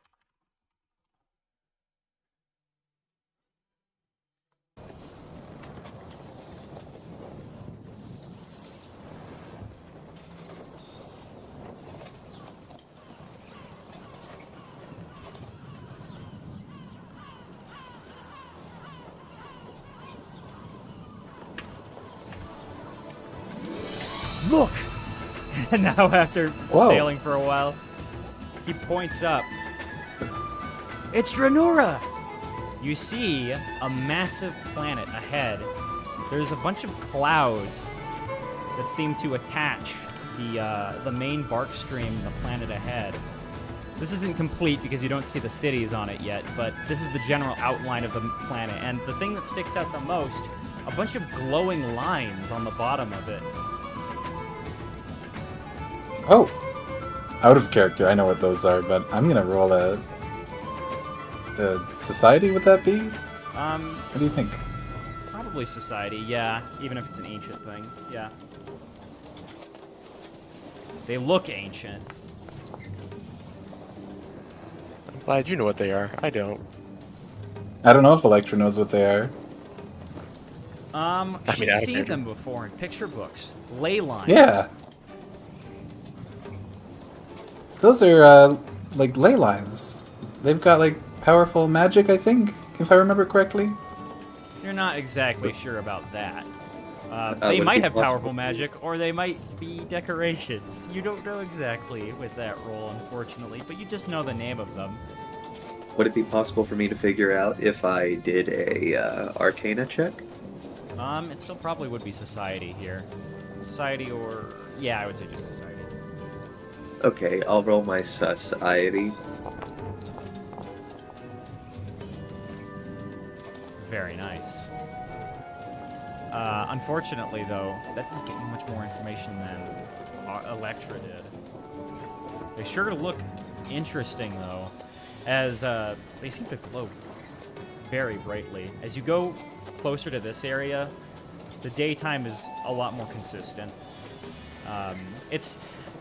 Look! And now after sailing for a while, he points up. It's Dranura! You see a massive planet ahead there's a bunch of clouds that seem to attach the main bark stream, the planet ahead. This isn't complete because you don't see the cities on it yet, but this is the general outline of the planet. And the thing that sticks out the most, a bunch of glowing lines on the bottom of it. Oh, out of character. I know what those are, but I'm gonna roll a society. Would that be? What do you think? Probably society, yeah. Even if it's an ancient thing, yeah. They look ancient. I'm glad you know what they are. I don't. I don't know if Electra knows what they are. She's seen them before in picture books. Ley lines. Yeah. Those are, like, ley lines. They've got, like, powerful magic, I think, if I remember correctly. You're not exactly sure about that. They might have powerful magic, or they might be decorations. You don't know exactly with that roll, unfortunately, but you just know the name of them. Would it be possible for me to figure out if I did a Arcana check? It still probably would be society here. Society or... yeah, I would say just society. Okay, I'll roll my society. Very nice. Unfortunately, though, that doesn't get you much more information than Electra did. They sure look interesting, though, as they seem to glow very brightly. As you go closer to this area, the daytime is a lot more consistent.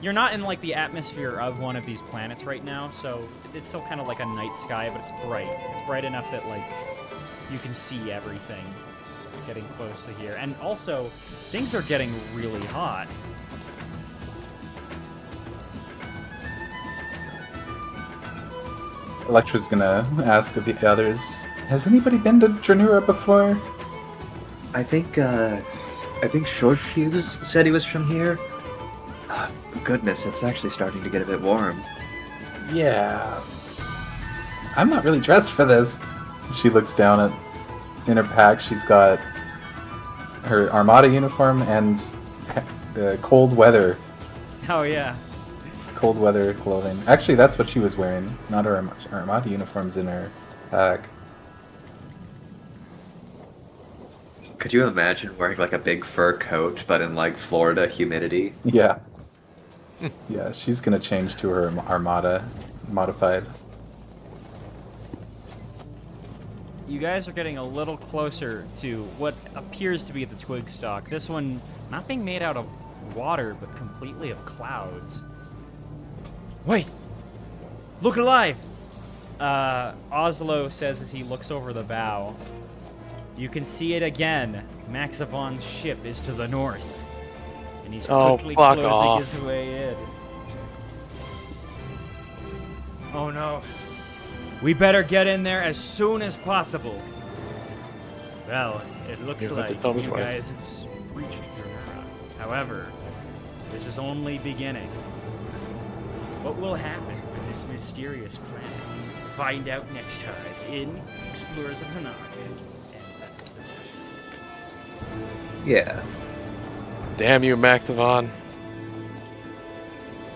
You're not in, like, the atmosphere of one of these planets right now, so it's still kind of like a night sky, but it's bright. It's bright enough that, like, you can see everything getting close to here. And also, things are getting really hot. Electra's gonna ask of the others, has anybody been to Dranura before? I think Short Fuse said he was from here. Goodness, it's actually starting to get a bit warm. Yeah. I'm not really dressed for this. She looks down in her pack. She's got her Armada uniform and cold weather Oh, yeah. cold weather clothing. Actually, that's what she was wearing. Not her Armada uniform's in her pack. Could you imagine wearing like a big fur coat, but in like Florida humidity? Yeah. Yeah, she's gonna change to her Armada modified. You guys are getting a little closer to what appears to be the Twigstalk. This one not being made out of water, but completely of clouds. Wait! Look alive! Oslo says as he looks over the bow. You can see it again. Maxavon's ship is to the north. And he's quickly closing his way in. Oh no. We better get in there as soon as possible. Well, it looks like you guys have reached Dranura. However, this is only beginning. What will happen with this mysterious planet? Find out next time in Explorers of Hanaq. And that's the session. Yeah. Damn you, Maxavon.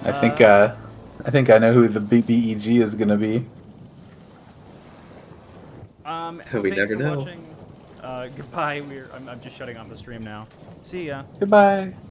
I think I know who the BBEG is gonna be. We never know. Watching. Goodbye. I'm just shutting off the stream now. See ya. Goodbye.